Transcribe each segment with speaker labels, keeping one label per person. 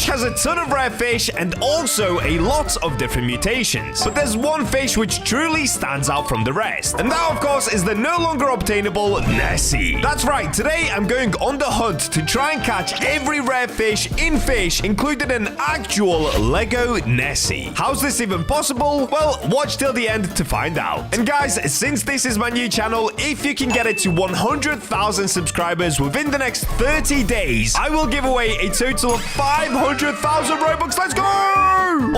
Speaker 1: fish has a ton of rare fish and also a lot of different mutations. But there's one fish which truly stands out from the rest. And that, of course, is the no longer obtainable Nessie. That's right, today I'm going on the hunt to try and catch every rare fish in fish, including an actual Lego Nessie. How's this even possible? Well, watch till the end to find out. And guys, since this is my new channel, if you can get it to 100,000 subscribers within the next 30 days, I will give away a total of 500,000 Robux. Let's go!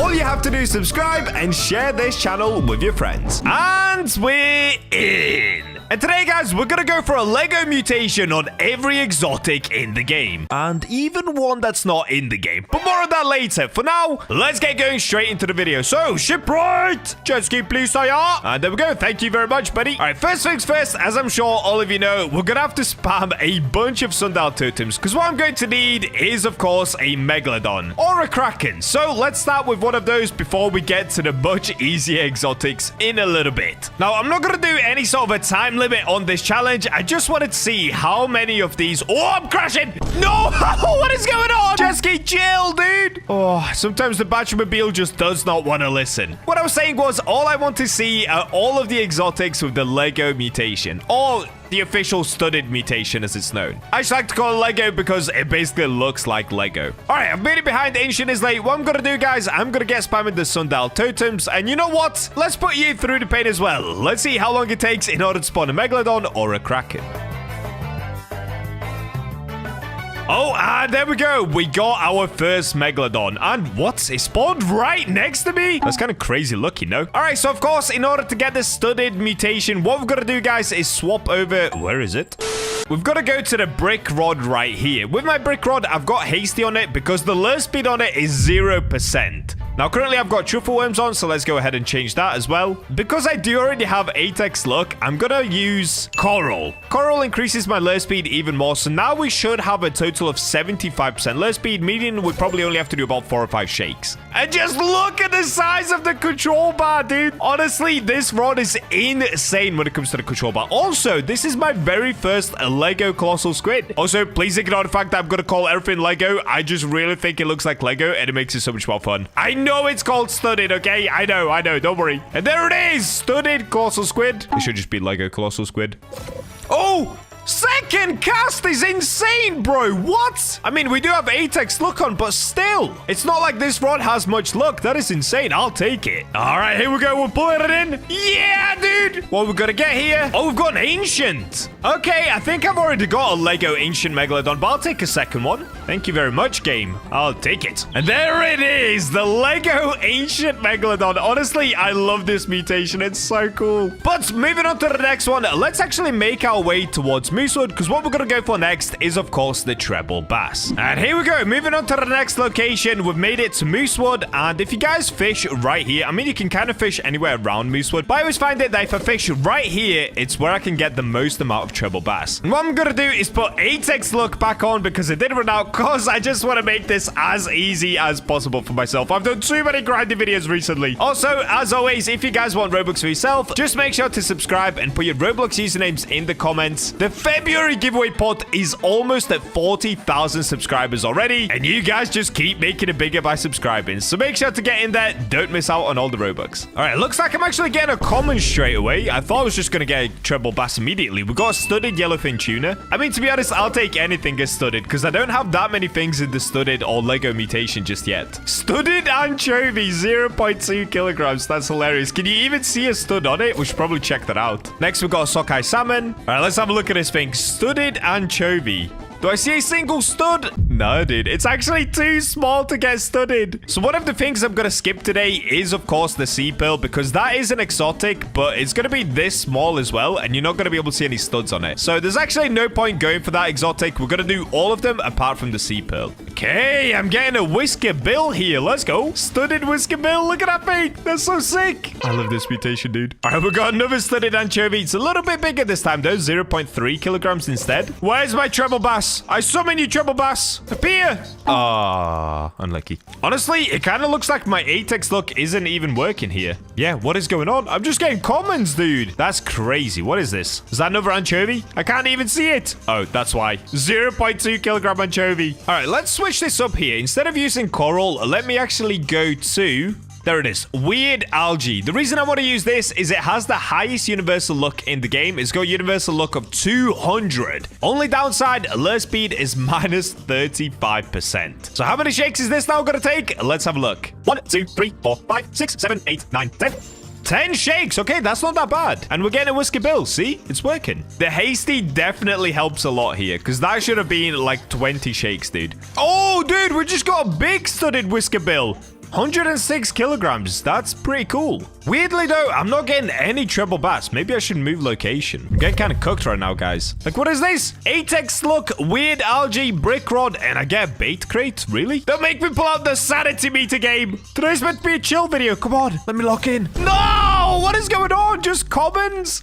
Speaker 1: All you have to do is subscribe and share this channel with your friends. And we're in. And today, guys, we're gonna go for a Lego mutation on every exotic in the game. And even one that's not in the game. But more on that later. For now, let's get going straight into the video. So, shipwright! Jet ski, please, sire. And there we go. Thank you very much, buddy. All right, first things first, as I'm sure all of you know, we're gonna have to spam a bunch of sundial totems. Because what I'm going to need is, of course, a megalodon or a kraken. So, let's start with one of those before we get to the much easier exotics in a little bit. Now, I'm not gonna do any sort of a time limit on this challenge. I just wanted to see how many of these... Oh, I'm crashing! No! What is going on? Jet ski, chill, dude! Oh, sometimes the BachaMobile just does not want to listen. What I was saying was, all I want to see are all of the exotics with the Lego mutation. Or the official studded mutation, as it's known. I just like to call it Lego because it basically looks like Lego. All right, I've made it behind Ancient is late. What I'm going to do, guys, I'm going to get spamming the sundial totems. And you know what? Let's put you through the pain as well. Let's see how long it takes in order to spawn a megalodon or a kraken. Oh, and there we go. We got our first megalodon. And what? It spawned right next to me? That's kind of crazy looking, no? All right, so of course, in order to get this studded mutation, what we've got to do, guys, is swap over... Where is it? We've got to go to the brick rod right here. With my brick rod, I've got hasty on it because the lure speed on it is 0%. Now, currently, I've got truffle worms on, so let's go ahead and change that as well. Because I do already have 8x luck, I'm going to use coral. Coral increases my lure speed even more, so now we should have a total of 75% lure speed, meaning we probably only have to do about 4 or 5 shakes. And just look at the size of the control bar, dude. Honestly, this rod is insane when it comes to the control bar. Also, this is my very first Lego Colossal Squid. Also, please ignore the fact that I'm going to call everything Lego. I just really think it looks like Lego, and it makes it so much more fun. I know it's called studded, okay? I know, don't worry. And there it is, studded Colossal Squid. It should just be Lego Colossal Squid. Oh! Second cast is insane, bro. What? I mean, we do have 8x luck on, but still. It's not like this rod has much luck. That is insane. I'll take it. All right, here we go. We're pulling it in. Yeah, dude. What we've got to get here? Oh, we've got an ancient. Okay, I think I've already got a Lego ancient megalodon, but I'll take a second one. Thank you very much, game. I'll take it. And there it is, the Lego ancient megalodon. Honestly, I love this mutation. It's so cool. But moving on to the next one, let's actually make our way towards Moosewood, because what we're going to go for next is, of course, the treble bass. And here we go. Moving on to the next location. We've made it to Moosewood. And if you guys fish right here, I mean, you can kind of fish anywhere around Moosewood, but I always find it that if I fish right here, it's where I can get the most amount of treble bass. And what I'm going to do is put 8x luck back on because it did run out, because I just want to make this as easy as possible for myself. I've done too many grinding videos recently. Also, as always, if you guys want Robux for yourself, just make sure to subscribe and put your Roblox usernames in the comments. The February giveaway pot is almost at 40,000 subscribers already, and you guys just keep making it bigger by subscribing. So make sure to get in there. Don't miss out on all the Robux. All right, looks like I'm actually getting a common straight away. I thought I was just going to get a treble bass immediately. We got a studded yellowfin tuna. I mean, to be honest, I'll take anything as studded because I don't have that many things in the studded or Lego mutation just yet. Studded anchovy, 0.2 kilograms. That's hilarious. Can you even see a stud on it? We should probably check that out. Next, we got a sockeye salmon. All right, let's have a look at this thing. Studded anchovy. Do I see a single stud? No, dude. It's actually too small to get studded. So one of the things I'm going to skip today is, of course, the sea pearl, because that is an exotic, but it's going to be this small as well, and you're not going to be able to see any studs on it. So there's actually no point going for that exotic. We're going to do all of them apart from the sea pearl. Okay, I'm getting a whisker bill here. Let's go. Studded whisker bill. Look at that thing. That's so sick. I love this mutation, dude. All right, we got another studded anchovy. It's a little bit bigger this time, though. 0.3 kilograms instead. Where's my treble bass? I summon you, treble bass. Appear. Ah, unlucky. Honestly, it kind of looks like my 8x luck isn't even working here. Yeah, what is going on? I'm just getting commons, dude. That's crazy. What is this? Is that another anchovy? I can't even see it. Oh, that's why. 0.2 kilogram anchovy. All right, let's switch switch this up here. Instead of using coral, let me actually go to... There it is. Weird algae. The reason I want to use this is it has the highest universal look in the game. It's got universal look of 200. Only downside, alert speed is minus 35%. So how many shakes is this now going to take? Let's have a look. 1, 2, 3, 4, 5, 6, 7, 8, 9, 10. 10 shakes. Okay, that's not that bad. And we're getting a whisker bill. See? It's working. The hasty definitely helps a lot here because that should have been like 20 shakes, dude. Oh, dude, we just got a big studded whisker bill. 106 kilograms. That's pretty cool. Weirdly, though, I'm not getting any treble bass. Maybe I should move location. I'm getting kind of cooked right now, guys. Like, what is this? Atex look, weird algae, brick rod, and I get bait crate? Really? Don't make me pull out the sanity meter game. Today's meant to be a chill video. Come on, let me lock in. No! What is going on? Just commons?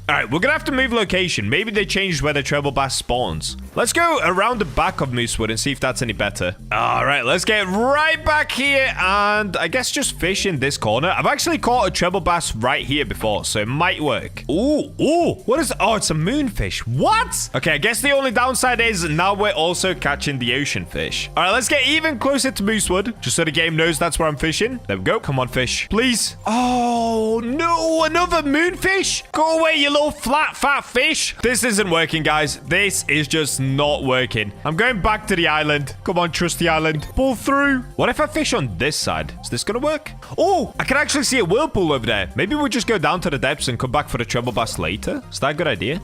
Speaker 1: All right, we're gonna have to move location. Maybe they changed where the treble bass spawns. Let's go around the back of Moosewood and see if that's any better. All right, let's get right back here and I guess just fish in this corner. I've actually caught a treble bass right here before, so it might work. Ooh, what is... Oh, it's a moonfish. What? Okay, I guess the only downside is now we're also catching the ocean fish. All right, let's get even closer to Moosewood, just so the game knows that's where I'm fishing. There we go. Come on, fish. Please. Oh, no, another moonfish. Go away, you little flat, fat fish. This isn't working, guys. This is just not working. I'm going back to the island. Come on, trust the island. Pull through. What if I fish on this side? Is this gonna work? Oh, I can actually see a whirlpool over there. Maybe we'll just go down to the depths and come back for the treble bass later. Is that a good idea?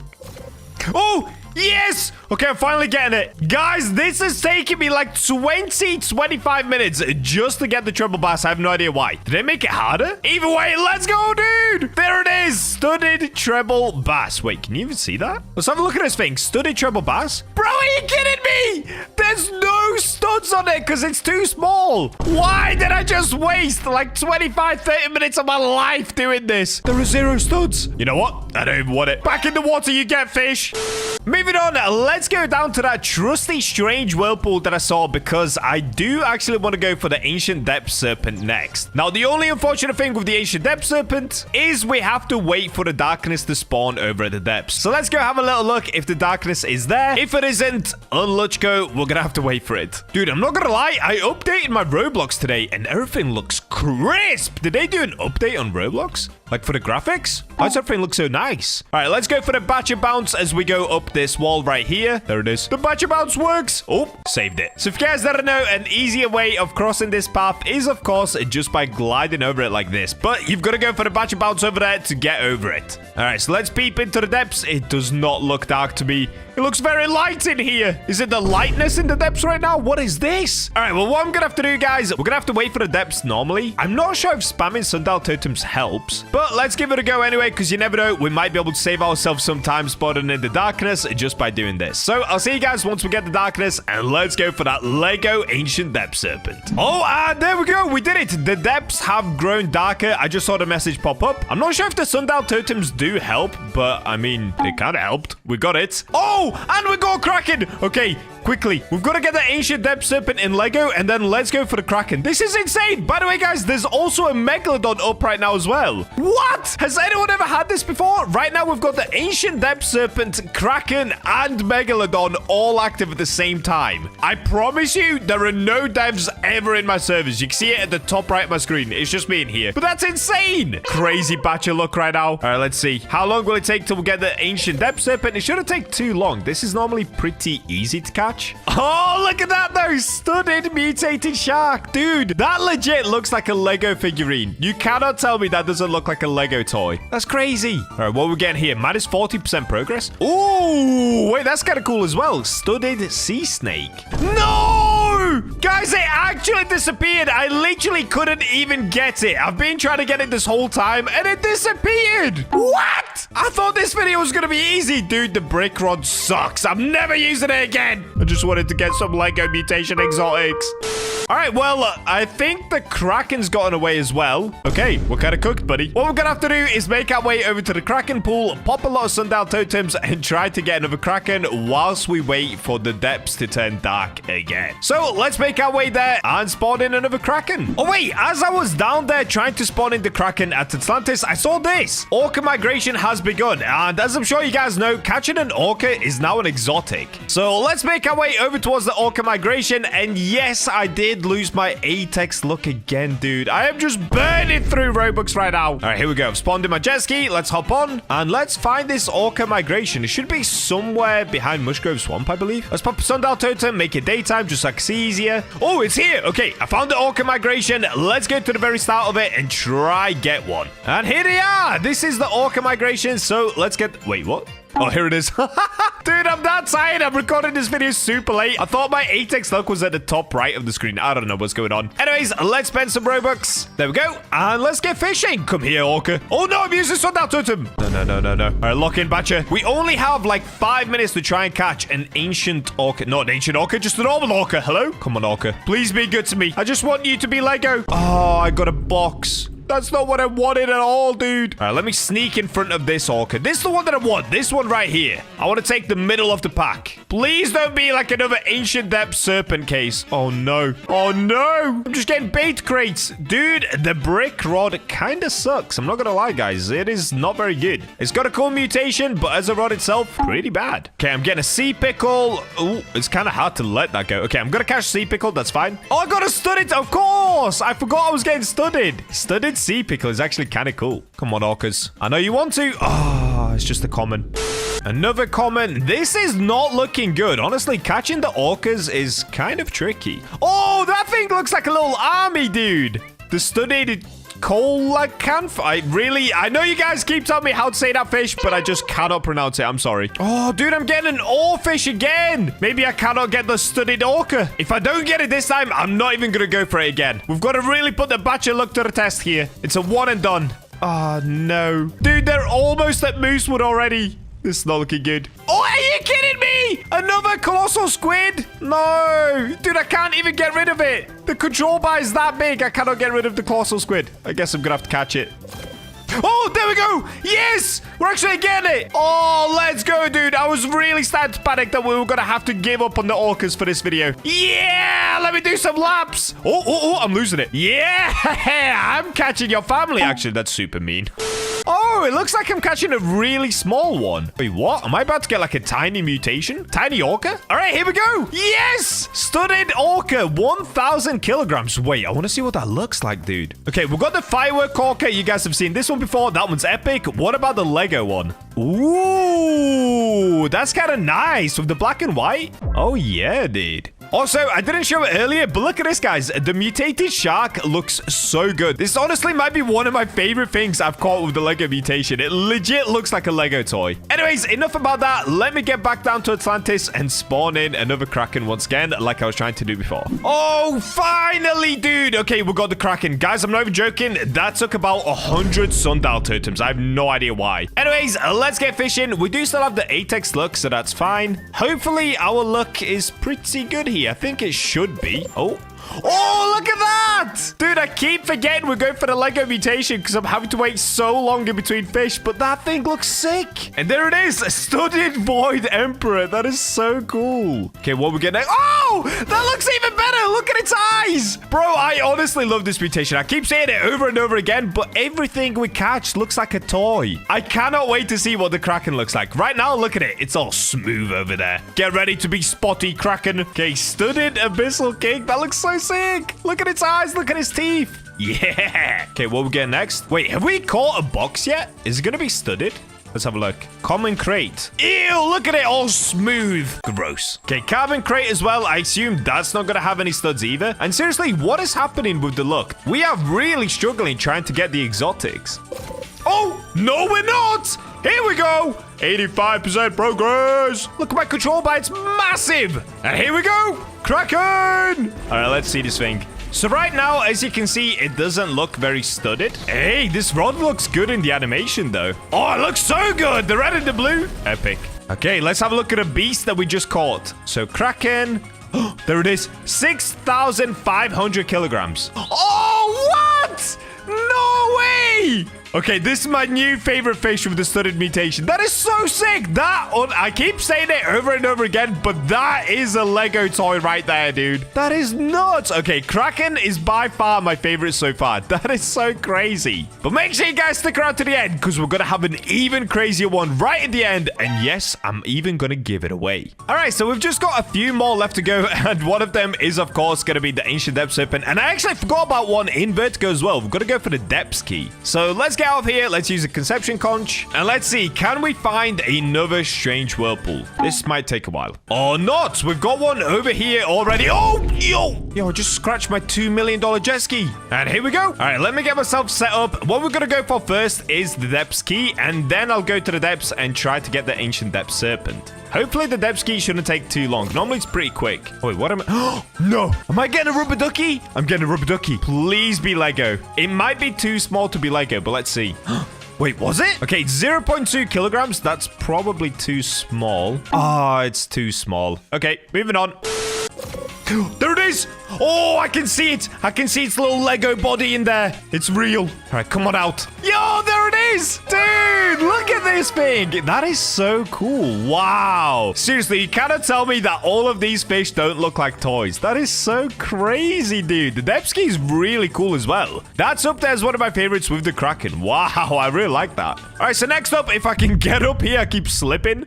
Speaker 1: Oh, yes! Okay, I'm finally getting it. Guys, this is taking me like 25 minutes just to get the treble bass. I have no idea why. Did they make it harder? Either way, let's go, dude! There it is! Studded treble bass. Wait, can you even see that? Let's have a look at this thing. Studded treble bass? Bro, are you kidding me? There's no studs on it because it's too small. Why did I just waste like 30 minutes of my life doing this? There are 0 studs. You know what? I don't even want it. Back in the water you get, fish. Moving on, let's go down to that trusty strange whirlpool that I saw because I do actually want to go for the ancient depth serpent next. Now, the only unfortunate thing with the ancient depth serpent is we have to wait for the darkness to spawn over at the depths. So let's go have a little look if the darkness is there. If it isn't, unluchko, we're gonna have to wait for it. Dude, I'm not gonna lie, I updated my Roblox today and everything looks crisp. Did they do an update on Roblox? Like for the graphics? Why does everything look so nice? All right, let's go for the Bacha bounce as we go up this wall right here. There it is. The Bacha bounce works. Oh, saved it. So if you guys don't know, an easier way of crossing this path is, of course, just by gliding over it like this. But you've got to go for the Bacha bounce over there to get over it. All right, so let's peep into the depths. It does not look dark to me. It looks very light in here. Is it the lightness in the depths right now? What is this? All right, well, what I'm going to have to do, guys, we're going to have to wait for the depths normally. I'm not sure if spamming sundial totems helps, but let's give it a go anyway, because you never know. We might be able to save ourselves some time spotting in the darkness just by doing this. So I'll see you guys once we get the darkness, and let's go for that Lego Ancient Depth Serpent. Oh, and there we go. We did it. The depths have grown darker. I just saw the message pop up. I'm not sure if the sundial totems do help, but I mean, it kind of helped. We got it. Oh, and we got Kraken. Okay, quickly. We've got to get the Ancient Depth Serpent in Lego, and then let's go for the Kraken. This is insane. By the way, guys, there's also a Megalodon up right now as well. What? Has anyone ever had this before? Right now, we've got the Ancient Depth Serpent, Kraken, and Megalodon all active at the same time. I promise you, there are no devs ever in my servers. You can see it at the top right of my screen. It's just me in here. But that's insane. Crazy Bacha look right now. All right, let's see. How long will it take till we get the Ancient Depth Serpent? It shouldn't take too long. This is normally pretty easy to catch. Oh, look at that, though. Studded mutated shark. Dude, that legit looks like a Lego figurine. You cannot tell me that doesn't look like a Lego toy. That's crazy. All right, what are we getting here? Minus 40% progress. Ooh, wait, that's kind of cool as well. Studded sea snake. No! Guys, it actually disappeared. I literally couldn't even get it. I've been trying to get it this whole time, and it disappeared. What? I thought this video was going to be easy. Dude, the brick rod sucks. I'm never using it again. I just wanted to get some Lego mutation exotics. All right, well, I think the Kraken's gotten away as well. Okay, we're kind of cooked, buddy. What we're going to have to do is make our way over to the Kraken pool, pop a lot of sundial totems, and try to get another Kraken whilst we wait for the depths to turn dark again. So let's make our way there and spawn in another Kraken. Oh, wait, as I was down there trying to spawn in the Kraken at Atlantis, I saw this. Orca migration has begun, and as I'm sure you guys know, catching an orca is now an exotic. So let's make our way over towards the orca migration, and yes, I did lose my Apex look again, dude. I am just burning through Robux right now. All right, here we go. I've spawned in my jet ski. Let's hop on, and let's find this orca migration. It should be somewhere behind Mushgrove Swamp, I believe. Let's pop a sundial totem, make it daytime, just so I can see easier. Oh, it's here. Okay, I found the orca migration. Let's go to the very start of it and try get one. And here they are. This is the orca migration, so let's get... Wait, what? Oh, here it is. Dude, I'm that tired. I'm recording this video super late. I thought my 8x luck was at the top right of the screen. I don't know what's going on. Anyways, let's spend some Robux. There we go. And let's get fishing. Come here, orca. Oh, no, I'm using sundial totem. No. All right, lock in, Bacha. We only have like 5 minutes to try and catch an ancient orca. Not an ancient orca, just a normal orca. Hello? Come on, orca. Please be good to me. I just want you to be Lego. Oh, I got a box. That's not what I wanted at all, dude. All right, let me sneak in front of this orca. This is the one that I want. This one right here. I want to take the middle of the pack. Please don't be like another ancient depth serpent case. Oh, no. Oh, no. I'm just getting bait crates. Dude, the brick rod kind of sucks. I'm not going to lie, guys. It is not very good. It's got a cool mutation, but as a rod itself, pretty bad. Okay, I'm getting a sea pickle. Ooh, it's kind of hard to let that go. Okay, I'm going to catch sea pickle. That's fine. Oh, I got a studded. Of course. I forgot I was getting studded. Studded sea pickle is actually kind of cool. Come on, orcas. I know you want to. Oh, it's just a common. Another common. This is not looking good. Honestly, catching the orcas is kind of tricky. Oh, that thing looks like a little army, dude. The studded I know you guys keep telling me how to say that fish, but I just cannot pronounce it. I'm sorry. Oh, dude, I'm getting an oarfish again. Maybe I cannot get the studded orca. If I don't get it this time, I'm not even going to go for it again. We've got to really put the Bacha luck to the test here. It's a one and done. Oh, no. Dude, they're almost at Moosewood already. This is not looking good. Oh, are you kidding me? Another colossal squid? No. Dude, I can't even get rid of it. The control bar is that big. I cannot get rid of the colossal squid. I guess I'm going to have to catch it. Oh, there we go. Yes, we're actually getting it. Oh, let's go, dude. I was really starting to panic that we were going to have to give up on the orcas for this video. Yeah, let me do some laps. Oh, I'm losing it. Yeah, I'm catching your family. Actually, that's super mean. Oh, it looks like I'm catching a really small one. Wait, what? Am I about to get like a tiny mutation? Tiny orca? All right, here we go. Yes! Studded orca, 1,000 kilograms. Wait, I want to see what that looks like, dude. Okay, we've got the firework orca. You guys have seen this one before. That one's epic. What about the Lego one? Ooh, that's kind of nice with the black and white. Oh, yeah, dude. Also, I didn't show it earlier, but look at this, guys. The mutated shark looks so good. This honestly might be one of my favorite things I've caught with the Lego mutation. It legit looks like a Lego toy. Anyways, enough about that. Let me get back down to Atlantis and spawn in another Kraken once again, like I was trying to do before. Oh, finally, dude. Okay, we got the Kraken. Guys, I'm not even joking. That took about 100 sundial totems. I have no idea why. Anyways, let's get fishing. We do still have the 8x luck, so that's fine. Hopefully, our luck is pretty good here. I think it should be. Oh, look at that! Dude, I keep forgetting we're going for the Lego mutation because I'm having to wait so long in between fish, but that thing looks sick. And there it is, a studded void emperor. That is so cool. Okay, what we're getting next? Oh, that looks even better. Look at its eyes. Bro, I honestly love this mutation. I keep saying it over and over again, but everything we catch looks like a toy. I cannot wait to see what the Kraken looks like. Right now, look at it. It's all smooth over there. Get ready to be spotty, Kraken. Okay, studded abyssal king. That looks so sick. Look at its eyes. Look at its teeth. Yeah. Okay, what we get next? Wait, have we caught a box yet? Is it going to be studded? Let's have a look. Common crate. Ew, look at it, all smooth. Gross. Okay, carbon crate as well. I assume that's not going to have any studs either. And seriously, what is happening with the luck? We are really struggling trying to get the exotics. Oh, no, we're not. Here we go. 85% progress. Look at my control bar. It's massive. And here we go. Kraken. All right, let's see this thing. So right now, as you can see, it doesn't look very studded. Hey, this rod looks good in the animation, though. Oh, it looks so good. The red and the blue. Epic. Okay, let's have a look at a beast that we just caught. So Kraken. There it is. 6,500 kilograms. Oh, what? No way! Okay, this is my new favorite fish with the studded mutation. That is so sick. I keep saying it over and over again, but that is a Lego toy right there, dude. That is nuts. Okay, Kraken is by far my favorite so far. That is so crazy. But make sure you guys stick around to the end because we're going to have an even crazier one right at the end. And yes, I'm even going to give it away. All right, so we've just got a few more left to go. And one of them is, of course, going to be the Ancient Depth Serpent. And I actually forgot about one in Vertigo as well. We've got to go for the Depths key. So let's get out of here. Let's use a Conception Conch. And let's see, can we find another strange whirlpool? This might take a while. Or not. We've got one over here already. Oh, yo, I just scratched my $2 million jet ski. And here we go. All right, let me get myself set up. What we're going to go for first is the Depths key. And then I'll go to the Depths and try to get the Ancient Depth Serpent. Hopefully the Depths key shouldn't take too long. Normally it's pretty quick. Oh, wait, what am I? Oh, no. Am I getting a rubber ducky? I'm getting a rubber ducky. Please be Lego. It might be too small to be Lego, but let's see. Wait, was it? Okay, 0.2 kilograms. That's probably too small. Ah, it's too small. Okay, moving on. There it is. Oh, I can see it. I can see its little Lego body in there. It's real. All right, come on out. Yo, there it is. Dude, look at this thing. That is so cool. Wow. Seriously, you cannot tell me that all of these fish don't look like toys. That is so crazy, dude. The Depths key is really cool as well. That's up there as one of my favorites with the Kraken. Wow, I really like that. All right, so next up, if I can get up here, I keep slipping.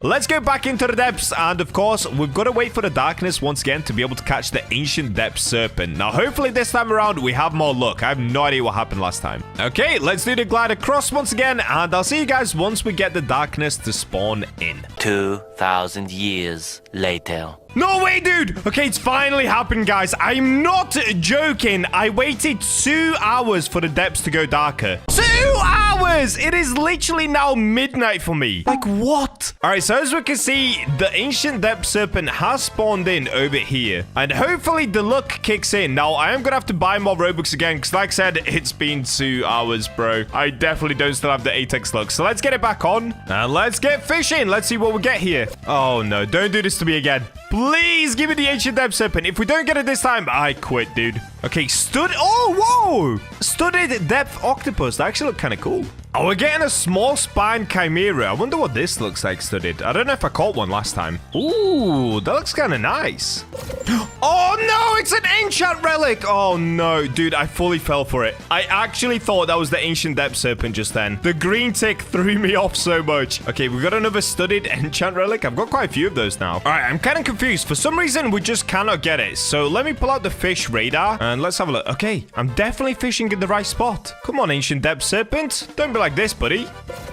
Speaker 1: Let's go back into the depths. And of course, we've got to wait for the darkness once again to be able to catch the Ancient Depth Serpent. Now, hopefully this time around, we have more luck. I have no idea what happened last time. Okay, let's do the glide across once again. And I'll see you guys once we get the darkness to spawn in.
Speaker 2: 2,000 years later.
Speaker 1: No way, dude. Okay, it's finally happened, guys. I'm not joking. I waited 2 hours for the depths to go darker. 2 hours! It is literally now midnight for me. Like, what? All right, so as we can see, the Ancient Depth Serpent has spawned in over here. And hopefully the luck kicks in. Now, I am going to have to buy more Robux again because, like I said, it's been 2 hours, bro. I definitely don't still have the 8x luck. So let's get it back on. And let's get fishing. Let's see what we get here. Oh, no. Don't do this to me again. Please give me the Ancient Depth Serpent. If we don't get it this time, I quit, dude. Okay, Oh, whoa! Studded Depth Octopus. That actually looked kind of cool. Oh, we're getting a small spine chimera. I wonder what this looks like studded. I don't know if I caught one last time. Ooh, that looks kind of nice. Oh, no, it's an enchant relic. Oh, no, dude, I fully fell for it. I actually thought that was the Ancient Depth Serpent just then. The green tick threw me off so much. Okay, we've got another studded enchant relic. I've got quite a few of those now. All right, I'm kind of confused. For some reason, we just cannot get it. So let me pull out the fish radar and let's have a look. Okay, I'm definitely fishing in the right spot. Come on, Ancient Depth Serpent. Don't be like this, buddy.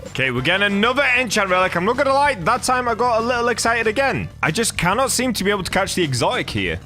Speaker 1: Okay, we're getting another enchant relic. I'm not gonna lie, that time I got a little excited again. I just cannot seem to be able to catch the exotic here.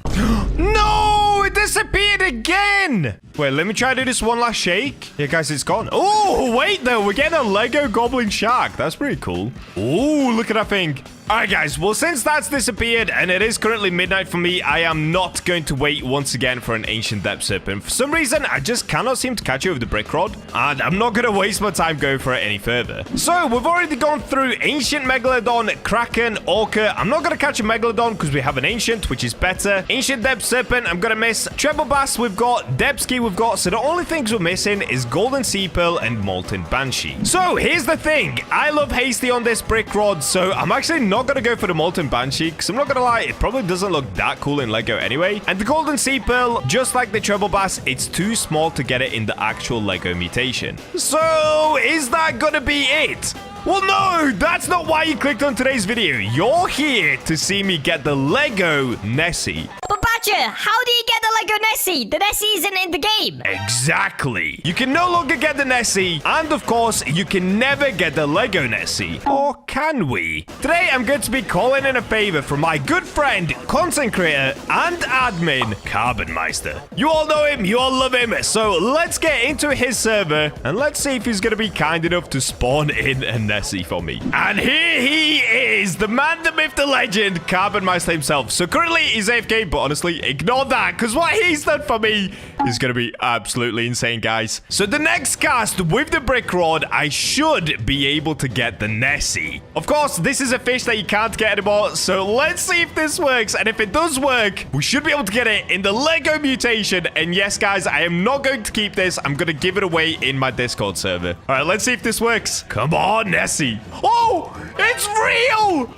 Speaker 1: No, it disappeared again. Wait, let me try to do this one last shake. Yeah, guys, it's gone. Oh, wait, though. We're getting a Lego Goblin Shark. That's pretty cool. Oh, look at that thing. All right, guys. Well, since that's disappeared and it is currently midnight for me, I am not going to wait once again for an Ancient Depth Serpent. For some reason, I just cannot seem to catch it with the brick rod. And I'm not going to waste my time going for it any further. So, we've already gone through Ancient Megalodon, Kraken, Orca. I'm not going to catch a Megalodon because we have an Ancient, which is better. Ancient Depth Serpent, I'm going to miss. Treble Bass, we've got. Depth Ski, we've got. So, the only things we're missing is Golden Sea Pearl and Molten Banshee. So, here's the thing. I love Hasty on this brick rod, so I'm actually not going to go for the Molten Banshee because I'm not going to lie, it probably doesn't look that cool in Lego anyway. And the Golden Sea Pearl, just like the Treble Bass, it's too small to get it in the actual Lego mutation. So, is that going to be it? Well, no, that's not why you clicked on today's video. You're here to see me get the Lego Nessie.
Speaker 3: But Bacha, how do you get the Lego Nessie? The Nessie isn't in the game.
Speaker 1: Exactly. You can no longer get the Nessie. And of course, you can never get the Lego Nessie. Or can we? Today, I'm going to be calling in a favor from my good friend, content creator, and admin, Carbonmeister. You all know him. You all love him. So let's get into his server and let's see if he's going to be kind enough to spawn in a Nessie for me. And here he is. is the man, the myth, the legend, Carbon Meister himself. So currently he's AFK, but honestly, ignore that, because what he's done for me is going to be absolutely insane, guys. So the next cast with the brick rod, I should be able to get the Nessie. Of course, this is a fish that you can't get anymore, so let's see if this works. And if it does work, we should be able to get it in the Lego mutation. And yes, guys, I am not going to keep this. I'm going to give it away in my Discord server. All right, let's see if this works. Come on, Nessie. Oh, it's real.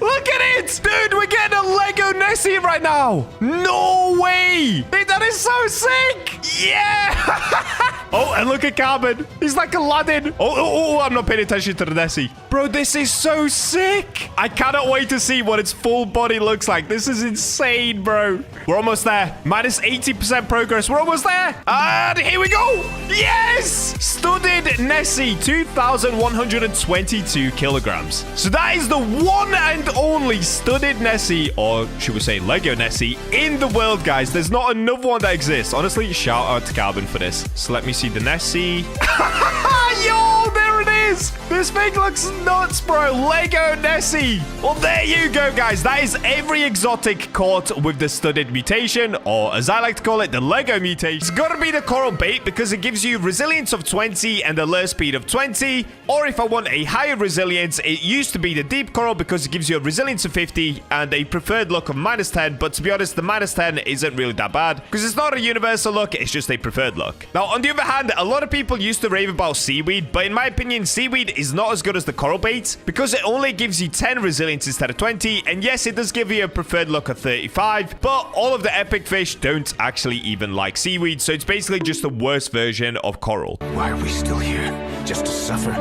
Speaker 1: Look at it. Dude, we're getting a Lego Nessie right now. No way. Dude, that is so sick. Yeah. Oh, and look at Carbon. He's like Aladdin. Oh, I'm not paying attention to the Nessie. Bro, this is so sick. I cannot wait to see what its full body looks like. This is insane, bro. We're almost there. Minus 80% progress. We're almost there. And here we go. Yes. Studded Nessie, 2,122 kilograms. So that is the one and only studded Nessie, or should we say Lego Nessie, in the world, guys. There's not another one that exists. Honestly, shout out to Carbon for this. So let me see the Nessie. Yo, there it is. This thing looks nuts, bro. Lego Nessie. Well, there you go, guys. That is every exotic caught with the studded mutation, or as I like to call it, the Lego mutation. It's got to be the coral bait because it gives you resilience of 20 and a lure speed of 20. Or if I want a higher resilience, it used to be the deep coral because it gives you a resilience of 50 and a preferred look of minus 10. But to be honest, the minus 10 isn't really that bad because it's not a universal look. It's just a preferred look. Now, on the other hand, a lot of people used to rave about seaweed, but in my opinion, seaweed is not as good as the coral bait because it only gives you 10 resilience instead of 20. And yes, it does give you a preferred look of 35, but all of the epic fish don't actually even like seaweed. So it's basically just the worst version of coral.
Speaker 4: Why are we still here? Just to suffer?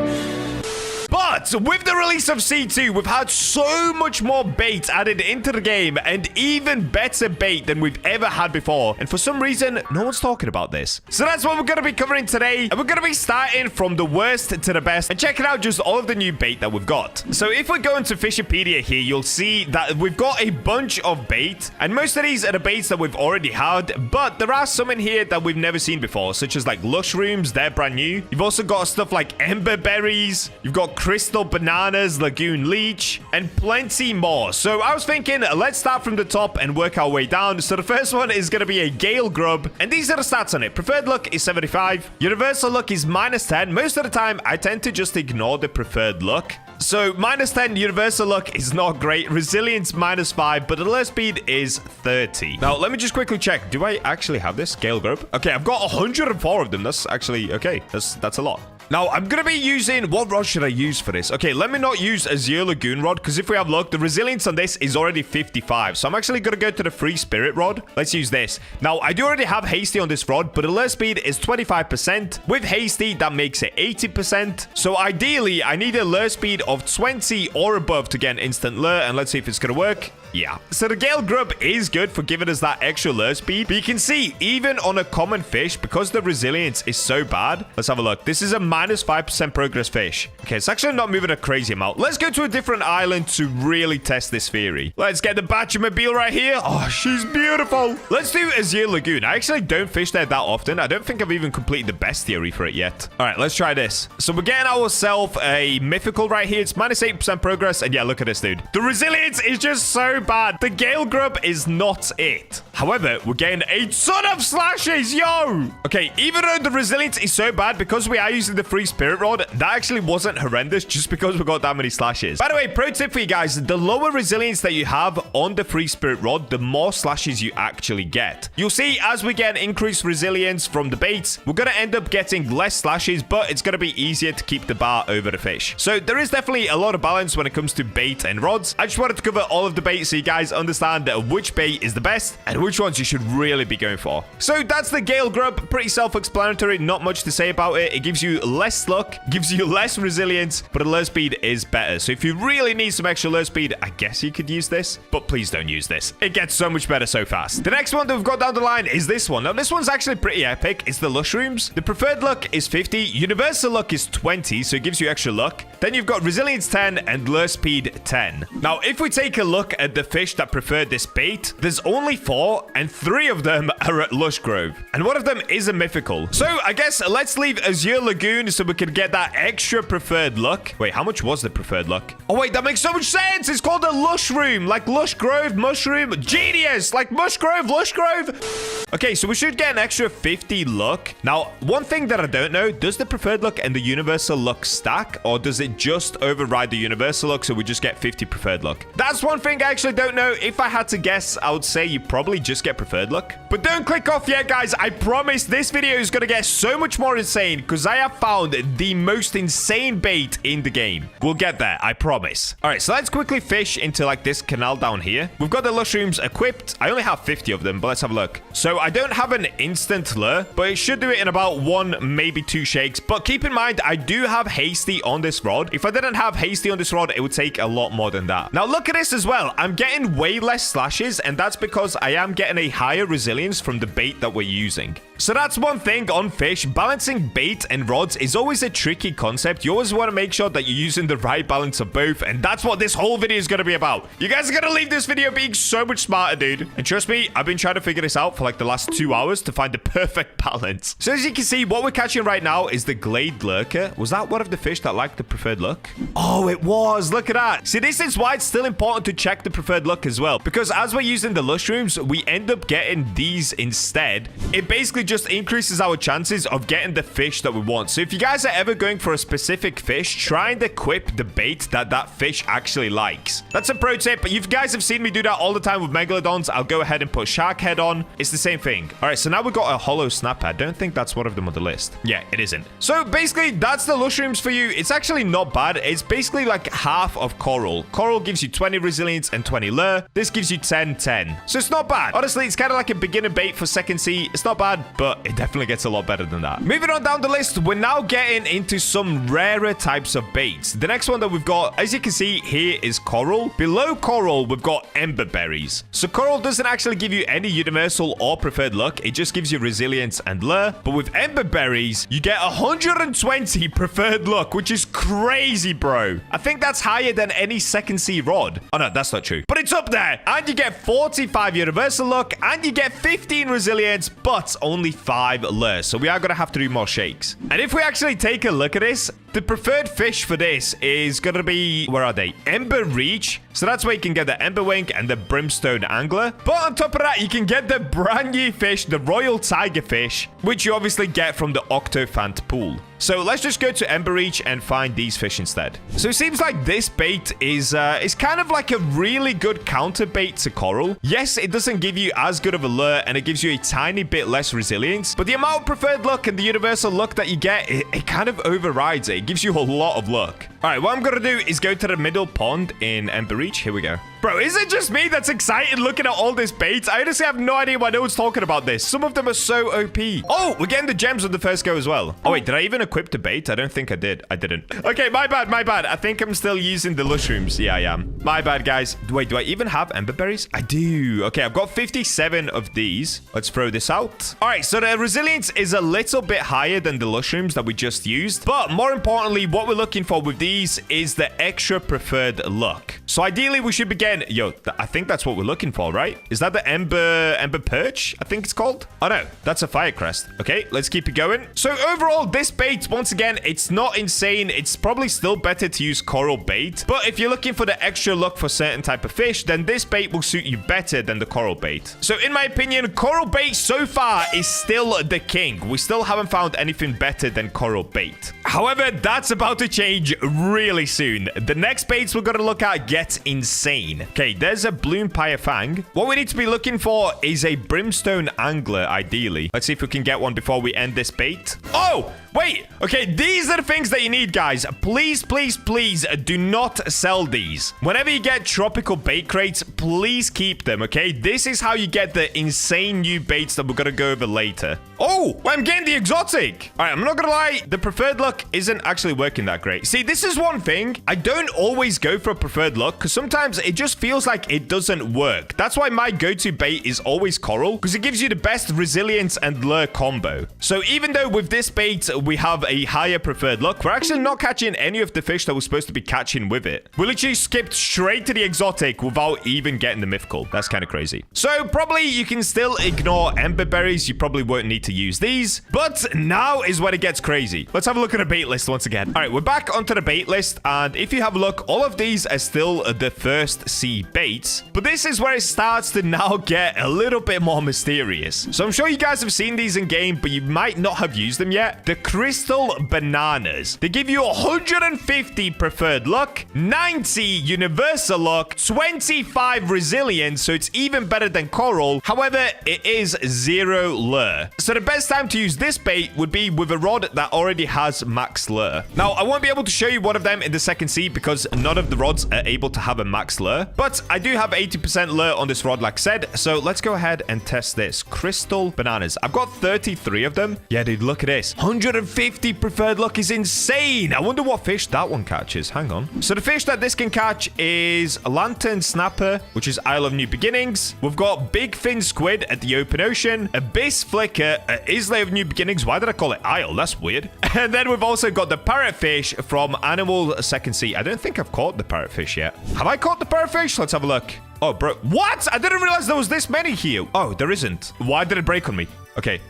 Speaker 1: But with the release of C2, we've had so much more bait added into the game and even better bait than we've ever had before. And for some reason, no one's talking about this. So that's what we're going to be covering today. And we're going to be starting from the worst to the best and checking out just all of the new bait that we've got. So if we go into Fishipedia here, you'll see that we've got a bunch of bait. And most of these are the baits that we've already had. But there are some in here that we've never seen before, such as like Lushrooms. They're brand new. You've also got stuff like Ember Berries. You've got Crystal Bananas, Lagoon Leech, and plenty more. So I was thinking, let's start from the top and work our way down. So the first one is going to be a Gale Grub, and these are the stats on it. Preferred look is 75. Universal look is minus 10. Most of the time, I tend to just ignore the preferred look. So minus 10 universal look is not great. Resilience minus 5, but the lure speed is 30. Now, let me just quickly check. Do I actually have this Gale Grub? Okay, I've got 104 of them. That's actually, okay, that's a lot. Now, I'm going to be using... What rod should I use for this? Okay, let me not use Azure Lagoon Rod, because if we have luck, the resilience on this is already 55. So I'm actually going to go to the Free Spirit Rod. Let's use this. Now, I do already have Hasty on this rod, but the lure speed is 25%. With Hasty, that makes it 80%. So ideally, I need a lure speed of 20 or above to get an instant lure, and let's see if it's going to work. Yeah. So the Gale Grub is good for giving us that extra lure speed. But you can see, even on a common fish, because the resilience is so bad. Let's have a look. This is a minus 5% progress fish. Okay, it's actually not moving a crazy amount. Let's go to a different island to really test this theory. Let's get the BachaMobile right here. Oh, she's beautiful. Let's do Azure Lagoon. I actually don't fish there that often. I don't think I've even completed the best theory for it yet. All right, let's try this. So we're getting ourselves a mythical right here. It's minus 8% progress. And yeah, look at this, dude. The resilience is just so bad. The Gale Grub is not it. However, we're getting a ton of slashes, yo! Okay, even though the resilience is so bad, because we are using the Free Spirit Rod, that actually wasn't horrendous just because we got that many slashes. By the way, pro tip for you guys, the lower resilience that you have on the Free Spirit Rod, the more slashes you actually get. You'll see as we get increased resilience from the baits, we're going to end up getting less slashes, but it's going to be easier to keep the bar over the fish. So there is definitely a lot of balance when it comes to bait and rods. I just wanted to cover all of the baits so you guys understand which bait is the best and which ones you should really be going for. So that's the Gale Grub. Pretty self-explanatory. Not much to say about it. It gives you less luck, gives you less resilience, but the lure speed is better. So if you really need some extra lure speed, I guess you could use this, but please don't use this. It gets so much better so fast. The next one that we've got down the line is this one. Now, this one's actually pretty epic. It's the Lushrooms. The preferred luck is 50. Universal luck is 20, so it gives you extra luck. Then you've got resilience 10 and lure speed 10. Now, if we take a look at the the fish that preferred this bait. There's only 4, and 3 of them are at Lush Grove. And one of them is a mythical. So I guess let's leave Azure Lagoon so we can get that extra preferred luck. Wait, how much was the preferred luck? Oh, wait, that makes so much sense. It's called a Lush Room, like Lush Grove, Mushroom. Genius, like Mush Grove, Lush Grove. Okay, so we should get an extra 50 luck. Now, one thing that I don't know, does the preferred luck and the universal luck stack, or does it just override the universal luck so we just get 50 preferred luck? That's one thing I actually don't know. If I had to guess, I would say you probably just get preferred luck. But don't click off yet, guys. I promise this video is going to get so much more insane because I have found the most insane bait in the game. We'll get there, I promise. All right, so let's quickly fish into like this canal down here. We've got the mushrooms equipped. I only have 50 of them, but let's have a look. So I don't have an instant lure, but it should do it in about 1, maybe 2 shakes. But keep in mind, I do have hasty on this rod. If I didn't have hasty on this rod, it would take a lot more than that. Now look at this as well. I'm getting way less slashes, and that's because I am getting a higher resilience from the bait that we're using. So that's one thing on fish. Balancing bait and rods is always a tricky concept. You always want to make sure that you're using the right balance of both, and that's what this whole video is going to be about. You guys are going to leave this video being so much smarter, dude. And trust me, I've been trying to figure this out for like the last 2 hours to find the perfect balance. So as you can see, what we're catching right now is the Glade Lurker. Was that one of the fish that liked the preferred luck? Oh, it was. Look at that. See, this is why it's still important to check the preferred luck as well, because as we're using the mushrooms, we end up getting these instead. It basically just increases our chances of getting the fish that we want. So if you guys are ever going for a specific fish, try and equip the bait that that fish actually likes. That's a pro tip. You guys have seen me do that all the time with megalodons. I'll go ahead and put shark head on. It's the same thing. All right, so now we've got a hollow snapper. I don't think that's one of them on the list. Yeah, it isn't. So basically, that's the mushrooms for you. It's actually not bad. It's basically like half of coral. Coral gives you 20 resilience and 20 lure. This gives you 10. So it's not bad. Honestly, it's kind of like a beginner bait for second sea. It's not bad, but it definitely gets a lot better than that. Moving on down the list, we're now getting into some rarer types of baits. The next one that we've got, as you can see here, is coral. Below coral, we've got ember berries. So coral doesn't actually give you any universal or preferred luck. It just gives you resilience and lure. But with ember berries, you get 120 preferred luck, which is crazy, bro. I think that's higher than any second sea rod. Oh no, that's not true. But it's up there. And you get 45 universal luck, and you get 15 resilience, but only 5 lure. So we are going to have to do more shakes. And if we actually take a look at this, the preferred fish for this is going to be, where are they? Ember Reach. So that's where you can get the Ember Wink and the Brimstone Angler. But on top of that, you can get the brand new fish, the Royal Tiger Fish, which you obviously get from the Octophant pool. So let's just go to Ember Reach and find these fish instead. So it seems like this bait is kind of like a really good counter bait to coral. Yes, it doesn't give you as good of a lure, and it gives you a tiny bit less resilience. But the amount of preferred luck and the universal luck that you get, it kind of overrides it. It gives you a lot of luck. All right, what I'm going to do is go to the middle pond in Ember Reach. Here we go. Bro, is it just me that's excited looking at all this bait? I honestly have no idea why no one's talking about this. Some of them are so OP. Oh, we're getting the gems on the first go as well. Oh, wait, did I even equip the bait? I don't think I did. I didn't. Okay, my bad, my bad. I think I'm still using the mushrooms. Yeah, I am. My bad, guys. Wait, do I even have ember berries? I do. Okay, I've got 57 of these. Let's throw this out. All right, so the resilience is a little bit higher than the mushrooms that we just used. But more importantly, what we're looking for with these is the extra preferred luck. So ideally, we should be getting... Yo, I think that's what we're looking for, right? Is that the ember perch? I think it's called. Oh, no. That's a fire crest. Okay, let's keep it going. So overall, this bait, once again, it's not insane. It's probably still better to use coral bait. But if you're looking for the extra luck for certain type of fish, then this bait will suit you better than the coral bait. So in my opinion, coral bait so far is still the king. We still haven't found anything better than coral bait. However, that's about to change really soon. The next baits we're going to look at get insane. Okay, there's a Bloom Pyre Fang. What we need to be looking for is a Brimstone Angler, ideally. Let's see if we can get one before we end this bait. Oh, wait. Okay, these are the things that you need, guys. Please, please, please do not sell these. Whenever you get tropical bait crates, please keep them, okay? This is how you get the insane new baits that we're going to go over later. Oh, I'm getting the exotic. All right, I'm not going to lie. The preferred luck isn't actually working that great. See, this is one thing. I don't always go for a preferred luck because sometimes it just feels like it doesn't work. That's why my go-to bait is always coral, because it gives you the best resilience and lure combo. So even though with this bait, we have a higher preferred luck. We're actually not catching any of the fish that we're supposed to be catching with it. We literally skipped straight to the exotic without even getting the mythical. That's kind of crazy. So probably you can still ignore ember berries. You probably won't need to use these. But now is when it gets crazy. Let's have a look at the bait list once again. All right, we're back onto the bait list. And if you have a look, all of these are still the first sea baits. But this is where it starts to now get a little bit more mysterious. So I'm sure you guys have seen these in game, but you might not have used them yet. The crystal bananas. They give you 150 preferred luck, 90 universal luck, 25 resilience, so it's even better than coral. However, it is 0 lure. So the best time to use this bait would be with a rod that already has max lure. Now, I won't be able to show you one of them in the second sea because none of the rods are able to have a max lure. But I do have 80% lure on this rod, like I said. So let's go ahead and test this. Crystal bananas. I've got 33 of them. Yeah, dude, look at this. 150 preferred luck is insane. I wonder what fish that one catches. Hang on. So the fish that this can catch is a lantern snapper, which is Isle of New Beginnings. We've got big fin squid at the open ocean, abyss flicker at Isle of New Beginnings. Why did I call it Isle? That's weird. And then we've also got the parrotfish from Animal Second Sea. I don't think I've caught the parrotfish yet. Have I caught the parrotfish? Let's have a look. Oh, bro. What? I didn't realize there was this many here. Oh, there isn't. Why did it break on me? Okay.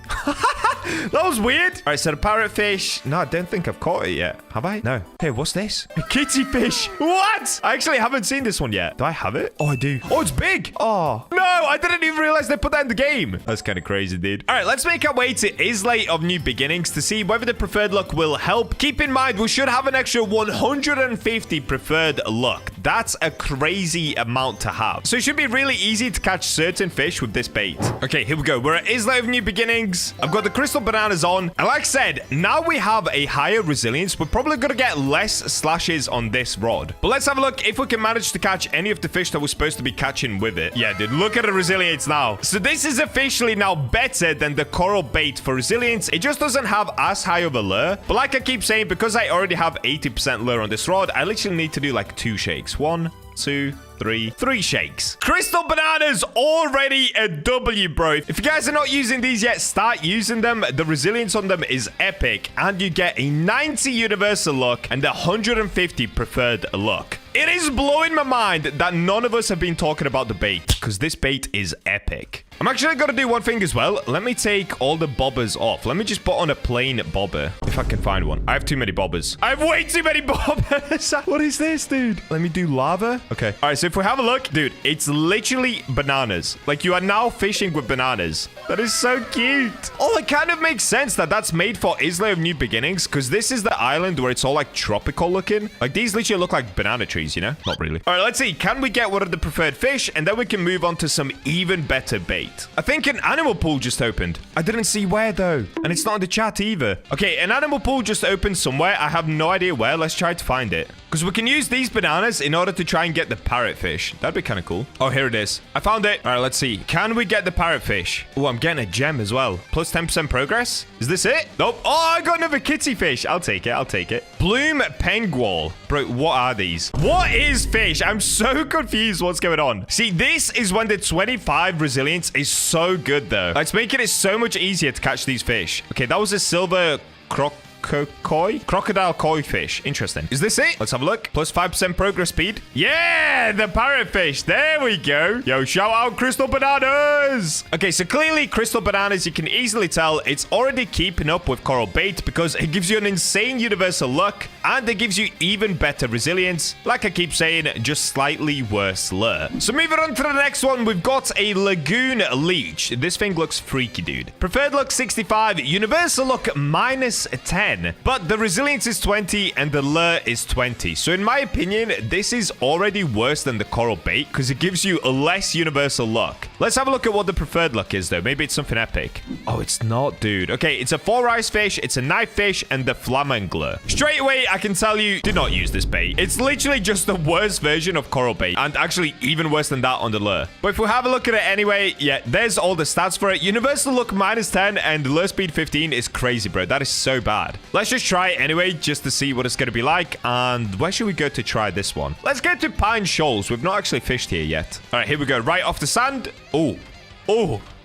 Speaker 1: That was weird. All right, so the parrotfish. No, I don't think I've caught it yet. Have I? No. Hey, what's this? A kitty fish. What? I actually haven't seen this one yet. Do I have it? Oh, I do. Oh, it's big. Oh, no. I didn't even realize they put that in the game. That's kind of crazy, dude. All right, let's make our way to Isle of New Beginnings to see whether the preferred luck will help. Keep in mind, we should have an extra 150 preferred luck. That's a crazy amount to have. So it should be really easy to catch certain fish with this bait. Okay, here we go. We're at Isle of New Beginnings. I've got the crystal bananas on. And like I said, now we have a higher resilience. We're probably going to get less slashes on this rod. But let's have a look if we can manage to catch any of the fish that we're supposed to be catching with it. Yeah, dude, look at the resilience now. So this is officially now better than the coral bait for resilience. It just doesn't have as high of a lure. But like I keep saying, because I already have 80% lure on this rod, I literally need to do like 2 shakes. 1, 2, 3 shakes. Crystal bananas already a W, bro. If you guys are not using these yet, start using them. The resilience on them is epic, and you get a 90 universal luck and 150 preferred luck. It is blowing my mind that none of us have been talking about the bait, because this bait is epic. I'm actually going to do one thing as well. Let me take all the bobbers off. Let me just put on a plain bobber, if I can find one. I have too many bobbers. I have way too many bobbers. What is this, dude? Let me do lava. Okay. All right, so if we have a look, dude, it's literally bananas. Like, you are now fishing with bananas. That is so cute. Oh, it kind of makes sense that that's made for Isle of New Beginnings, because this is the island where it's all, like, tropical looking. Like, these literally look like banana trees, you know? Not really. All right, let's see. Can we get one of the preferred fish? And then we can move on to some even better bait. I think an animal pool just opened. I didn't see where, though. And it's not in the chat either. Okay, an animal pool just opened somewhere. I have no idea where. Let's try to find it. Because we can use these bananas in order to try and get the parrotfish. That'd be kind of cool. Oh, here it is. I found it. All right, let's see. Can we get the parrotfish? Oh, I'm getting a gem as well. Plus 10% progress. Is this it? Nope. Oh, I got another kitty fish. I'll take it. I'll take it. Bloom penguin. Bro, what are these? What is fish? I'm so confused what's going on. See, this is when the 25 resilience is so good, though. It's making it so much easier to catch these fish. Okay, that was a silver crocodile koi fish. Interesting. Is this it? Let's have a look. Plus 5% progress speed. Yeah, the parrotfish. There we go. Yo, shout out crystal bananas. Okay, so clearly crystal bananas, you can easily tell it's already keeping up with coral bait because it gives you an insane universal luck and it gives you even better resilience. Like I keep saying, just slightly worse lure. So moving on to the next one, we've got a lagoon leech. This thing looks freaky, dude. Preferred luck 65, universal luck minus 10. But the resilience is 20 and the lure is 20. So in my opinion, this is already worse than the coral bait because it gives you a less universal luck. Let's have a look at what the preferred luck is, though. Maybe it's something epic. Oh, it's not, dude. Okay, it's a 4-eyes fish, it's a knife fish, and the flamingler. Straight away, I can tell you, do not use this bait. It's literally just the worst version of coral bait, and actually even worse than that on the lure. But if we have a look at it anyway, yeah, there's all the stats for it. Universal luck minus 10 and lure speed 15 is crazy, bro. That is so bad. Let's just try it anyway, just to see what it's going to be like. And where should we go to try this one? Let's go to Pine Shoals. We've not actually fished here yet. All right, here we go. Right off the sand. Oh,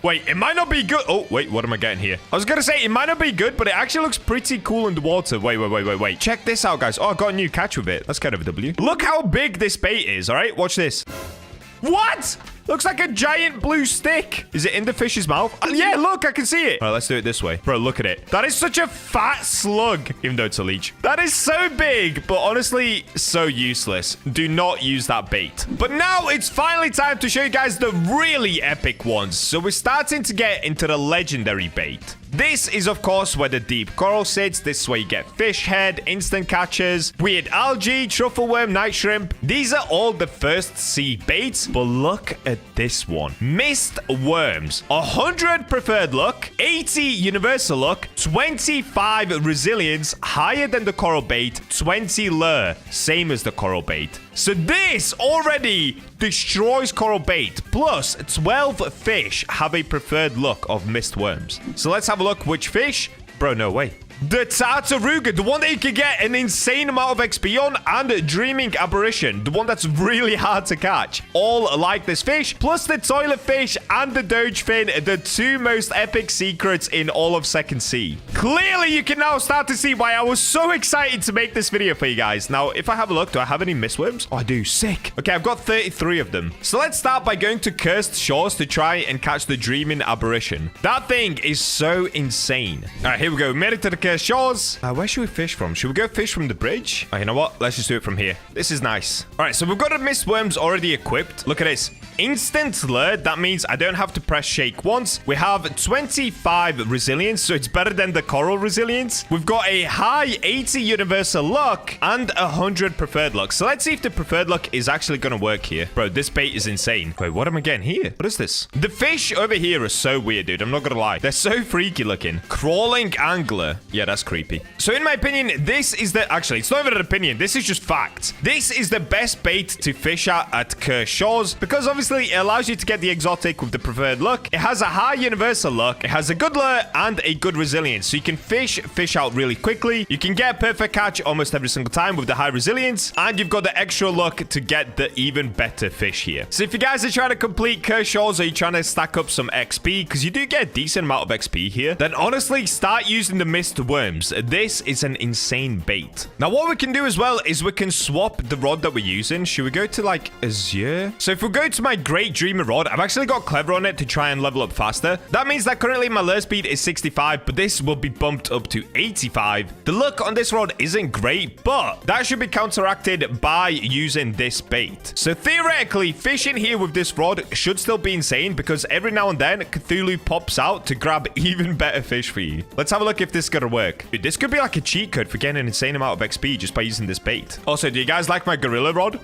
Speaker 1: Wait, it might not be good. Oh, wait, what am I getting here? I was gonna say, it might not be good, but it actually looks pretty cool in the water. Wait. Check this out, guys. Oh, I got a new catch with it. That's kind of a W. Look how big this bait is, all right? Watch this. What? Looks like a giant blue stick. Is it in the fish's mouth? Yeah, look, I can see it. All right, let's do it this way. Bro, look at it. That is such a fat slug, even though it's a leech. That is so big, but honestly, so useless. Do not use that bait. But now it's finally time to show you guys the really epic ones. So we're starting to get into the legendary bait. This is, of course, where the deep coral sits. This is where you get fish head, instant catchers, weird algae, truffle worm, night shrimp. These are all the first sea baits, but look at this one. Mist worms. 100 preferred luck, 80 universal luck, 25 resilience, higher than the coral bait, 20 lure, same as the coral bait. So this already destroys coral bait. Plus, 12 fish have a preferred luck of mist worms. So let's have a look. Which fish? Bro, no way. The Tartaruga, the one that you can get an insane amount of XP on, and Dreaming Apparition, the one that's really hard to catch. All like this fish, plus the Toilet Fish and the Doge Fin, the two most epic secrets in all of Second Sea. Clearly, you can now start to see why I was so excited to make this video for you guys. Now, if I have a look, do I have any mistworms? Oh, I do. Sick. Okay, I've got 33 of them. So let's start by going to Cursed Shores to try and catch the Dreaming Apparition. That thing is so insane. All right, here we go. Made it to the Shores. Where should we fish from? Should we go fish from the bridge? Oh, you know what? Let's just do it from here. This is nice. All right, so we've got the mist worms already equipped. Look at this. Instant lure. That means I don't have to press shake once. We have 25 resilience, so it's better than the coral resilience. We've got a high 80 universal luck and 100 preferred luck. So let's see if the preferred luck is actually going to work here. Bro, this bait is insane. Wait, what am I getting here? What is this? The fish over here are so weird, dude. I'm not going to lie. They're so freaky looking. Crawling angler. Yeah, that's creepy. So in my opinion, this is the... Actually, it's not even an opinion. This is just fact. This is the best bait to fish at Cursed Shores because obviously it allows you to get the exotic with the preferred luck. It has a high universal luck. It has a good lure and a good resilience. So you can fish out really quickly. You can get a perfect catch almost every single time with the high resilience. And you've got the extra luck to get the even better fish here. So if you guys are trying to complete Cursed Shores or you're trying to stack up some XP, because you do get a decent amount of XP here, then honestly start using the mist worms. This is an insane bait. Now what we can do as well is we can swap the rod that we're using. Should we go to like Azure? So if we go to my Great Dreamer rod, I've actually got Clever on it to try and level up faster. That means that currently my lure speed is 65, but this will be bumped up to 85. The luck on this rod isn't great, but that should be counteracted by using this bait. So theoretically, fishing here with this rod should still be insane because every now and then Cthulhu pops out to grab even better fish for you. Let's have a look if this is gonna work. Dude, this could be like a cheat code for getting an insane amount of XP just by using this bait. Also, do you guys like my gorilla rod?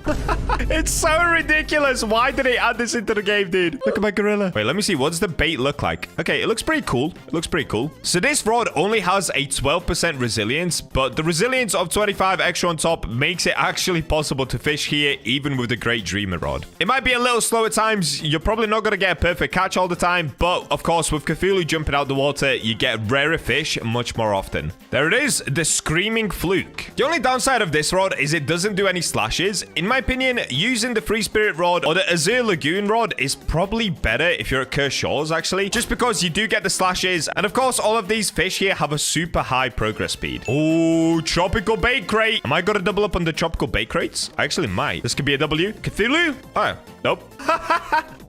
Speaker 1: It's so ridiculous. Why did they add this into the game, dude? Look at my gorilla. Wait, let me see. What does the bait look like? Okay, it looks pretty cool. It looks pretty cool. So this rod only has a 12% resilience, but the resilience of 25 extra on top makes it actually possible to fish here even with the Great Dreamer rod. It might be a little slow at times. You're probably not going to get a perfect catch all the time, but of course, with Cthulhu jumping out the water, you get rarer fish much more often. There it is, the Screaming Fluke. The only downside of this rod is it doesn't do any slashes. In my opinion, using the Free Spirit rod or the Azure Lagoon rod is probably better if you're at Cursed Shores, actually, just because you do get the slashes. And of course, all of these fish here have a super high progress speed. Oh, tropical bait crate. Am I going to double up on the tropical bait crates? I actually might. This could be a W. Cthulhu? Oh, nope.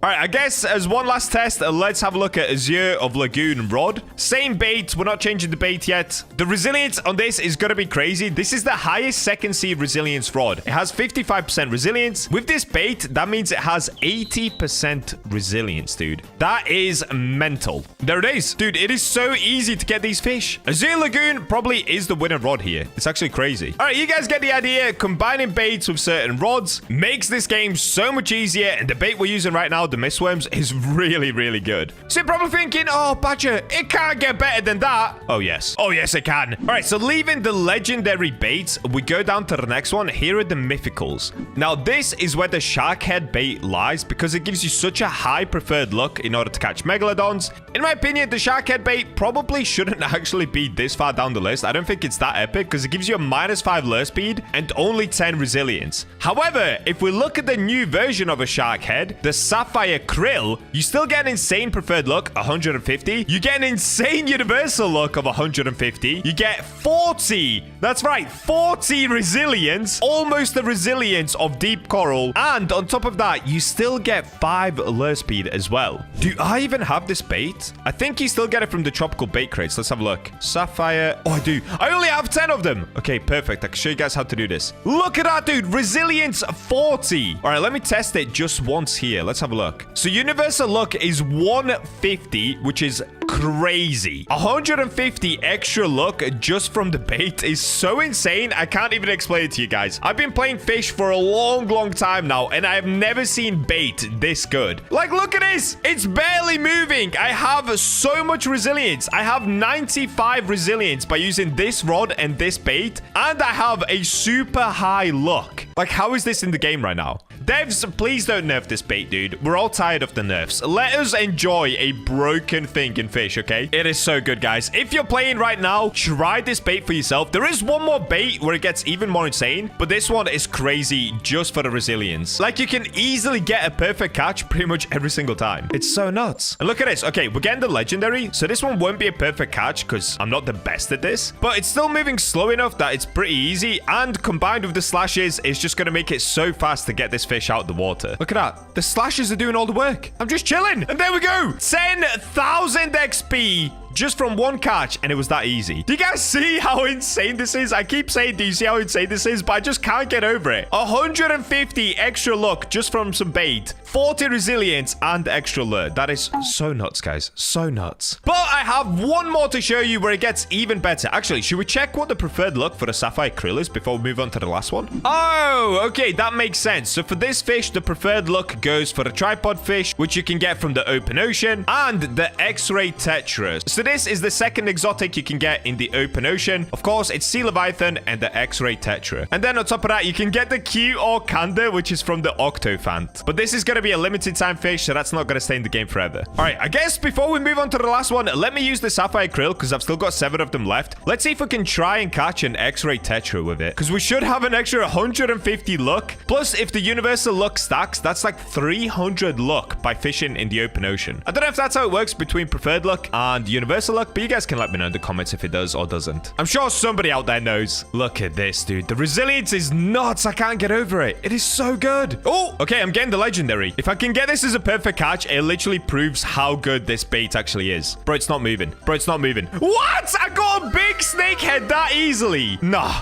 Speaker 1: All right, I guess as one last test, let's have a look at Azure of Lagoon rod. Same bait. We're not changing the bait yet. The resilience on this is going to be crazy. This is the highest second sea resilience rod. It has 55% resilience. With this bait, that means it has 80% resilience, dude. That is mental. There it is. Dude, it is so easy to get these fish. Azure Lagoon probably is the winner rod here. It's actually crazy. All right, you guys get the idea. Combining baits with certain rods makes this game so much easier. And the bait we're using right now, the mistworms, is really, really good. So you're probably thinking, oh, Bacha, it can't get better than that. Oh, yes. Oh, yes, it can. All right, so leaving the legendary baits, we go down to the next one. Here are the mythicals. Now, this is where the shark head bait lies because it gives you such a high preferred luck in order to catch megalodons. In my opinion, the shark head bait probably shouldn't actually be this far down the list. I don't think it's that epic because it gives you a -5 lure speed and only 10 resilience. However, if we look at the new version of a shark head, the sapphire Sapphire Krill, you still get an insane preferred look, 150. You get an insane universal look of 150. You get 40. That's right, 40 resilience, almost the resilience of deep coral. And on top of that, you still get 5 lure speed as well. Do I even have this bait? I think you still get it from the tropical bait crates. Let's have a look. Sapphire. Oh, I do. I only have 10 of them. Okay, perfect. I can show you guys how to do this. Look at that, dude. Resilience 40. All right, let me test it just once here. Let's have a look. So universal look is 150, which is crazy. 150 extra look just from the bait is so insane. I can't even explain it to you guys. I've been playing fish for a long time now, and I have never seen bait this good. Like, look at this. It's barely moving. I have so much resilience. I have 95 resilience by using this rod and this bait, and I have a super high look. Like, how is this in the game right now? Devs, please don't nerf this bait, dude. We're all tired of the nerfs. Let us enjoy a broken thing in fish, okay? It is so good, guys. If you're playing right now, try this bait for yourself. There is one more bait where it gets even more insane, but this one is crazy just for the resilience. Like, you can easily get a perfect catch pretty much every single time. It's so nuts. And look at this. Okay, we're getting the legendary, so this one won't be a perfect catch because I'm not the best at this, but it's still moving slow enough that it's pretty easy, and combined with the slashes, it's just going to make it so fast to get this fish out the water. Look at that. The slashes are doing all the work. I'm just chilling. And there we go. 10,000 XP just from one catch, and it was that easy. Do you guys see how insane this is? I keep saying, do you see how insane this is? But I just can't get over it. 150 extra luck just from some bait, 40 resilience, and extra lure. That is so nuts, guys. So nuts. But I have one more to show you where it gets even better. Actually, should we check what the preferred look for the Sapphire Krill is before we move on to the last one? Oh, okay. That makes sense. So for this fish, the preferred look goes for the tripod fish, which you can get from the open ocean, and the X-ray tetra. So this is the second exotic you can get in the open ocean. Of course, it's sea leviathan and the X-ray tetra. And then on top of that, you can get the Q or Kanda, which is from the octophant. But this is going to be a limited time fish, so that's not going to stay in the game forever. All right, I guess before we move on to the last one, let me use the Sapphire Krill because I've still got 7 of them left. Let's see if we can try and catch an X-ray tetra with it, because we should have an extra 150 luck. Plus, if the universal luck stacks, that's like 300 luck by fishing in the open ocean. I don't know if that's how it works between preferred luck and universal luck, but you guys can let me know in the comments if it does or doesn't. I'm sure somebody out there knows. Look at this, dude. The resilience is nuts. I can't get over it. It is so good. Oh, okay. I'm getting the legendary. If I can get this as a perfect catch, it literally proves how good this bait actually is. Bro, it's not moving. Bro, it's not moving. What? I got a big snakehead that easily. Nah.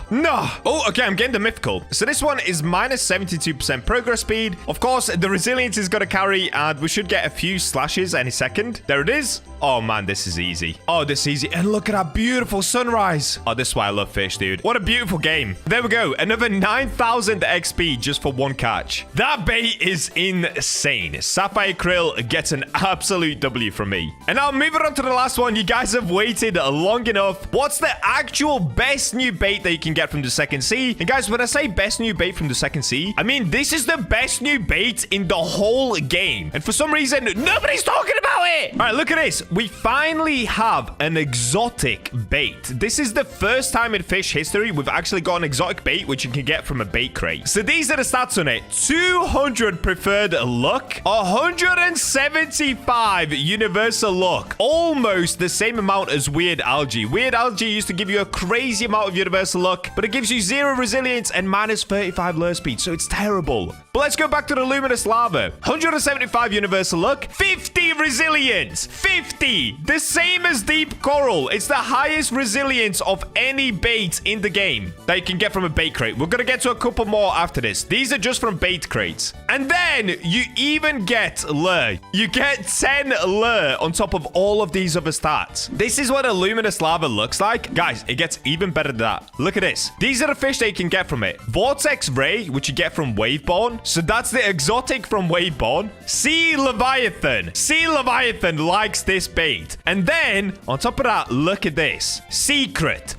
Speaker 1: Oh, okay. I'm getting the mythical. So this one is minus 72% progress speed. Of course, the resilience is going to carry, and we should get a few slashes any second. There it is. Oh, man, this is easy. Oh, this is easy. And look at that beautiful sunrise. Oh, this is why I love fish, dude. What a beautiful game. There we go. Another 9,000 XP just for one catch. That bait is insane. Sapphire Krill gets an absolute W from me. And now moving on to the last one. You guys have waited long enough. What's the actual best new bait that you can get from the second sea? And guys, when I say best new bait from the second sea, I mean this is the best new bait in the whole game. And for some reason, nobody's talking about it. All right, look at this. We finally have an exotic bait. This is the first time in fish history we've actually got an exotic bait which you can get from a bait crate. So these are the stats on it. 200 preferred luck, 175 universal luck, almost the same amount as weird algae. Weird algae used to give you a crazy amount of universal luck, but it gives you 0 resilience and minus 35 lure speed, so it's terrible. But let's go back to the luminous lava. 175 universal luck, 50 resilience, 50. The same as deep coral. It's the highest resilience of any bait in the game that you can get from a bait crate. We're gonna get to a couple more after this. These are just from bait crates. And then you even get lure. You get 10 lure on top of all of these other stats. This is what a luminous lava looks like. Guys, it gets even better than that. Look at this. These are the fish that you can get from it. Vortex Ray, which you get from Waveborn. So that's the exotic from Waveborn. Sea Leviathan. Sea Leviathan likes this bait. And then, on top of that, look at this. Secret.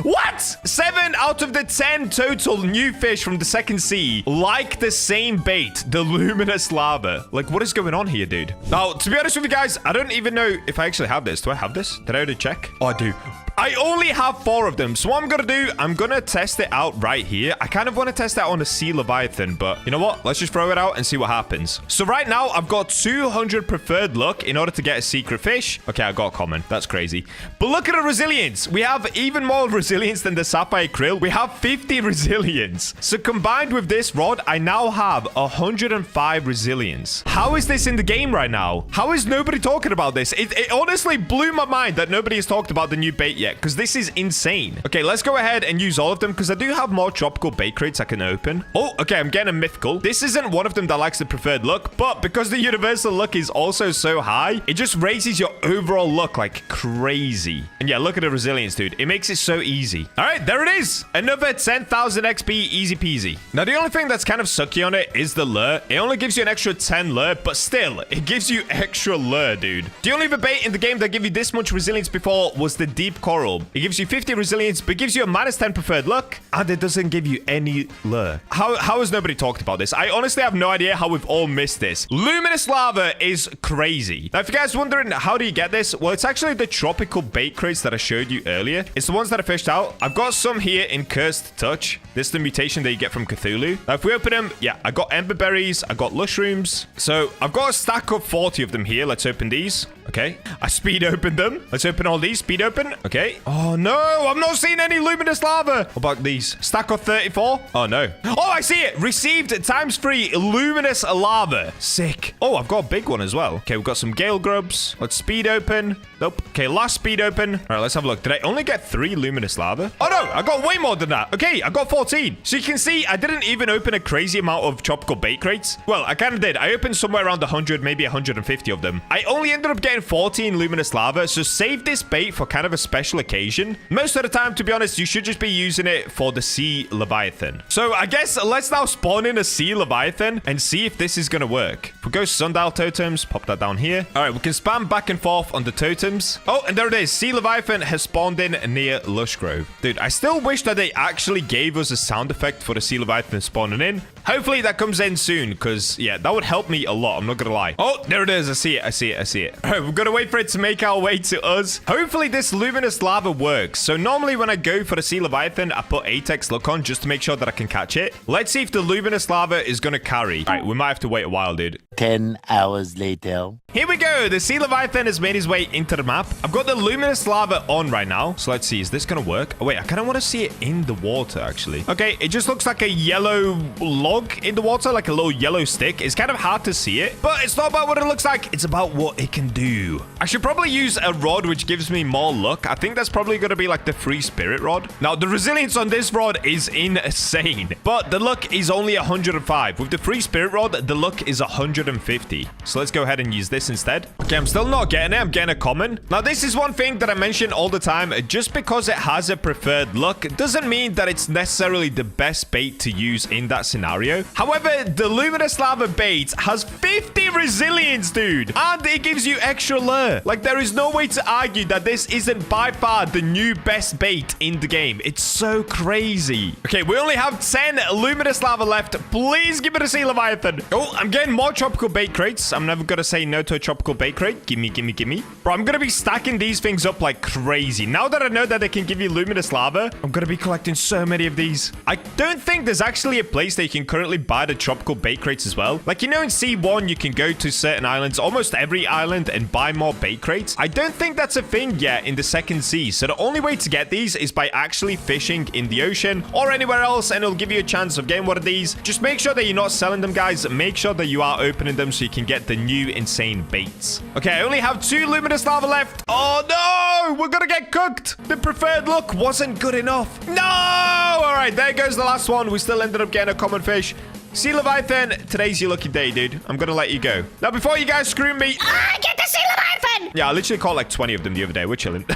Speaker 1: What? 7 out of the 10 total new fish from the second sea like the same bait, the luminous lava. Like, what is going on here, dude? Now, to be honest with you guys, I don't even know if I actually have this. Do I have this? Did I already check? Oh, I do. I only have 4 of them. So what I'm going to do, I'm going to test it out right here. I kind of want to test that on a sea leviathan, but you know what? Let's just throw it out and see what happens. So right now, I've got 200 preferred luck in order to get a secret fish. Okay, I got common. That's crazy. But look at the resilience. We have even more resilience than the sapphire krill. We have 50 resilience. So combined with this rod, I now have 105 resilience. How is this in the game right now? How is nobody talking about this? It honestly blew my mind that nobody has talked about the new bait yet, because this is insane. Okay, let's go ahead and use all of them, because I do have more tropical bait crates I can open. Oh, okay, I'm getting a mythical. This isn't one of them that likes the preferred luck, but because the universal luck is also so high, it just raises your overall luck like crazy. And yeah, look at the resilience, dude. It makes it so easy. All right, there it is. Another 10,000 XP, easy peasy. Now, the only thing that's kind of sucky on it is the lure. It only gives you an extra 10 lure, but still, it gives you extra lure, dude. The only other bait in the game that gave you this much resilience before was the deep coral. It gives you 50 resilience, but gives you a minus 10 preferred luck, and it doesn't give you any lure. How has nobody talked about this? I honestly have no idea how we've all missed this. Luminous lava is crazy. Now, if you guys are wondering how do you get this, well, it's actually the tropical bait crates that I showed you earlier. It's the ones that I fished out. I've got some here in Cursed Touch. This is the mutation that you get from Cthulhu. Now, if we open them, yeah, I got ember berries, I got mushrooms. So I've got a stack of 40 of them here. Let's open these. Okay, I speed opened them. Let's open all these. Speed open. Okay. Oh, no. I'm not seeing any luminous lava. What about these? Stack of 34. Oh, no. Oh, I see it. Received ×3 luminous lava. Sick. Oh, I've got a big one as well. Okay, we've got some gale grubs. Let's speed open. Nope. Okay, last speed open. All right, let's have a look. Did I only get 3 luminous lava? Oh, no. I got way more than that. Okay, I got 14. So you can see I didn't even open a crazy amount of tropical bait crates. Well, I kind of did. I opened somewhere around 100, maybe 150 of them. I only ended up getting 14 luminous lava, so save this bait for kind of a special occasion. Most of the time, to be honest, you should just be using it for the sea leviathan. So I guess let's now spawn in a sea leviathan and see if this is going to work. If we go sundial totems, pop that down here. All right, we can spam back and forth on the totems. Oh, and there it is. Sea leviathan has spawned in near Lush Grove. Dude, I still wish that they actually gave us a sound effect for the sea leviathan spawning in. Hopefully that comes in soon, because yeah, that would help me a lot. I'm not gonna lie. Oh, there it is. I see it. I see it. I see it. All right, we're gonna wait for it to make our way to us. Hopefully this luminous lava works. So normally when I go for the sea leviathan, I put Atex look on just to make sure that I can catch it. Let's see if the luminous lava is gonna carry. All right, we might have to wait a while, dude.
Speaker 2: 10 hours later.
Speaker 1: Here we go. The sea leviathan has made his way into the map. I've got the luminous lava on right now. So let's see. Is this going to work? Oh, wait. I kind of want to see it in the water, actually. Okay. It just looks like a yellow log in the water, like a little yellow stick. It's kind of hard to see it, but it's not about what it looks like. It's about what it can do. I should probably use a rod which gives me more luck. I think that's probably going to be like the free spirit rod. Now, the resilience on this rod is insane, but the luck is only 105. With the free spirit rod, the luck is 150. So let's go ahead and use this instead. Okay, I'm still not getting it. I'm getting a common. Now, this is one thing that I mention all the time. Just because it has a preferred luck doesn't mean that it's necessarily the best bait to use in that scenario. However, the luminous lava bait has 50 resilience, dude, and it gives you extra lure. Like, there is no way to argue that this isn't by far the new best bait in the game. It's so crazy. Okay, we only have 10 luminous lava left. Please give it a sea leviathan. Oh, I'm getting more tropical bait crates. I'm never gonna say no to a tropical bait crate. Gimme, gimme, gimme. Bro, I'm gonna be stacking these things up like crazy. Now that I know that they can give you luminous lava, I'm gonna be collecting so many of these. I don't think there's actually a place that you can currently buy the tropical bait crates as well. Like, you know, in C1, you can go to certain islands, almost every island, and buy more bait crates. I don't think that's a thing yet in the second sea. So the only way to get these is by actually fishing in the ocean or anywhere else, and it'll give you a chance of getting one of these. Just make sure that you're not selling them, guys. Make sure that you are opening them so you can get the new insane baits. Okay, I only have 2 luminous lava left. Oh, no! We're gonna get cooked. The preferred look wasn't good enough. No! All right, there goes the last one. We still ended up getting a common fish. Sea Leviathan, today's your lucky day, dude. I'm gonna let you go. Now, before you guys scream me...
Speaker 3: Get the Sea Leviathan!
Speaker 1: Yeah, I literally caught like 20 of them the other day. We're chilling.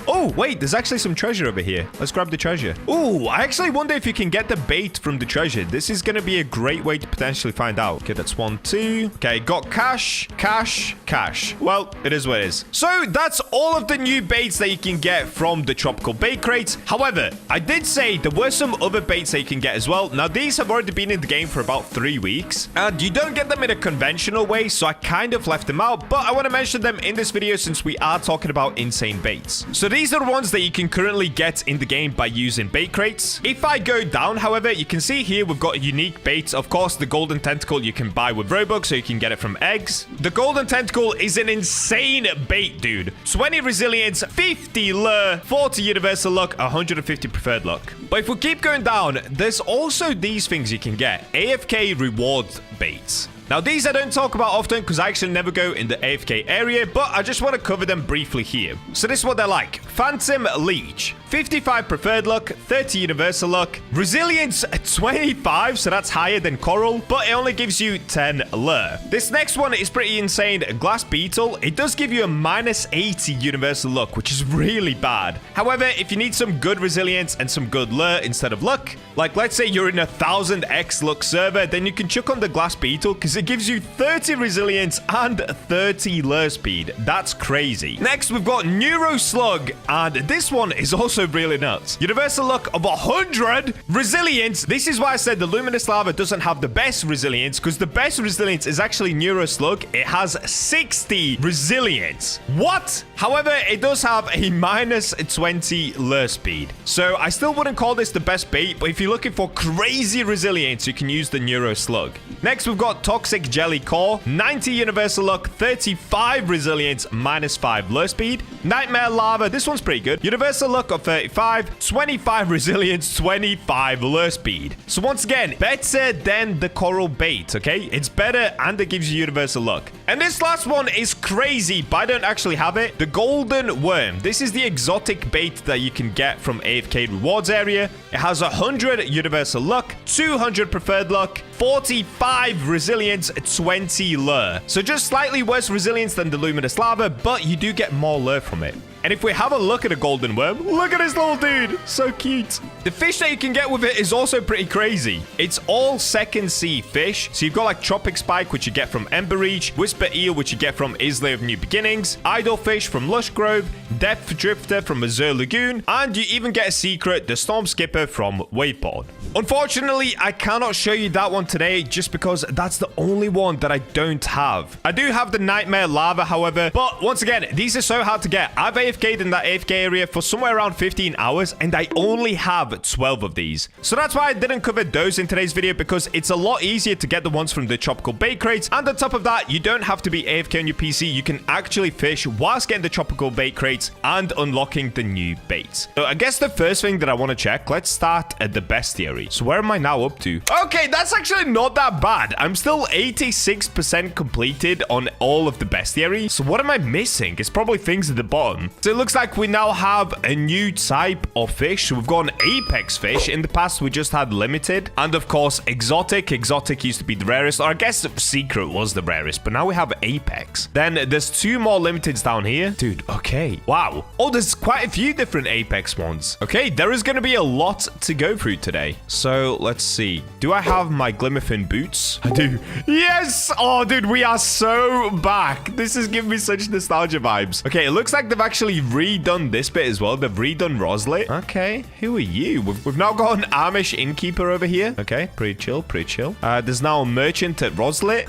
Speaker 1: Oh, wait, there's actually some treasure over here. Let's grab the treasure. Oh, I actually wonder if you can get the bait from the treasure. This is gonna be a great way to potentially find out. Okay, that's 1, 2. Okay, got cash, cash, cash. Well, it is what it is. So, that's all of the new baits that you can get from the tropical bait crates. However, I did say there were some other baits that you can get as well. Now, these have already been in the game for about 3 weeks, and you don't get them in a conventional way, so I kind of left them out. But but I want to mention them in this video since we are talking about insane baits. So these are the ones that you can currently get in the game by using bait crates. If I go down, however, you can see here we've got unique baits. Of course, the golden tentacle you can buy with Robux, so you can get it from eggs. The golden tentacle is an insane bait, dude. 20 resilience, 50 lure, 40 universal luck, 150 preferred luck. But if we keep going down, there's also these things you can get. AFK reward baits. Now, these I don't talk about often because I actually never go in the AFK area, but I just want to cover them briefly here. So this is what they're like. Phantom Leech. 55 preferred luck, 30 universal luck, resilience 25, so that's higher than coral, but it only gives you 10 lure. This next one is pretty insane. Glass beetle. It does give you a minus 80 universal luck, which is really bad. However, if you need some good resilience and some good lure instead of luck, like let's say you're in a 1000x luck server, then you can chuck on the glass beetle because it gives you 30 resilience and 30 lure speed. That's crazy. Next, we've got Neuro Slug, and this one is also really nuts. Universal luck of 100, resilience. This is why I said the luminous lava doesn't have the best resilience, because the best resilience is actually Neuro Slug. It has 60 resilience. What? However, it does have a minus 20 lure speed. So I still wouldn't call this the best bait, but if you're looking for crazy resilience, you can use the Neuro Slug. Next, we've got Toxic Jelly Core, 90 universal luck, 35 resilience, minus 5 lure speed. Nightmare Lava, this one's pretty good. Universal luck of 35, 25 resilience, 25 lure speed. So once again, better than the coral bait, okay? It's better and it gives you universal luck. And this last one is crazy, but I don't actually have it. The Golden Worm. This is the exotic bait that you can get from AFK rewards area. It has 100 universal luck, 200 preferred luck, 45 resilience, 20 lure. So just slightly worse resilience than the luminous lava, but you do get more lure from it. And if we have a look at a golden worm, look at this little dude. So cute. The fish that you can get with it is also pretty crazy. It's all second sea fish. So you've got like Tropic Spike, which you get from Ember Reach, Whisper Eel, which you get from Islay of New Beginnings, Idle Fish from Lush Grove, Depth Drifter from Azure Lagoon, and you even get a secret, the Storm Skipper from Waveport. Unfortunately, I cannot show you that one today just because that's the only one that I don't have. I do have the Nightmare Lava, however, but once again, these are so hard to get. I've AFK'd in that AFK area for somewhere around 15 hours, and I only have 12 of these. So that's why I didn't cover those in today's video, because it's a lot easier to get the ones from the tropical bait crates. And on top of that, you don't have to be AFK on your PC. You can actually fish whilst getting the tropical bait crates and unlocking the new baits. So I guess the first thing that I want to check, let's start at the bestiary. So where am I now up to? Okay, that's actually not that bad. I'm still 86% completed on all of the bestiary. So what am I missing? It's probably things at the bottom. So it looks like we now have a new type of fish. So we've got an apex fish. In the past, we just had limited. And of course, exotic. Exotic used to be the rarest. Or I guess secret was the rarest. But now we have apex. Then there's 2 more limiteds down here. Dude, okay. Wow. Oh, there's quite a few different apex ones. Okay, there is going to be a lot to go through today. So let's see. Do I have my Glimmerfin boots? I do. Yes! Oh, dude, we are so back. This is giving me such nostalgia vibes. Okay, it looks like they've actually redone this bit as well. They've redone Roslet. Okay, who are you? We've now got an Amish innkeeper over here. Okay, pretty chill, pretty chill. There's now a merchant at Roslet.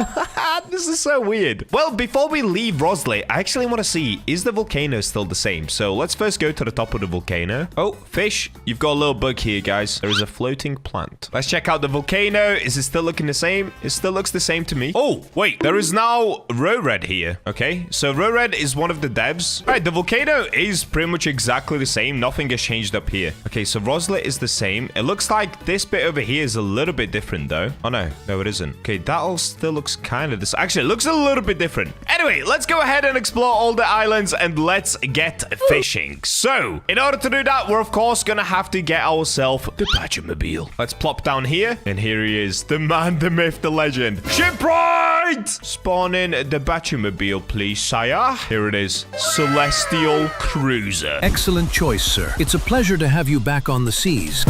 Speaker 1: This is so weird. Well, before we leave Roslet, I actually want to see, is the volcano still the same? So let's first go to the top of the volcano. Oh, fish. You've got a little bug here, guys. There is a floating plant. Let's check out the volcano. Is it still looking the same? It still looks the same to me. Oh, wait. There is now Rored here. Okay, so Rored is one of the devs. All right, the volcano is pretty much exactly the same. Nothing has changed up here. Okay, so Roslet is the same. It looks like this bit over here is a little bit different, though. Oh, no. No, it isn't. Okay, that all still looks kind of the same. Actually, it looks a little bit different. Anyway, let's go ahead and explore all the islands and let's get fishing. So, in order to do that, we're of course gonna have to get ourselves the BachaMobile. Let's plop down here. And here he is. The man, the myth, the legend. Shipwright! Spawn in the BachaMobile, please, sire. Here it is. Celestial Cruiser.
Speaker 5: Excellent choice, sir. It's a pleasure to have you back on the seas.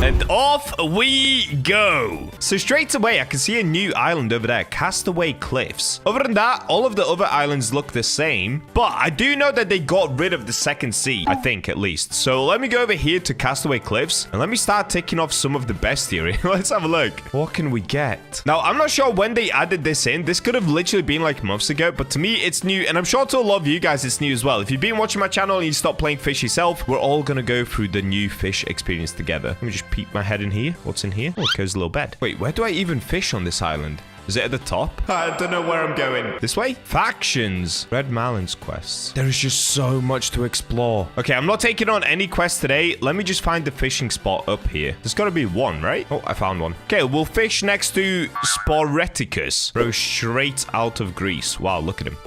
Speaker 1: And off we go. So straight away, I can see a new island over there, Castaway Cliffs. Other than that, all of the other islands look the same, but I do know that they got rid of the second sea, I think at least. So let me go over here to Castaway Cliffs and let me start ticking off some of the bestiary. Let's have a look. What can we get? Now, I'm not sure when they added this in. This could have literally been like months ago, but to me, it's new, and I'm sure to a lot of you guys, it's new as well. If you've been watching my channel and you stopped playing fish yourself, we're all gonna go through the new fish experience together. Let me just peek my head in here. What's in here? Oh, it goes a little bed. Wait, where do I even fish on this island? Is it at the top? I don't know where I'm going. This way? Factions. Red Marlin's quests. There is just so much to explore. Okay, I'm not taking on any quests today. Let me just find the fishing spot up here. There's got to be one, right? Oh, I found one. Okay, we'll fish next to Sporeticus. Bro, straight out of Greece. Wow, look at him.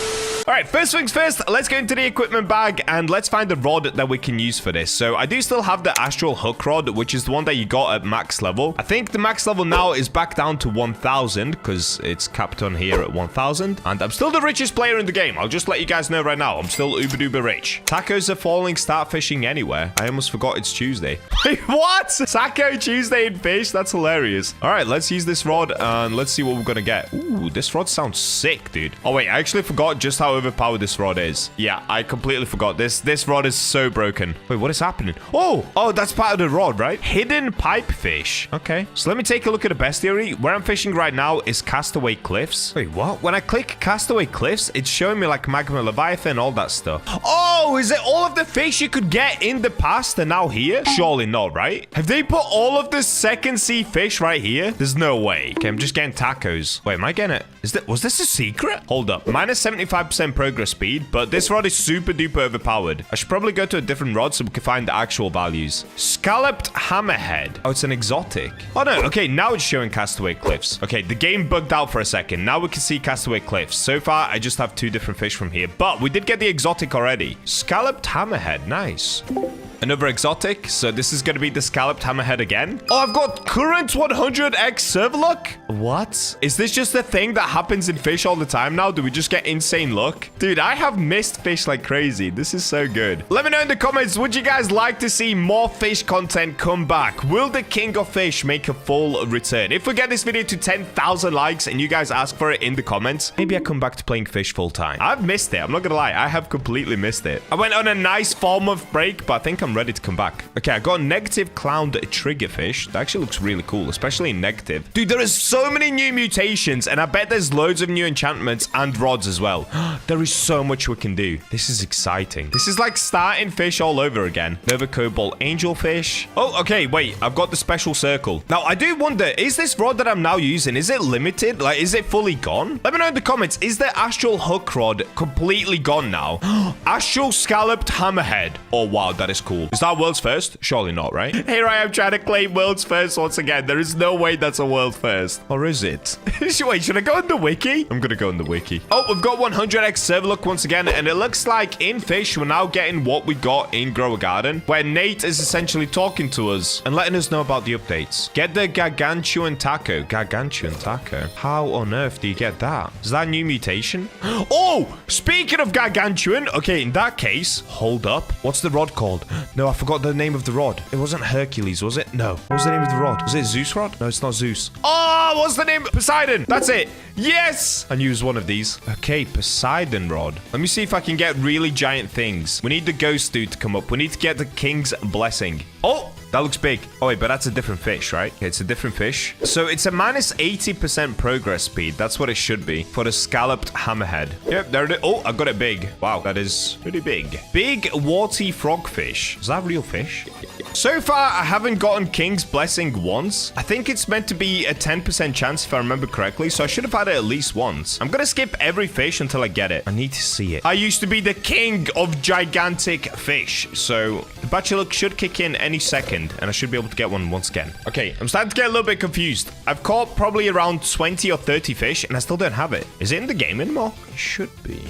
Speaker 1: All right, first things first, let's go into the equipment bag and let's find the rod that we can use for this. So I do still have the Astral Hook Rod, which is the one that you got at max level. I think the max level now is back down to 1,000 because it's capped on here at 1,000. And I'm still the richest player in the game. I'll just let you guys know right now. I'm still uber duper rich. Tacos are falling. Start fishing anywhere. I almost forgot it's Tuesday. Wait, what? Taco Tuesday in fish? That's hilarious. All right, let's use this rod and let's see what we're going to get. Ooh, this rod sounds sick, dude. Oh, wait, I actually forgot just how overpowered this rod is. Yeah, I completely forgot. This rod is so broken. Wait, what is happening? Oh, that's part of the rod, right? Hidden pipe fish. Okay, so let me take a look at the bestiary. Where I'm fishing right now is Castaway Cliffs. Wait, what? When I click Castaway Cliffs, it's showing me like Magma Leviathan, all that stuff. Oh, is it all of the fish you could get in the past and now here? Surely not, right? Have they put all of the second sea fish right here? There's no way. Okay, I'm just getting tacos. Wait, am I getting it? Was this a secret? Hold up. Minus 75% progress speed, but this rod is super duper overpowered. I should probably go to a different rod so we can find the actual values. Scalloped Hammerhead. Oh, it's an exotic. Oh, no. Okay, now it's showing Castaway Cliffs. Okay, the game bugged out for a second. Now we can see Castaway Cliffs. So far, I just have 2 different fish from here, but we did get the exotic already. Scalloped Hammerhead. Nice. Another exotic. So this is going to be the Scalloped Hammerhead again. Oh, I've got current 100x server luck. What? Is this just a thing that happens in fish all the time now? Do we just get insane luck? Dude, I have missed fish like crazy. This is so good. Let me know in the comments, would you guys like to see more fish content come back? Will the King of Fish make a full return? If we get this video to 10,000 likes and you guys ask for it in the comments, maybe I come back to playing fish full time. I've missed it. I'm not going to lie. I have completely missed it. I went on a nice 4-month break, but I think I'm ready to come back. Okay, I got a negative clowned triggerfish. That actually looks really cool, especially in negative. Dude, there is so many new mutations, and I bet there's loads of new enchantments and rods as well. There is so much we can do. This is exciting. This is like starting fish all over again. Nova Cobalt Angelfish. Oh, okay, wait. I've got the special circle. Now, I do wonder, is this rod that I'm now using, is it limited? Like, is it fully gone? Let me know in the comments. Is the Astral Hook Rod completely gone now? Astral Scalloped Hammerhead. Oh, wow, that is cool. Is that world's first? Surely not, right? Here I am trying to claim world's first once again. There is no way that's a world first. Or is it? Wait, should I go on the wiki? I'm gonna go on the wiki. Oh, we've got 100x server luck once again, and it looks like in fish, we're now getting what we got in Grow a Garden, where Nate is essentially talking to us and letting us know about the updates. Get the Gargantuan Taco. Gargantuan Taco? How on earth do you get that? Is that a new mutation? Oh, speaking of Gargantuan, okay, in that case, hold up. What's the rod called? No, I forgot the name of the rod. It wasn't Hercules, was it? No. What was the name of the rod? Was it Zeus rod? No, it's not Zeus. Oh, what's the name? Poseidon. That's it. Yes! I knew it was one of these. Okay, Poseidon rod. Let me see if I can get really giant things. We need the ghost dude to come up. We need to get the king's blessing. Oh! That looks big. Oh, wait, but that's a different fish, right? Okay, it's a different fish. So it's a minus 80% progress speed. That's what it should be for the Scalloped Hammerhead. Yep, there it is. Oh, I got it big. Wow, that is pretty big. Big warty frogfish. Is that real fish? So far, I haven't gotten King's Blessing once. I think it's meant to be a 10% chance if I remember correctly, so I should have had it at least once. I'm gonna skip every fish until I get it. I need to see it. I used to be the king of gigantic fish, so the BachaBlox should kick in any second, and I should be able to get one once again. Okay, I'm starting to get a little bit confused. I've caught probably around 20 or 30 fish, and I still don't have it. Is it in the game anymore? It should be.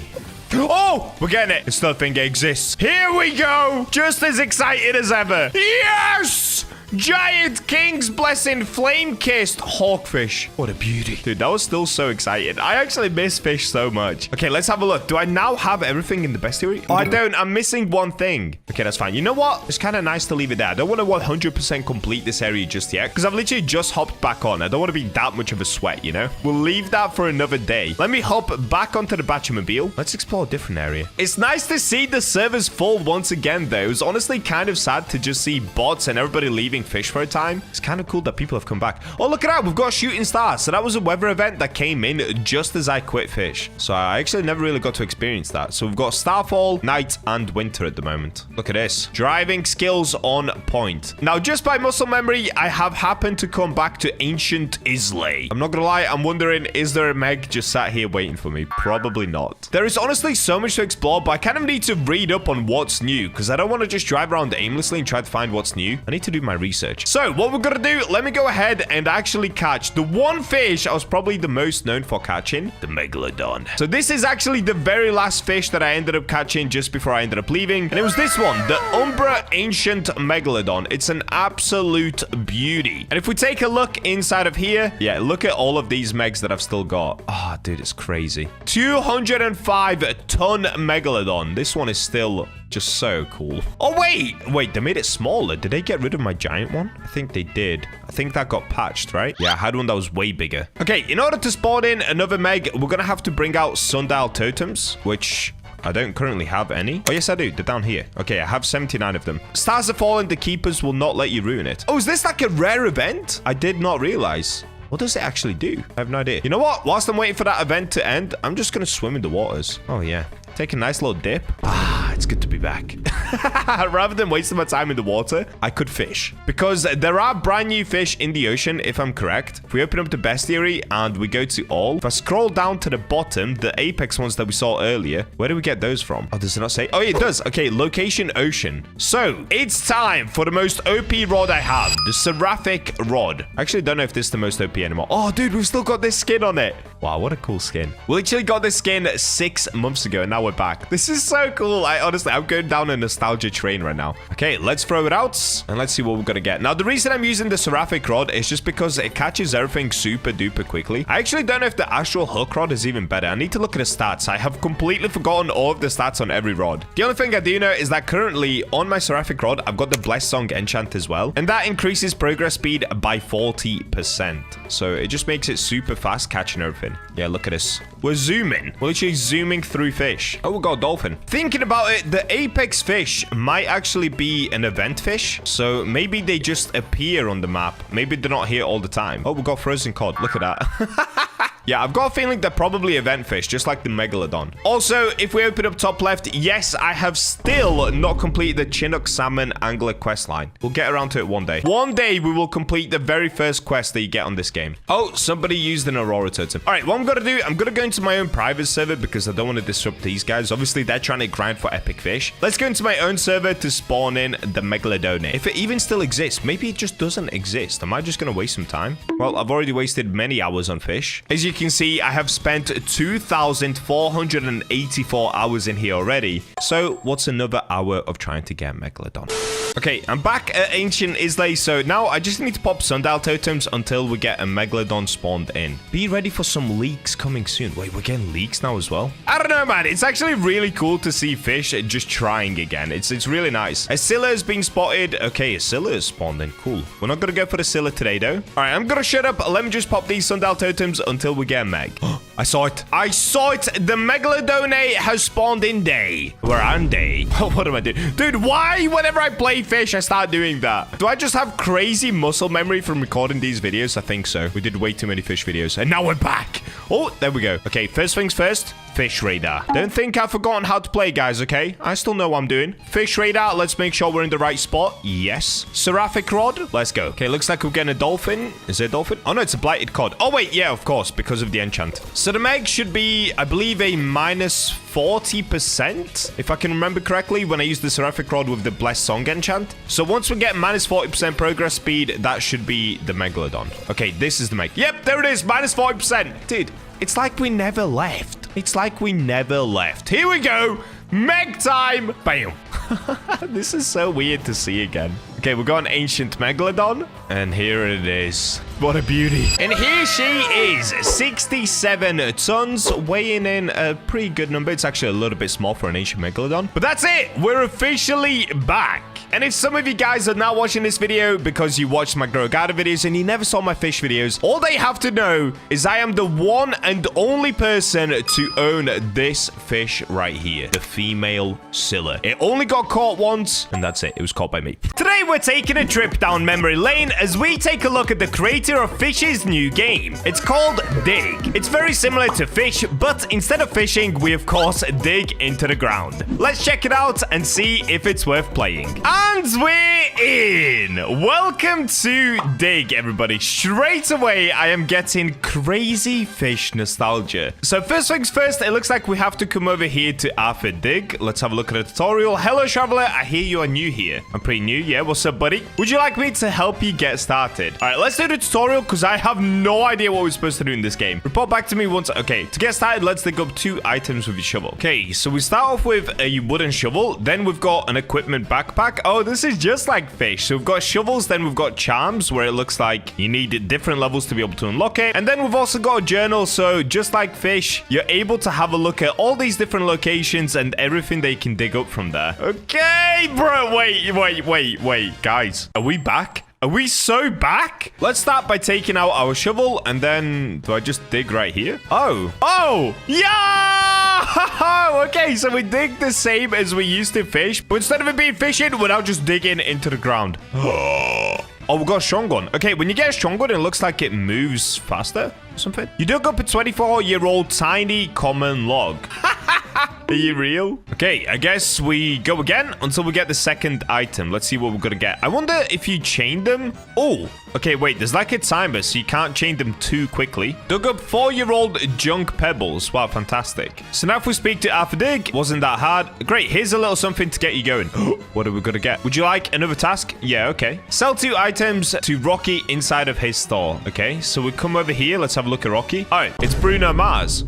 Speaker 1: Oh, we're getting it. It's still a thing that exists. Here we go. Just as excited as ever. Yes! Giant King's Blessing Flame-Kissed Hawkfish. What a beauty. Dude, that was still so exciting. I actually miss fish so much. Okay, let's have a look. Do I now have everything in the bestiary? Oh, I don't. I'm missing one thing. Okay, that's fine. You know what? It's kind of nice to leave it there. I don't want to 100% complete this area just yet because I've literally just hopped back on. I don't want to be that much of a sweat, you know? We'll leave that for another day. Let me hop back onto the BachaMobile. Let's explore a different area. It's nice to see the servers full once again, though. It was honestly kind of sad to just see bots and everybody leaving fish for a time. It's kind of cool that people have come back. Oh, look at that. We've got a shooting star. So that was a weather event that came in just as I quit fish. So I actually never really got to experience that. So we've got starfall, night, and winter at the moment. Look at this. Driving skills on point. Now, just by muscle memory, I have happened to come back to ancient Islay. I'm not gonna lie. I'm wondering, is there a Meg just sat here waiting for me? Probably not. There is honestly so much to explore, but I kind of need to read up on what's new because I don't want to just drive around aimlessly and try to find what's new. I need to do my research. So what we're gonna do, let me go ahead and actually catch the one fish I was probably the most known for catching, the Megalodon. So this is actually the very last fish that I ended up catching just before I ended up leaving, and it was this one, the Umbra Ancient Megalodon. It's an absolute beauty. And if we take a look inside of here, yeah, look at all of these megs that I've still got. Oh, dude, it's crazy. 205-ton Megalodon. This one is still just so cool. Oh, wait, they made it smaller. Did they get rid of my giant one? I think they did. I think that got patched, right? Yeah, I had one that was way bigger. Okay, in order to spawn in another meg, we're gonna have to bring out sundial totems, which I don't currently have any. Oh, yes, I do. They're down here. Okay, I have 79 of them. Stars are falling. The keepers will not let you ruin it. Oh, is this like a rare event? I did not realize. What does it actually do? I have no idea. You know what? Whilst I'm waiting for that event to end, I'm just going to swim in the waters. Oh, yeah. Take a nice little dip. Ah, it's good to be back. Rather than wasting my time in the water, I could fish. Because there are brand new fish in the ocean, if I'm correct. If we open up the bestiary and we go to all, if I scroll down to the bottom, the apex ones that we saw earlier, where do we get those from? Oh, does it not say? Oh, yeah, it does. Okay, location ocean. So, it's time for the most OP rod I have. The Seraphic Rod. I actually don't know if this is the most OP anymore. Oh, dude, we've still got this skin on it. Wow, what a cool skin. We literally got this skin 6 months ago, and now we're back. This is so cool. Honestly, I'm going down a nostalgia train right now. Okay, let's throw it out, and let's see what we're gonna get. Now, the reason I'm using the Seraphic Rod is just because it catches everything super duper quickly. I actually don't know if the Astral Hook Rod is even better. I need to look at the stats. I have completely forgotten all of the stats on every rod. The only thing I do know is that currently on my Seraphic Rod, I've got the Blessed Song enchant as well, and that increases progress speed by 40%. So it just makes it super fast catching everything. Yeah, look at this. We're zooming. We're literally zooming through fish. Oh, we got a dolphin. Thinking about it, the apex fish might actually be an event fish. So maybe they just appear on the map. Maybe they're not here all the time. Oh, we got frozen cod. Look at that. Yeah, I've got a feeling they're probably event fish, just like the Megalodon. Also, if we open up top left, yes, I have still not completed the Chinook Salmon Angler quest line. We'll get around to it one day. One day, we will complete the very first quest that you get on this game. Oh, somebody used an Aurora totem. All right, what I'm going to do, I'm going to go into my own private server because I don't want to disrupt these guys. Obviously, they're trying to grind for epic fish. Let's go into my own server to spawn in the Megalodon. If it even still exists, maybe it just doesn't exist. Am I just going to waste some time? Well, I've already wasted many hours on fish. As you can see, I have spent 2,484 hours in here already. So what's another hour of trying to get Megalodon? Okay, I'm back at Ancient Islay, so now I just need to pop sundial totems until we get a Megalodon spawned in. Be ready for some leaks coming soon. Wait, we're getting leaks now as well? I don't know, man. It's actually really cool to see fish just trying again. It's really nice. A Scylla has been spotted. Okay, a Scylla is spawned in. Cool. We're not going to go for the Scylla today, though. All right, I'm going to shut up. Let me just pop these sundial totems until we get a Meg. I saw it. I saw it. The Megalodon has spawned in day. We're on day. What am I doing? Dude, why whenever I play fish, I start doing that? Do I just have crazy muscle memory from recording these videos? I think so. We did way too many fish videos. And now we're back. Oh, there we go. Okay, first things first. Fish radar. Don't think I've forgotten how to play, guys, okay? I still know what I'm doing. Fish radar. Let's make sure we're in the right spot. Yes. Seraphic Rod. Let's go. Okay, looks like we're getting a dolphin. Is it a dolphin? Oh, no, it's a blighted cod. Oh, wait. Yeah, of course, because of the enchant. So the Meg should be, I believe, a minus 40%, if I can remember correctly, when I use the Seraphic Rod with the Blessed Song enchant. So once we get minus 40% progress speed, that should be the Megalodon. Okay, this is the Meg. Yep, there it is. Minus 40%. Dude, it's like we never left. It's like we never left. Here we go. Meg time. Bam. This is so weird to see again. Okay, we got an ancient megalodon. And here it is. What a beauty. And here she is. 67 tons, weighing in a pretty good number. It's actually a little bit small for an ancient megalodon. But that's it. We're officially back. And if some of you guys are now watching this video because you watched my Grow Garden videos and you never saw my fish videos, all they have to know is I am the one and only person to own this fish right here. The female Scylla. It only got caught once, and that's it. It was caught by me. Today, we're taking a trip down memory lane as we take a look at the creator of Fish's new game. It's called Dig. It's very similar to Fish, but instead of fishing, we of course dig into the ground. Let's check it out and see if it's worth playing. And we're in. Welcome to Dig, everybody. Straight away, I am getting crazy fish nostalgia. So first things first, it looks like we have to come over here to Arthur Dig. Let's have a look at the tutorial. Hello, traveler. I hear you are new here. I'm pretty new. Yeah, what's up, buddy? Would you like me to help you get started? All right, let's do the tutorial because I have no idea what we're supposed to do in this game. Report back to me once. Okay, to get started, let's dig up 2 items with your shovel. Okay, so we start off with a wooden shovel. Then we've got an equipment backpack. Oh, this is just like Fish. So we've got shovels, then we've got charms where it looks like you need different levels to be able to unlock it. And then we've also got a journal. So just like Fish, you're able to have a look at all these different locations and everything they can dig up from there. Okay, bro. Wait. Guys, are we back? Are we so back? Let's start by taking out our shovel, and then do I just dig right here? Oh, yeah! Okay, so we dig the same as we used to fish, but instead of it being fishing, we're now just digging into the ground. Oh, we got a strong one. Okay, when you get a strong one, it looks like it moves faster or something. You dug up a 24-year-old tiny common log. Are you real? Okay, I guess we go again until we get the second item. Let's see what we're gonna get. I wonder if you chain them. Oh, okay, wait, there's like a timer, so you can't chain them too quickly. Dug up 4-year-old junk pebbles. Wow, fantastic. So now if we speak to Arthur Dig, wasn't that hard. Great, here's a little something to get you going. What are we gonna get? Would you like another task? Yeah, okay. Sell 2 items to Rocky inside of his store. Okay, so we come over here. Let's have a look at Rocky. Oh, it's Bruno Mars.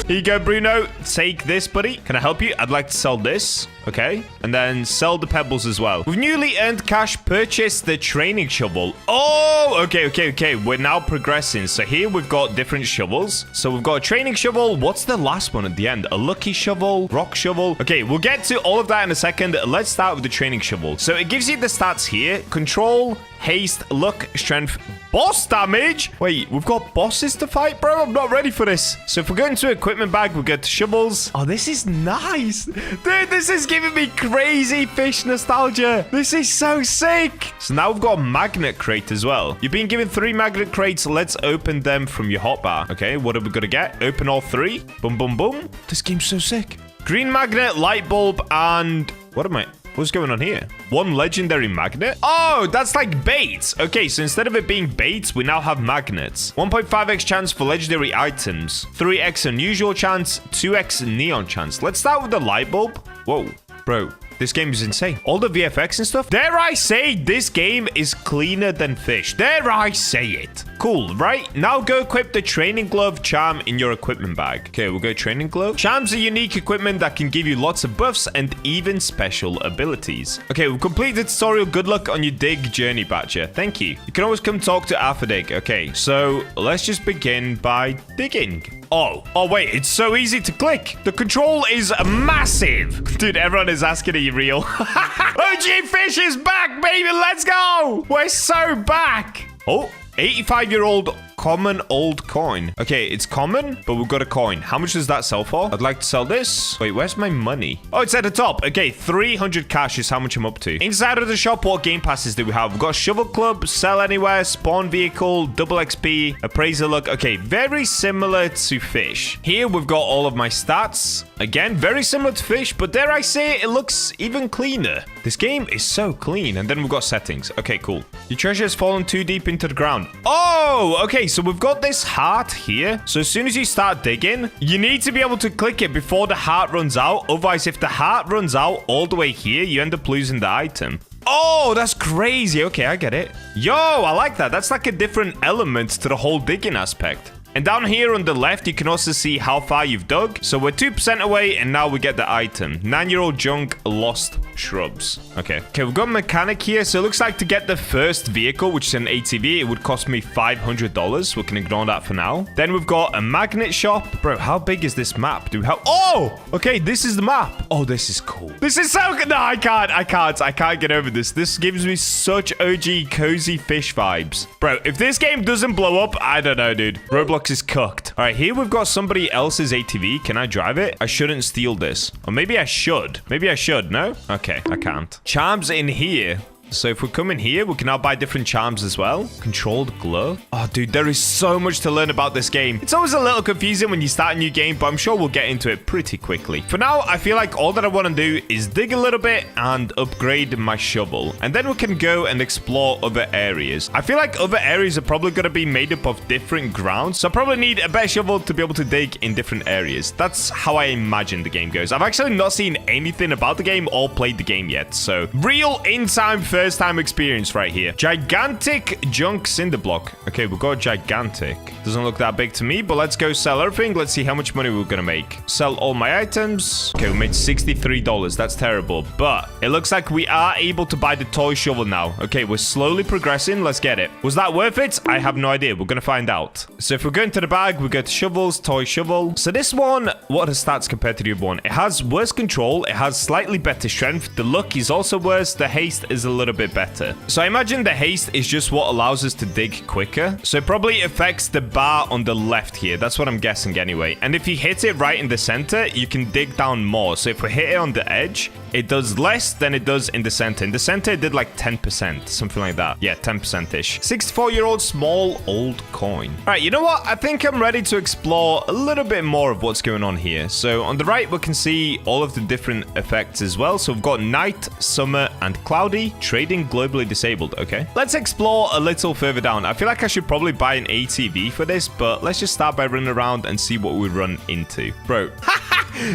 Speaker 1: Here you go, Bruno. Take this, buddy. Can I help you? I'd like to sell this. Okay. And then sell the pebbles as well. With newly earned cash, purchase the training shovel. Oh, okay. We're now progressing. So here we've got different shovels. So we've got a training shovel. What's the last one at the end? A lucky shovel, rock shovel. Okay, we'll get to all of that in a second. Let's start with the training shovel. So it gives you the stats here. Control, haste, luck, strength, boss damage. Wait, we've got bosses to fight, bro? I'm not ready for this. So if we go into equipment bag, we get to shovels. Oh, this is nice. Dude, this is giving me crazy fish nostalgia. This is so sick. So now we've got a magnet crate as well. You've been given 3 magnet crates. Let's open them from your hotbar. Okay, what are we gonna get? Open all 3. Boom, boom, boom. This game's so sick. Green magnet, light bulb, and what's going on here? 1 legendary magnet? Oh, that's like bait. Okay, so instead of it being bait, we now have magnets. 1.5x chance for legendary items. 3x unusual chance. 2x neon chance. Let's start with the light bulb. Whoa, bro. This game is insane. All the VFX and stuff. Dare I say this game is cleaner than Fish. Dare I say it. Cool, right? Now go equip the training glove charm in your equipment bag. Okay, we'll go training glove. Charms are unique equipment that can give you lots of buffs and even special abilities. Okay, we've completed the tutorial. Good luck on your dig journey, Bacha. Thank you. You can always come talk to Arthur Dig. Okay, so let's just begin by digging. Oh, wait, it's so easy to click. The control is massive. Dude, everyone is asking, are you real? OG Fish is back, baby. Let's go. We're so back. Oh, 85-year-old common old coin. Okay, it's common, but we've got a coin. How much does that sell for? I'd like to sell this. Wait, where's my money? Oh, it's at the top. Okay, 300 cash is how much I'm up to. Inside of the shop, what game passes do we have? We've got Shovel Club, Sell Anywhere, Spawn Vehicle, Double XP, Appraiser Luck. Okay, very similar to Fish. Here, we've got all of my stats. Again, very similar to Fish, but dare I say it looks even cleaner. This game is so clean. And then we've got settings. Okay, cool. Your treasure has fallen too deep into the ground. Oh, okay. So we've got this heart here. So as soon as you start digging, you need to be able to click it before the heart runs out. Otherwise, if the heart runs out all the way here, you end up losing the item. Oh, that's crazy. Okay, I get it. Yo, I like that. That's like a different element to the whole digging aspect. And down here on the left, you can also see how far you've dug. So we're 2% away, and now we get the item. 9-year-old junk, lost shrubs. Okay, we've got a mechanic here. So it looks like to get the first vehicle, which is an ATV, it would cost me $500. We can ignore that for now. Then we've got a magnet shop. Bro, how big is this map? Do we have... Oh! Okay, this is the map. Oh, this is cool. This is so good. No, I can't get over this. This gives me such OG cozy fish vibes. Bro, if this game doesn't blow up, I don't know, dude. Roblox is cooked. All right, here we've got somebody else's ATV. Can I drive it? I shouldn't steal this. Or maybe I should. Maybe I should, no? Okay, I can't. Charms in here. So if we come in here, we can now buy different charms as well. Controlled glove. Oh, dude, there is so much to learn about this game. It's always a little confusing when you start a new game, but I'm sure we'll get into it pretty quickly. For now, I feel like all that I want to do is dig a little bit and upgrade my shovel. And then we can go and explore other areas. I feel like other areas are probably going to be made up of different grounds. So I probably need a better shovel to be able to dig in different areas. That's how I imagine the game goes. I've actually not seen anything about the game or played the game yet. So real in-time first time experience right here. Gigantic junk cinder block. Okay, we've got gigantic. Doesn't look that big to me, but let's go sell everything. Let's see how much money we're gonna make. Sell all my items. Okay, we made $63. That's terrible, but it looks like we are able to buy the toy shovel now. Okay, we're slowly progressing. Let's get it. Was that worth it? I have no idea. We're gonna find out. So if we go into the bag, we go to shovels, toy shovel. So this one, what are the stats compared to the other one? It has worse control. It has slightly better strength. The luck is also worse. The haste is a little bit better. So I imagine the haste is just what allows us to dig quicker. So it probably affects the bar on the left here. That's what I'm guessing anyway. And if you hit it right in the center, you can dig down more. So if we hit it on the edge, it does less than it does in the center. In the center, it did like 10%, something like that. Yeah, 10%-ish. 64-year-old small old coin. All right, you know what? I think I'm ready to explore a little bit more of what's going on here. So on the right, we can see all of the different effects as well. So we've got night, summer, and cloudy. Trading globally disabled. Okay. Let's explore a little further down. I feel like I should probably buy an ATV for this, but let's just start by running around and see what we run into. Bro.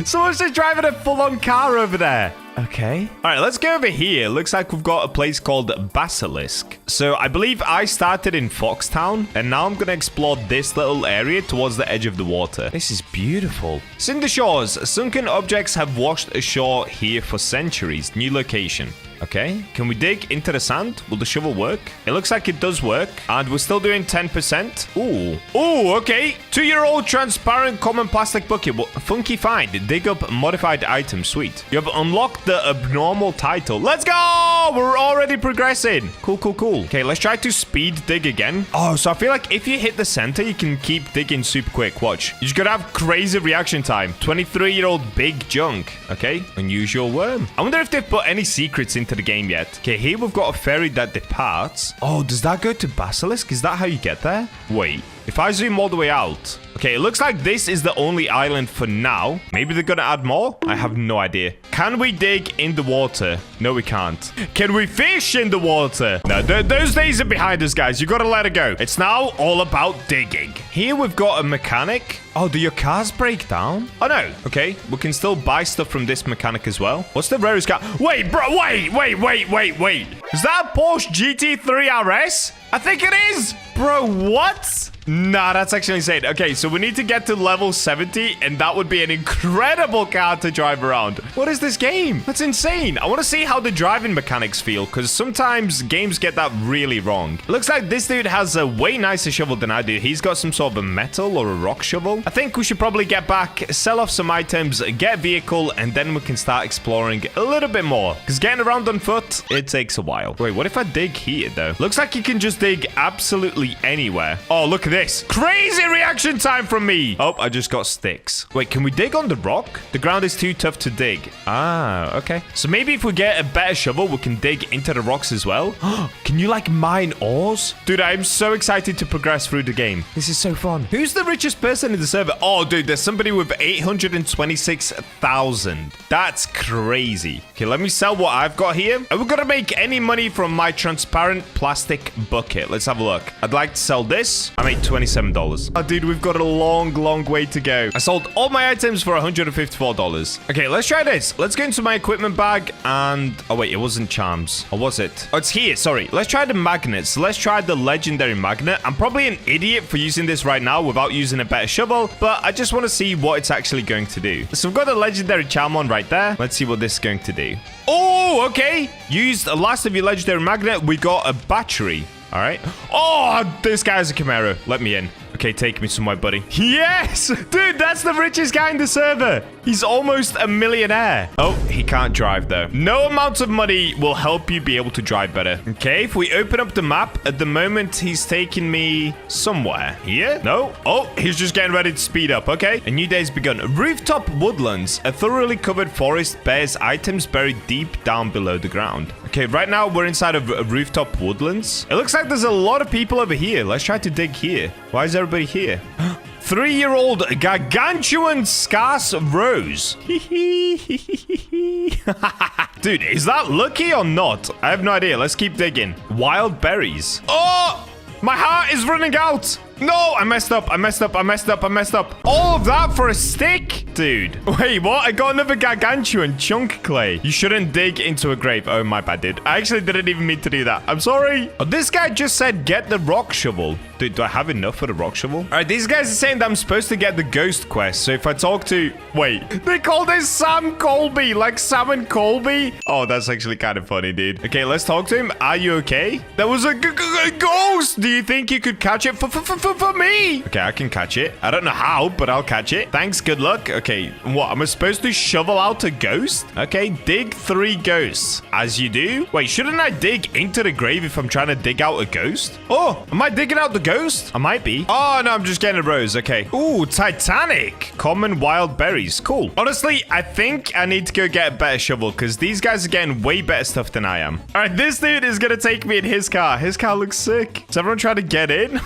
Speaker 1: Someone's just driving a full-on car over there. Okay. All right, let's go over here. Looks like we've got a place called Basilisk. So I believe I started in Foxtown, and now I'm going to explore this little area towards the edge of the water. This is beautiful. Cinder shores. Sunken objects have washed ashore here for centuries. New location. Okay, can we dig into the sand? Will the shovel work? It looks like it does work. And we're still doing 10%. Ooh. Ooh, okay. 2-year-old transparent common plastic bucket. Funky find. Dig up modified item. Sweet. You have unlocked the abnormal title. Let's go! We're already progressing. Cool, cool, cool. Okay, let's try to speed dig again. Oh, so I feel like if you hit the center, you can keep digging super quick. Watch. You just gotta have crazy reaction time. 23-year-old big junk. Okay, unusual worm. I wonder if they've put any secrets into the game yet. Okay, here we've got a ferry that departs. Oh, does that go to Basilisk? Is that how you get there? Wait, if I zoom all the way out. Okay, it looks like this is the only island for now. Maybe they're gonna add more? I have no idea. Can we dig in the water? No, we can't. Can we fish in the water? No, those days are behind us, guys. You gotta let it go. It's now all about digging. Here we've got a mechanic. Oh, do your cars break down? Oh, no. Okay, we can still buy stuff from this mechanic as well. What's the rarest car? Wait, bro, wait. Is that a Porsche GT3 RS? I think it is. Bro, what? Nah, that's actually insane. Okay, so we need to get to level 70, and that would be an incredible car to drive around. What is this game? That's insane. I want to see how the driving mechanics feel, because sometimes games get that really wrong. It looks like this dude has a way nicer shovel than I do. He's got some sort of a metal or a rock shovel. I think we should probably get back, sell off some items, get a vehicle, and then we can start exploring a little bit more, because getting around on foot, it takes a while. Wait, what if I dig here, though? Looks like you can just dig absolutely anywhere. Oh, look at this. Crazy reaction time from me. Oh, I just got sticks. Wait, can we dig on the rock? The ground is too tough to dig. Ah, okay. So maybe if we get a better shovel, we can dig into the rocks as well. Can you like mine ores? Dude, I'm so excited to progress through the game. This is so fun. Who's the richest person in the server? Oh, dude, there's somebody with 826,000. That's crazy. Okay, let me sell what I've got here. Are we gonna make any money from my transparent plastic bucket? Let's have a look. I'd like to sell this. I made $127. Oh, dude, we've got a long, long way to go. I sold all my items for $154. Okay, let's try this. Let's go into my equipment bag and... Oh, wait, it wasn't charms. Or was it? Oh, it's here. Sorry. Let's try the magnets. Let's try the legendary magnet. I'm probably an idiot for using this right now without using a better shovel, but I just want to see what it's actually going to do. So we've got a legendary charm on right there. Let's see what this is going to do. Oh, okay. Used the last of your legendary magnet. We got a battery. All right. Oh, this guy's a Camaro. Let me in. Okay, take me somewhere, buddy. Yes! Dude, that's the richest guy in the server. He's almost a millionaire. Oh, he can't drive, though. No amount of money will help you be able to drive better. Okay, if we open up the map, at the moment, he's taking me somewhere. Here? No? Oh, he's just getting ready to speed up. Okay. A new day's begun. Rooftop woodlands. A thoroughly covered forest bears items buried deep down below the ground. Okay, right now, we're inside of rooftop woodlands. It looks like there's a lot of people over here. Let's try to dig here. Why is everybody here? 3-year-old gargantuan scarce rose. Dude, is that lucky or not? I have no idea. Let's keep digging. Wild berries. Oh, my heart is running out. No, I messed up. I messed up. I messed up. I messed up. All of that for a stick? Dude. Wait, what? I got another gargantuan chunk clay. You shouldn't dig into a grave. Oh, my bad, dude. I actually didn't even mean to do that. I'm sorry. Oh, this guy just said get the rock shovel. Dude, do I have enough for the rock shovel? All right, these guys are saying that I'm supposed to get the ghost quest. So if I talk to... Wait, they call this Sam Colby. Like Sam and Colby? Oh, that's actually kind of funny, dude. Okay, let's talk to him. Are you okay? There was a ghost. Do you think you could catch it for me? Okay, I can catch it. I don't know how, but I'll catch it. Thanks, good luck. Okay, what? Am I supposed to shovel out a ghost? Okay, dig 3 ghosts. As you do. Wait, shouldn't I dig into the grave if I'm trying to dig out a ghost? Oh, am I digging out the ghost? I might be. Oh, no, I'm just getting a rose. Okay. Ooh, Titanic. Common wild berries. Cool. Honestly, I think I need to go get a better shovel because these guys are getting way better stuff than I am. All right, this dude is going to take me in his car. His car looks sick. Is everyone trying to get in?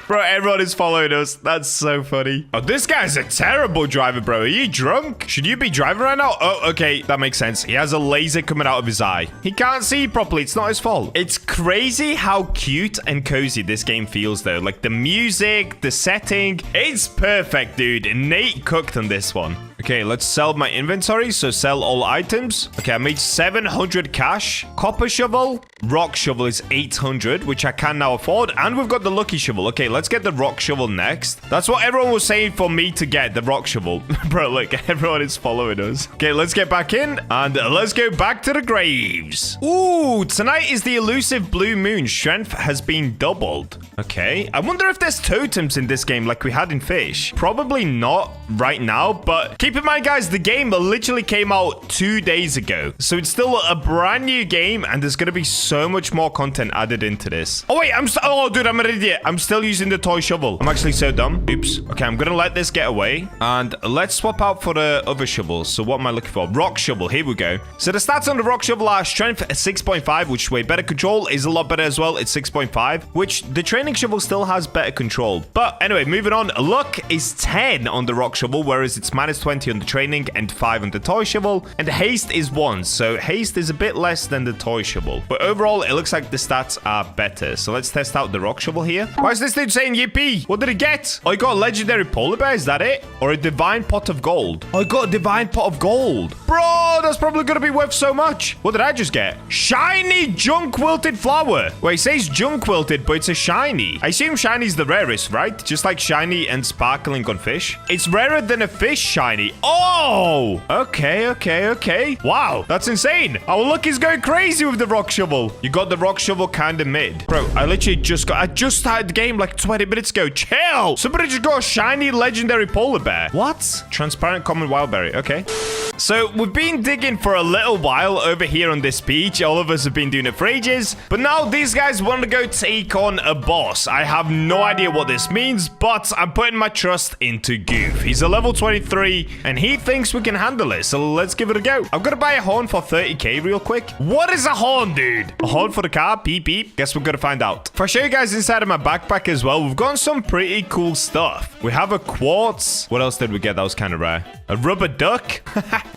Speaker 1: Bro, everyone is following us. That's so funny. Oh, this guy's a terrible driver, bro. Are you drunk? Should you be driving right now? Oh, okay. That makes sense. He has a laser coming out of his eye. He can't see properly. It's not his fault. It's crazy how cute and cozy this game feels, though. Like the music, the setting. It's perfect, dude. Nate cooked on this one. Okay, let's sell my inventory. So sell all items. Okay, I made 700 cash. Copper shovel. Rock shovel is 800, which I can now afford. And we've got the lucky shovel. Okay, let's get the rock shovel next. That's what everyone was saying for me to get, the rock shovel. Bro, look, everyone is following us. Okay, let's get back in and let's go back to the graves. Ooh, tonight is the elusive blue moon. Strength has been doubled. Okay, I wonder if there's totems in this game like we had in Fish. Probably not right now, but keep in mind, guys, the game literally came out 2 days ago. So it's still a brand new game and there's going to be so much more content added into this. Oh, wait, oh, dude, I'm an idiot. I'm still using the toy shovel. I'm actually so dumb. Oops. Okay, I'm going to let this get away and let's swap out for the other shovels. So what am I looking for? Rock shovel. Here we go. So the stats on the rock shovel are strength 6.5, which is way better. Control is a lot better as well. It's 6.5, which the training shovel still has better control. But anyway, moving on. Luck is 10 on the rock shovel, whereas it's minus 20 on the training and 5 on the toy shovel. And haste is 1. So haste is a bit less than the toy shovel. But overall, it looks like the stats are better. So let's test out the rock shovel here. Why is this dude saying yippee? What did he get? Oh, he got a legendary polar bear. Is that it? Or a divine pot of gold? Oh, he got a divine pot of gold. Bro, that's probably going to be worth so much. What did I just get? Shiny junk wilted flower. Well, it says junk wilted, but it's a shiny. I assume shiny's the rarest, right? Just like shiny and sparkling on fish. It's rarer than a fish shiny. Oh, okay. Wow, that's insane. Our luck is going crazy with the rock shovel. You got the rock shovel kind of mid. Bro, I just started the game like 20 minutes ago. Chill. Somebody just got a shiny legendary polar bear. What? Transparent common wildberry. Okay. So we've been digging for a little while over here on this beach. All of us have been doing it for ages. But now these guys want to go take on a boss. I have no idea what this means, but I'm putting my trust into Goof. He's a level 23 and he thinks we can handle it. So let's give it a go. I'm going to buy a horn for 30k real quick. What is a horn, dude? A horn for the car? Beep, beep. Guess we're going to find out. If I show you guys inside of my backpack as well, we've got some pretty cool stuff. We have a quartz. What else did we get that was kind of rare? A rubber duck.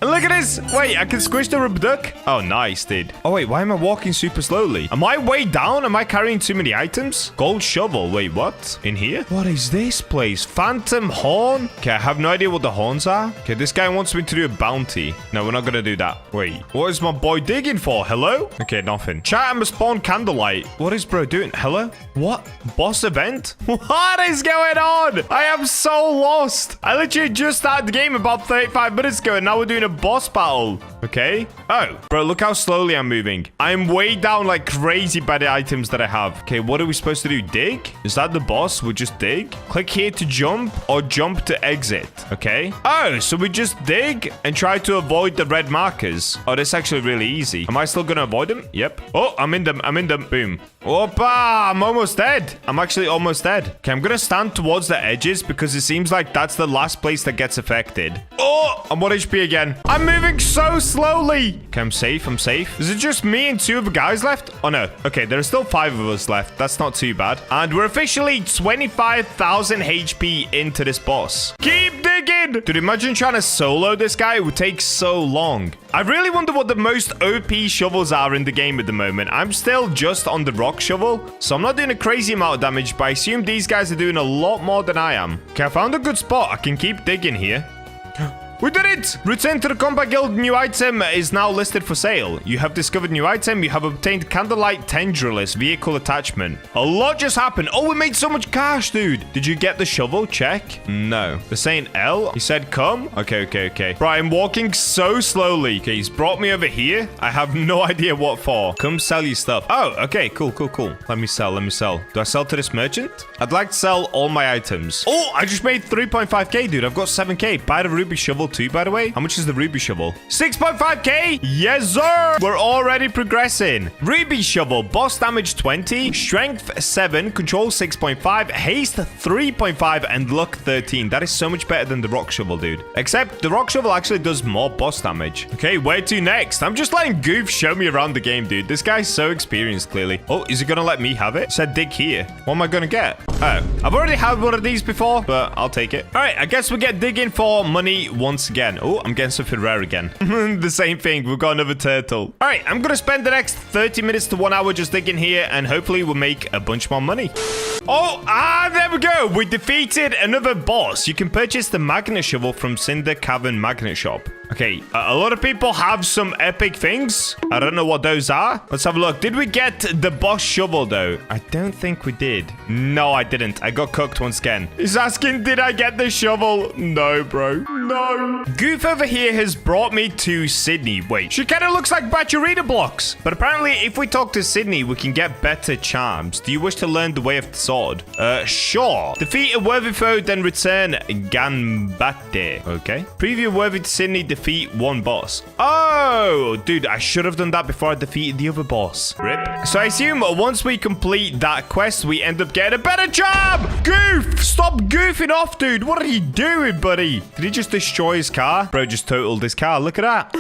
Speaker 1: And look at this. Wait, I can squish the rubber duck. Oh, nice, dude. Oh, wait, why am I walking super slowly? Am I way down? Am I carrying too many items? Gold gold shovel. Wait, what? In here? What is this place? Phantom horn? Okay, I have no idea what the horns are. Okay, this guy wants me to do a bounty. No, we're not gonna do that. Wait, what is my boy digging for? Hello? Okay, nothing. Chat, I'm a spawn candlelight. What is bro doing? Hello? What? Boss event? What is going on? I am so lost. I literally just started the game about 35 minutes ago and now we're doing a boss battle. Okay. Oh, bro, look how slowly I'm moving. I'm way down like crazy by the items that I have. Okay, what are we supposed to do? Dig? Is that the boss? We just dig? Click here to jump or jump to exit. Okay. Oh, so we just dig and try to avoid the red markers. Oh, that's actually really easy. Am I still gonna avoid them? Yep. Oh, I'm in them. I'm in them. Boom. Opa, I'm almost dead. I'm actually almost dead. Okay, I'm gonna stand towards the edges because it seems like that's the last place that gets affected. Oh, I'm 1 HP again. I'm moving so slowly. Okay, I'm safe. I'm safe. Is it just me and 2 other guys left? Oh, no. Okay, there are still 5 of us left. That's not too bad. And we're officially 25,000 HP into this boss. Keep digging. Dude, imagine trying to solo this guy. It would take so long. I really wonder what the most OP shovels are in the game at the moment. I'm still just on the rock shovel, so I'm not doing a crazy amount of damage, but I assume these guys are doing a lot more than I am. Okay, I found a good spot. I can keep digging here. We did it! Return to the Combat Guild. New item is now listed for sale. You have discovered new item. You have obtained Candlelight Tendrillus vehicle attachment. A lot just happened. Oh, we made so much cash, dude. Did you get the shovel? Check. No. They're saying L. He said come. Okay. Bro, I'm walking so slowly. Okay, he's brought me over here. I have no idea what for. Come sell your stuff. Oh, okay. Cool. Let me sell. Do I sell to this merchant? I'd like to sell all my items. Oh, I just made 3.5k, dude. I've got 7k. Buy the ruby shovel too, by the way. How much is the ruby shovel? 6.5k. Yes, sir. We're already progressing. Ruby shovel, boss damage 20, strength 7, control 6.5, haste 3.5, and luck 13. That is so much better than the rock shovel, dude. Except the rock shovel actually does more boss damage. Okay, where to next? I'm just letting Goof show me around the game, dude. This guy's so experienced, clearly. Oh, is he gonna let me have it? It said dig here. What am I gonna get? Oh, I've already had one of these before, but I'll take it. All right, I guess we get digging for money once again. Oh, I'm getting something rare again. The same thing. We've got another turtle. All right, I'm going to spend the next 30 minutes to 1 hour just digging here, and hopefully we'll make a bunch more money. Oh, there we go. We defeated another boss. You can purchase the magnet shovel from Cinder Cavern Magnet Shop. Okay, a lot of people have some epic things. I don't know what those are. Let's have a look. Did we get the boss shovel, though? I don't think we did. No, I didn't. I got cooked once again. He's asking, did I get the shovel? No, bro. No. Goof over here has brought me to Sydney. Wait, she kind of looks like BachaBlox. But apparently, if we talk to Sydney, we can get better charms. Do you wish to learn the way of the sword? Sure. Defeat a worthy foe, then return Ganbate. Okay. Preview worthy to Sydney, defeat 1 boss. Oh, dude, I should have done that before I defeated the other boss. Rip. So I assume once we complete that quest, we end up getting a better job. Goof, stop goofing off, dude. What are you doing, buddy? Did he just destroy his car? Bro just totaled his car. Look at that.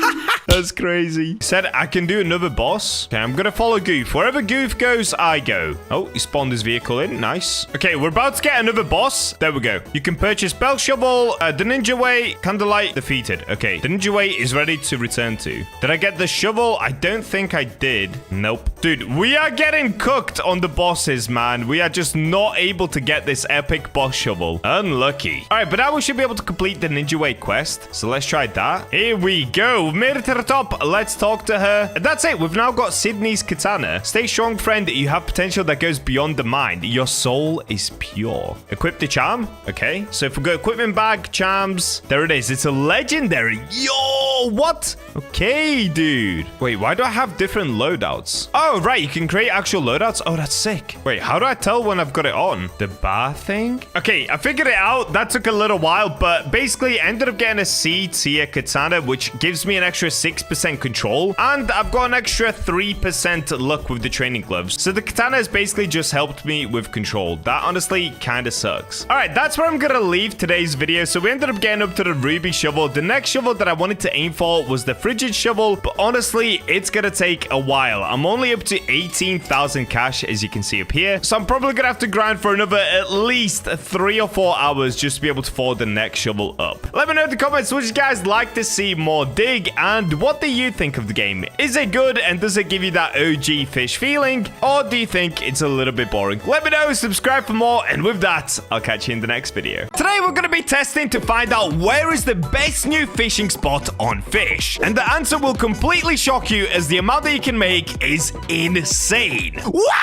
Speaker 1: That's crazy. He said I can do another boss. Okay, I'm gonna follow Goof. Wherever Goof goes, I go. Oh, he spawned his vehicle in. Nice. Okay, we're about to get another boss. There we go. You can purchase Bell Shovel, the Ninja Way, Candlelight defeated. Okay, the Ninja Way is ready to return to. Did I get the shovel? I don't think I did. Nope. Dude, we are getting cooked on the bosses, man. We are just not able to get this epic boss shovel. Unlucky. All right, but now we should be able to complete the Ninja Way quest. So let's try that. Here we go. We've made it to the top. Let's talk to her. And that's it. We've now got Sydney's katana. Stay strong, friend. You have potential that goes beyond the mind. Your soul is pure. Equip the charm. Okay. So if we go equipment bag, charms, there it is. It's a legendary. Yo, what? Okay, dude. Wait, why do I have different loadouts? Oh, right. You can create actual loadouts. Oh, that's sick. Wait, how do I tell when I've got it on? The bar thing? Okay, I figured it out. That took a little while, but basically ended up getting a C tier katana, which gives me an extra 6% control, and I've got an extra 3% luck with the training gloves. So the katana has basically just helped me with control. That honestly kind of sucks. All right, that's where I'm gonna leave today's video. So we ended up getting up to the ruby shovel. The next shovel that I wanted to aim aim for was the frigid shovel, but honestly, it's gonna take a while. I'm only up to 18,000 cash, as you can see up here. So I'm probably gonna have to grind for another at least 3 or 4 hours just to be able to forward the next shovel up. Let me know in the comments, would you guys like to see more dig, and what do you think of the game? Is it good, and does it give you that OG fish feeling, or do you think it's a little bit boring? Let me know, subscribe for more, and with that, I'll catch you in the next video. Today, we're gonna be testing to find out where is the best new fishing spot on Fish, and the answer will completely shock you, as the amount that you can make is insane. What?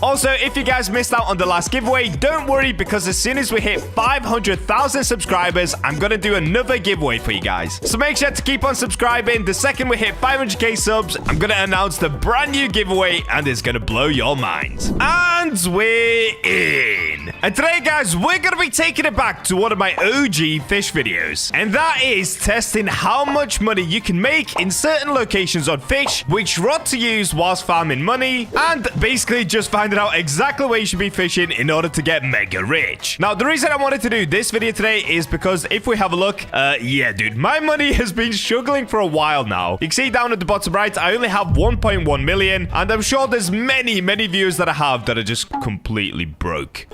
Speaker 1: Also, if you guys missed out on the last giveaway, don't worry, because as soon as we hit 500,000 subscribers, I'm gonna do another giveaway for you guys. So make sure to keep on subscribing. The second we hit 500k subs, I'm gonna announce the brand new giveaway, and it's gonna blow your minds. And we're in. And today, guys, we're gonna be taking it back to one of my OG fish videos, and that is testing how much money you can make in certain locations on Fish, which rod to use whilst farming money, and basically just finding out exactly where you should be fishing in order to get mega rich. Now, the reason I wanted to do this video today is because if we have a look, yeah, dude, my money has been struggling for a while now. You can see down at the bottom right, I only have 1.1 million, and I'm sure there's many viewers that I have that are just completely broke.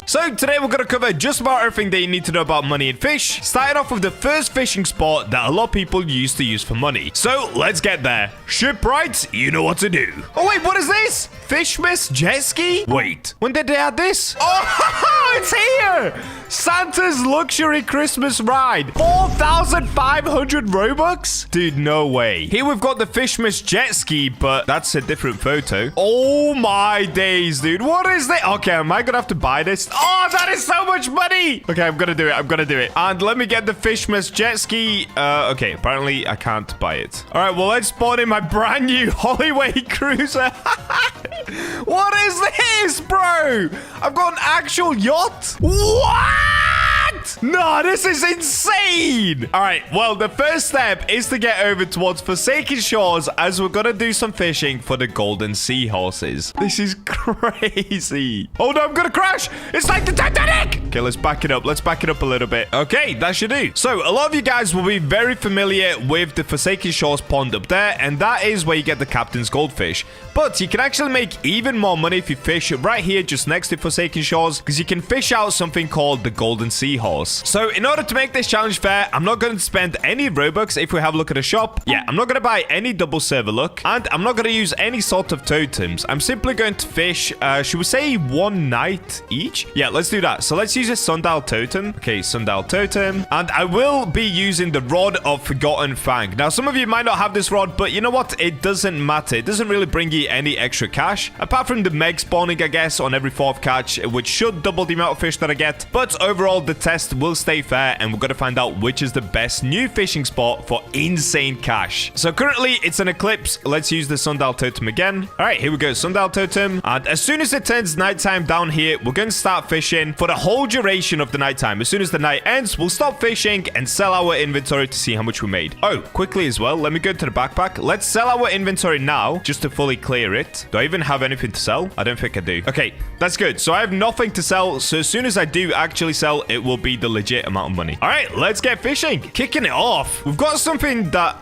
Speaker 1: So today we're going to cover just about everything that you need to know about money in Fish, starting off with the first fishing spot that a lot of people used to use for money. So let's get there. Shipwright, you know what to do. Oh wait, what is this? Fishmas jet ski? Wait, when did they add this? Oh, it's here! Santa's luxury Christmas ride. 4,500 Robux? Dude, no way. Here we've got the Fishmas jet ski, but that's a different photo. Oh my days, dude. What is this? Okay, am I gonna have to buy this? Oh, that is so much money. Okay, I'm gonna do it. I'm gonna do it. And let me get the Fishmas jet ski. Okay, apparently I can't buy it. All right, well, let's spawn in my brand new Hollyway cruiser. What is this, bro? I've got an actual yacht. What? No, this is insane. All right, well, the first step is to get over towards Forsaken Shores, as we're gonna do some fishing for the golden seahorses. This is crazy. Oh no, I'm gonna crash. It's like the Titanic. Okay, let's back it up. Let's back it up a little bit. Okay, that should do. So a lot of you guys will be very familiar with the Forsaken Shores pond up there, and that is where you get the captain's goldfish. But you can actually make even more money if you fish right here just next to Forsaken Shores, because you can fish out something called the golden seahorse. So in order to make this challenge fair, I'm not going to spend any Robux. If we have a look at the shop, yeah, I'm not going to buy any double server luck, and I'm not going to use any sort of totems. I'm simply going to fish, should we say 1 night each? Yeah, let's do that. So let's use a sundial totem. Okay, sundial totem. And I will be using the rod of Forgotten Fang. Now, some of you might not have this rod, but you know what? It doesn't matter. It doesn't really bring you any extra cash, apart from the meg spawning, I guess, on every 4th catch, which should double the amount of fish that I get. But overall, the test will stay fair, and we're going to find out which is the best new fishing spot for insane cash. So currently, it's an eclipse. Let's use the sundial totem again. All right, here we go, sundial totem. And as soon as it turns nighttime down here, we're going to start fishing for the whole duration of the nighttime. As soon as the night ends, we'll stop fishing and sell our inventory to see how much we made. Oh, quickly as well, let me go to the backpack. Let's sell our inventory now, just to fully clear it. Do I even have anything to sell? I don't think I do. Okay, that's good. So I have nothing to sell. So as soon as I do actually sell, it will be the legit amount of money. All right, let's get fishing. Kicking it off. We've got something that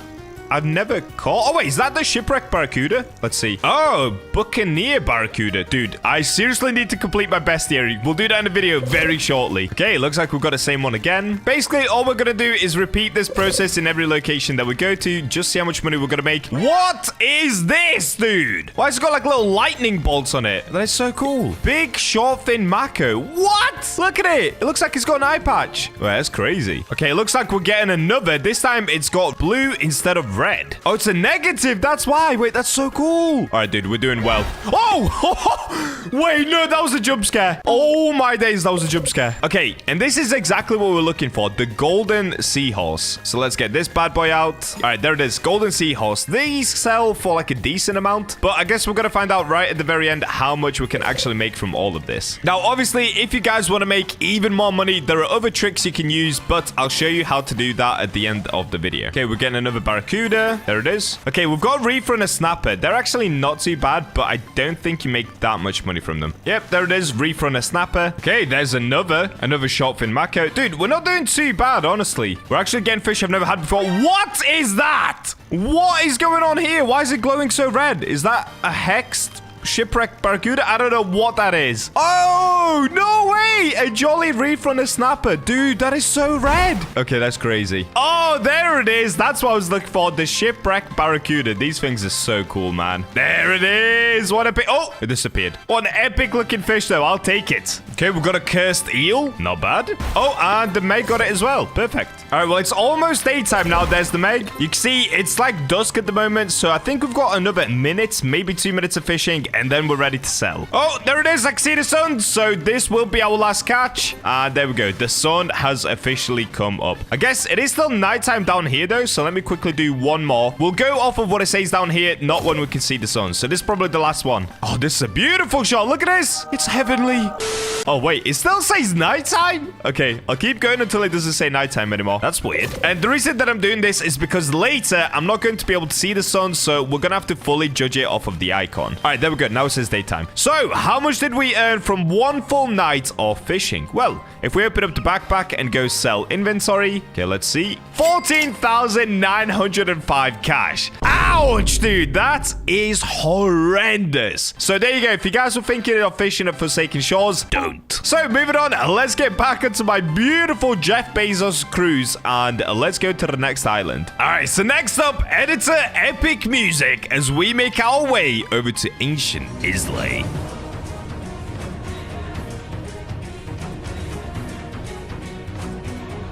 Speaker 1: I've never caught. Oh, wait, is that the shipwreck barracuda? Let's see. Oh, buccaneer barracuda. Dude, I seriously need to complete my bestiary. We'll do that in a video very shortly. Okay, looks like we've got the same one again. Basically, all we're gonna do is repeat this process in every location that we go to. Just see how much money we're gonna make. What is this, dude? Why has it got like little lightning bolts on it? That is so cool. Big short fin mako. What? Look at it. It looks like it's got an eye patch. Well, that's crazy. Okay, it looks like we're getting another. This time, it's got blue instead of red. Oh, it's a negative. That's why. Wait, that's so cool. All right, dude, we're doing well. Oh! Wait, no, that was a jump scare. Oh, my days, that was a jump scare. Okay, and this is exactly what we're looking for. The golden seahorse. So let's get this bad boy out. All right, there it is. Golden seahorse. These sell for like a decent amount, but I guess we're going to find out right at the very end how much we can actually make from all of this. Now, obviously, if you guys want to make even more money, there are other tricks you can use, but I'll show you how to do that at the end of the video. Okay, we're getting another barracuda. barracuda. There it is. Okay, we've got a reefer and a snapper. They're actually not too bad, but I don't think you make that much money from them. Yep, there it is. Reefer and a snapper. Okay, there's another shark fin mako. Dude, we're not doing too bad, honestly. We're actually getting fish I've never had before. What is that? What is going on here? Why is it glowing so red? Is that a hexed shipwrecked barracuda? I don't know what that is. Oh, no way. A jolly reef on a snapper. Dude, that is so red. Okay, that's crazy. Oh, there it is. That's what I was looking for. The shipwrecked barracuda. These things are so cool, man. There it is. What epic. Oh, it disappeared. What an epic looking fish, though. I'll take it. Okay, we've got a cursed eel. Not bad. Oh, and the Meg got it as well. Perfect. All right, well, it's almost daytime now. There's the Meg. You can see it's like dusk at the moment, so I think we've got another minute, maybe 2 minutes of fishing, and then we're ready to sell. Oh, there it is. I can see the sun. So this will be our last catch. And there we go. The sun has officially come up. I guess it is still nighttime down here, though. So let me quickly do one more. We'll go off of what it says down here, not when we can see the sun. So this is probably the last one. Oh, this is a beautiful shot. Look at this. It's heavenly. Oh, wait. It still says nighttime? Okay, I'll keep going until it doesn't say nighttime anymore. That's weird. And the reason that I'm doing this is because later I'm not going to be able to see the sun, so we're going to have to fully judge it off of the icon. All right, there we go. Now it says daytime. So, how much did we earn from one full night of fishing? Well, if we open up the backpack and go sell inventory, okay, let's see. 14,905 cash. Ouch, dude. That is horrendous. So there you go. If you guys were thinking of fishing at Forsaken Shores, don't. So moving on, let's get back into my beautiful Jeff Bezos cruise and let's go to the next island. All right, so next up, editor epic music as we make our way over to ancient Islay.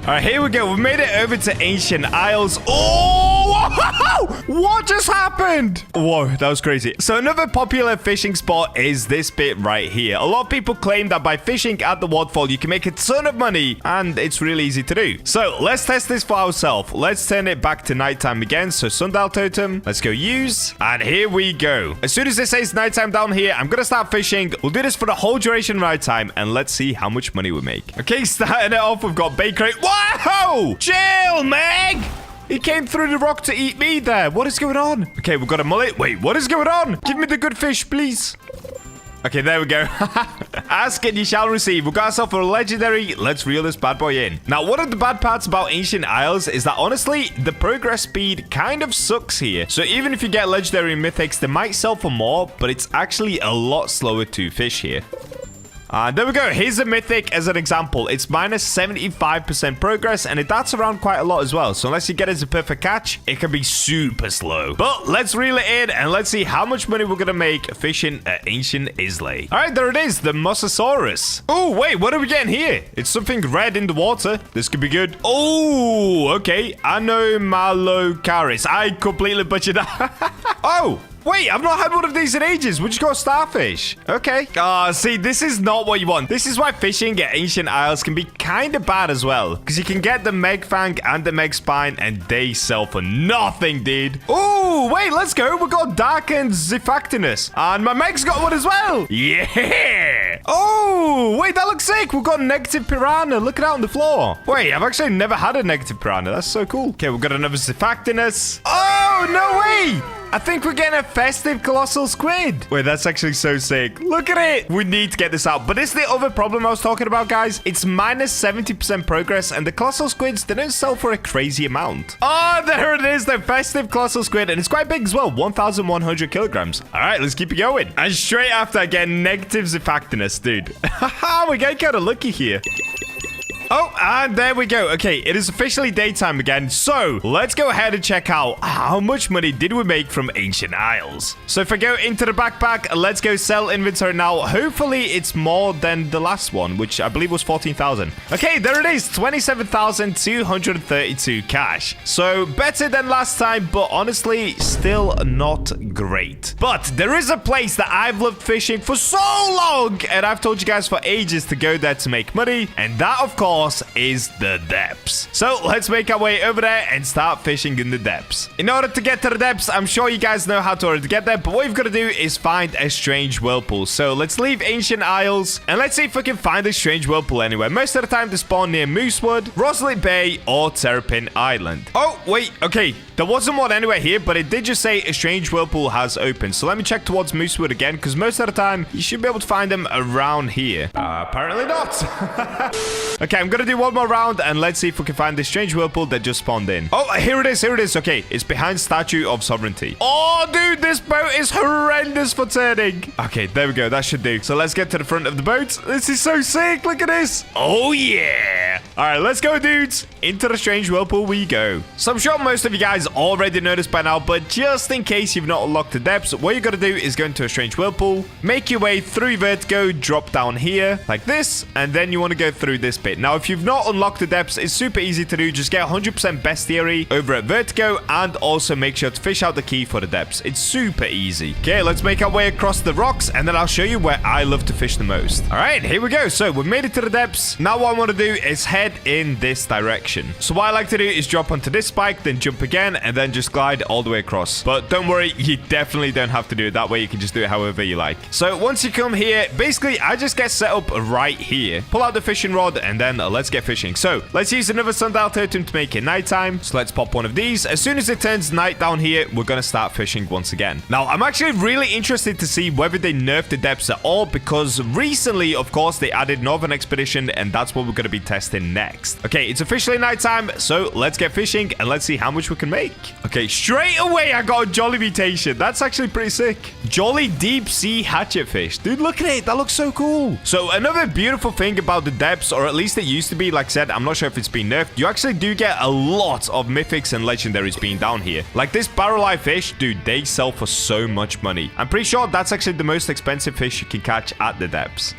Speaker 1: All right, here we go. We've made it over to Ancient Isles. Oh, what just happened? Whoa, that was crazy. So another popular fishing spot is this bit right here. A lot of people claim that by fishing at the waterfall, you can make a ton of money, and it's really easy to do. So let's test this for ourselves. Let's turn it back to nighttime again. So sundial totem. Let's go use. And here we go. As soon as it says nighttime down here, I'm going to start fishing. We'll do this for the whole duration of nighttime, and let's see how much money we make. Okay, starting it off, we've got bait crate. Whoa! Chill, Meg! He came through the rock to eat me there. What is going on? Okay, we've got a mullet. Wait, what is going on? Give me the good fish, please. Okay, there we go. Ask and you shall receive. We got ourselves a legendary. Let's reel this bad boy in. Now, one of the bad parts about Ancient Isles is that, honestly, the progress speed kind of sucks here. So even if you get legendary mythics, they might sell for more, but it's actually a lot slower to fish here. There we go. Here's a mythic as an example. It's minus 75% progress, and it darts around quite a lot as well. So unless you get it as a perfect catch, it can be super slow. But let's reel it in, and let's see how much money we're going to make fishing at Ancient Islay. All right, there it is. The Mosasaurus. Oh, wait. What are we getting here? It's something red in the water. This could be good. Oh, okay. Anomalocaris. I completely butchered that. Oh. Wait, I've not had one of these in ages. We just got starfish. Okay. See, this is not what you want. This is why fishing at Ancient Isles can be kind of bad as well. Because you can get the Meg Fang and the Meg Spine, and they sell for nothing, dude. Oh, wait, let's go. We got Darkened Zifactinus. And my Meg's got one as well. Yeah. Oh, wait, that looks sick. We've got Negative Piranha. Look at that on the floor. Wait, I've actually never had a Negative Piranha. That's so cool. Okay, we've got another Zifactinus. Oh, no way. I think we're getting a festive colossal squid. Wait, that's actually so sick. Look at it. We need to get this out. But this is the other problem I was talking about, guys. It's minus 70% progress, and the colossal squids, they don't sell for a crazy amount. Oh, there it is, the festive colossal squid. And it's quite big as well, 1,100 kilograms. All right, let's keep it going. And straight after, I get negative Zifactinus, dude. We're getting kind of lucky here. Oh, and there we go. Okay, it is officially daytime again. So let's go ahead and check out how much money did we make from Ancient Isles. So if I go into the backpack, let's go sell inventory now. Hopefully it's more than the last one, which I believe was 14,000. Okay, there it is. 27,232 cash. So better than last time, but honestly, still not great. But there is a place that I've loved fishing for so long, and I've told you guys for ages to go there to make money. And that, of course, course, is the depths. So let's make our way over there and start fishing in the depths. In order to get to the depths, I'm sure you guys know how to already get there, but what we've got to do is find a strange whirlpool. So let's leave Ancient Isles, and let's see if we can find a strange whirlpool anywhere. Most of the time, they spawn near Moosewood, Rosalie Bay, or Terrapin Island. Oh, wait, okay. There wasn't one anywhere here, but it did just say a strange whirlpool has opened. So let me check towards Moosewood again, because most of the time, you should be able to find them around here. Apparently not. Okay, I'm going to do one more round, and let's see if we can find this strange whirlpool that just spawned in. Oh, here it is. Here it is. Okay, it's behind Statue of Sovereignty. Oh, dude, this boat is horrendous for turning. Okay, there we go. That should do. So let's get to the front of the boat. This is so sick. Look at this. Oh, yeah. All right, let's go, dudes. Into the strange whirlpool we go. So I'm sure most of you guys already know this by now, but just in case you've not unlocked the depths, what you got to do is go into a strange whirlpool, make your way through vertigo, drop down here like this, and then you want to go through this bit. Now, if you've not unlocked the depths, it's super easy to do. Just get 100% bestiary over at vertigo, and also make sure to fish out the key for the depths. It's super easy. Okay, let's make our way across the rocks, and then I'll show you where I love to fish the most. All right, here we go. So we've made it to the depths. Now what I want to do is head in this direction. So what I like to do is drop onto this spike, then jump again, and then just glide all the way across. But don't worry, you definitely don't have to do it that way. You can just do it however you like. So once you come here, basically I just get set up right here. Pull out the fishing rod, and then let's get fishing. So let's use another sundial totem to make it nighttime. So let's pop one of these. As soon as it turns night down here, we're going to start fishing once again. Now, I'm actually really interested to see whether they nerfed the depths at all, because recently, of course, they added Northern Expedition, and that's what we're going to be testing next. Okay, it's officially nighttime, so let's get fishing, and let's see how much we can make. Okay, straight away, I got a Jolly mutation. That's actually pretty sick. Jolly Deep Sea Hatchet Fish. Dude, look at it. That looks so cool. So another beautiful thing about the depths, or at least it used to be, like I said, I'm not sure if it's been nerfed, you actually do get a lot of mythics and legendaries being down here. Like this barrel eye fish, dude, they sell for so much money. I'm pretty sure that's actually the most expensive fish you can catch at the depths.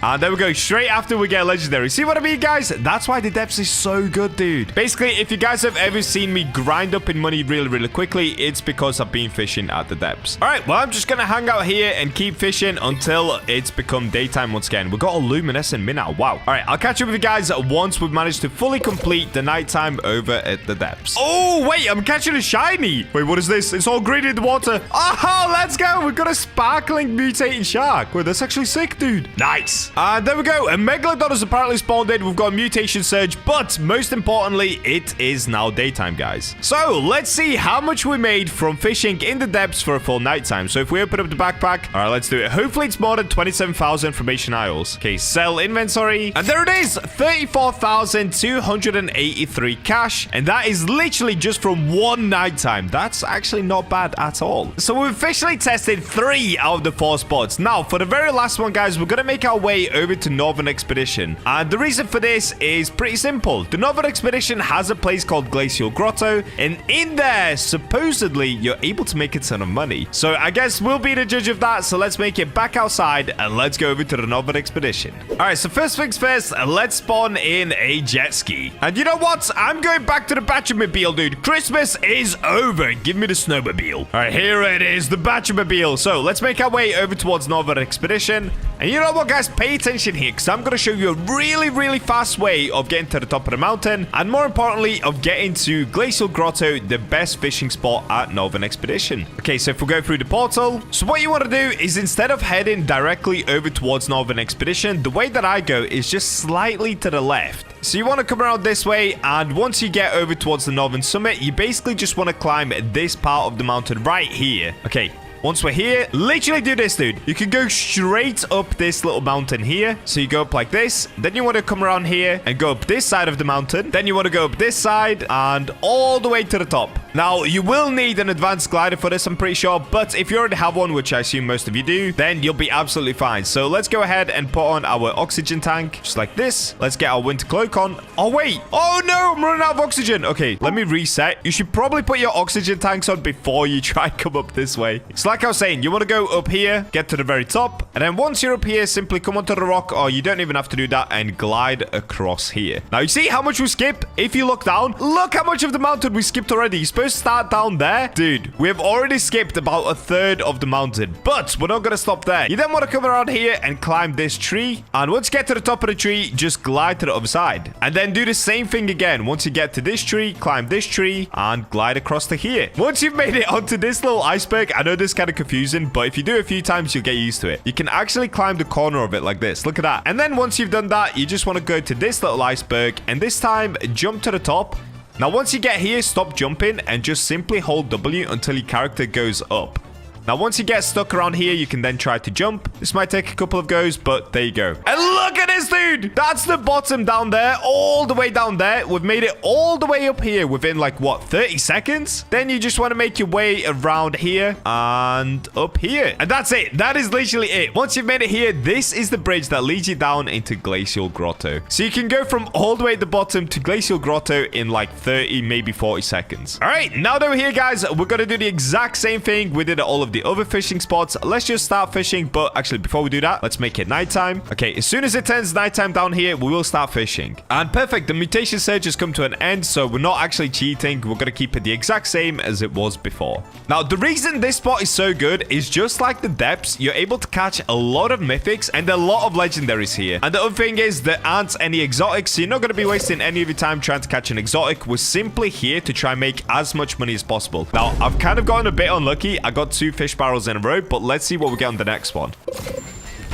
Speaker 1: And there we go. Straight after we get legendary. See what I mean, guys? That's why the depths is so good, dude. Basically, if you guys have ever seen me grind up in money really, really quickly, it's because I've been fishing at the depths. All right, well, I'm just going to hang out here and keep fishing until it's become daytime once again. We got a luminescent minnow. Wow. All right, I'll catch up with you guys once we've managed to fully complete the nighttime over at the depths. Oh, wait, I'm catching a shiny. Wait, what is this? It's all green in the water. Oh, let's go. We've got a sparkling mutating shark. Wait, that's actually sick, dude. Nice. And there we go. A Megalodon has apparently spawned in. We've got a mutation surge, but most importantly, it is now daytime, guys. So let's see how much we made from fishing in the depths for a full nighttime. So if we open up the backpack, all right, let's do it. Hopefully it's more than 27,000 from Ancient Isles. Okay, sell inventory. And there it is, 34,283 cash. And that is literally just from one nighttime. That's actually not bad at all. So we've officially tested 3 out of the 4 spots. Now, for the very last one, guys, we're going to make our way over to Northern Expedition. And the reason for this is pretty simple. The Northern Expedition has a place called Glacial Grotto, and in there, supposedly, you're able to make a ton of money. So I guess we'll be the judge of that. So let's make it back outside and let's go over to the Northern Expedition. All right, so first things first, let's spawn in a jet ski. And you know what? I'm going back to the BachaMobile, dude. Christmas is over. Give me the snowmobile. All right, here it is, the BachaMobile. So let's make our way over towards Northern Expedition. And you know what, guys? Pay attention here, because I'm going to show you a really, really fast way of getting to the top of the mountain, and more importantly, of getting to Glacial Grotto, the best fishing spot at Northern Expedition. Okay, so if we go through the portal, so what you want to do is, instead of heading directly over towards Northern Expedition, the way that I go is just slightly to the left. So you want to come around this way, and once you get over towards the Northern Summit, you basically just want to climb this part of the mountain right here. Okay. Once we're here, literally do this, dude. You can go straight up this little mountain here. So you go up like this. Then you want to come around here and go up this side of the mountain. Then you want to go up this side and all the way to the top. Now, you will need an advanced glider for this, I'm pretty sure. But if you already have one, which I assume most of you do, then you'll be absolutely fine. So let's go ahead and put on our oxygen tank, just like this. Let's get our winter cloak on. Oh, wait. Oh, no. I'm running out of oxygen. Okay, let me reset. You should probably put your oxygen tanks on before you try and come up this way. It's like I was saying, you want to go up here, get to the very top, and then once you're up here, simply come onto the rock, or you don't even have to do that, and glide across here. Now, you see how much we skip? If you look down, look how much of the mountain we skipped already. You're supposed first start down there, dude, we've already skipped about a third of the mountain. But we're not going to stop there. You then want to come around here and climb this tree. And once you get to the top of the tree, just glide to the other side. And then do the same thing again. Once you get to this tree, climb this tree and glide across to here. Once you've made it onto this little iceberg, I know this is kind of confusing, but if you do it a few times, you'll get used to it. You can actually climb the corner of it like this. Look at that. And then once you've done that, you just want to go to this little iceberg and this time jump to the top. Now, once you get here, stop jumping and just simply hold W until your character goes up. Now, once you get stuck around here, you can then try to jump. This might take a couple of goes, but there you go. And look at this, dude. That's the bottom down there, all the way down there. We've made it all the way up here within, like, what, 30 seconds? Then you just want to make your way around here and up here. And that's it. That is literally it. Once you've made it here, this is the bridge that leads you down into Glacial Grotto. So you can go from all the way at the bottom to Glacial Grotto in, like, 30, maybe 40 seconds. All right, now that we're here, guys, we're going to do the exact same thing we did at all of the other fishing spots. Let's just start fishing, but actually before we do that, let's make it nighttime. Okay, as soon as it turns nighttime down here, we will start fishing. And perfect, the mutation surge has come to an end, so we're not actually cheating. We're going to keep it the exact same as it was before. Now, the reason this spot is so good is just like the depths, you're able to catch a lot of mythics and a lot of legendaries here. And the other thing is there aren't any exotics, so you're not going to be wasting any of your time trying to catch an exotic. We're simply here to try and make as much money as possible. Now, I've kind of gotten a bit unlucky. I got 2 fish barrels in a row, but let's see what we get on the next one.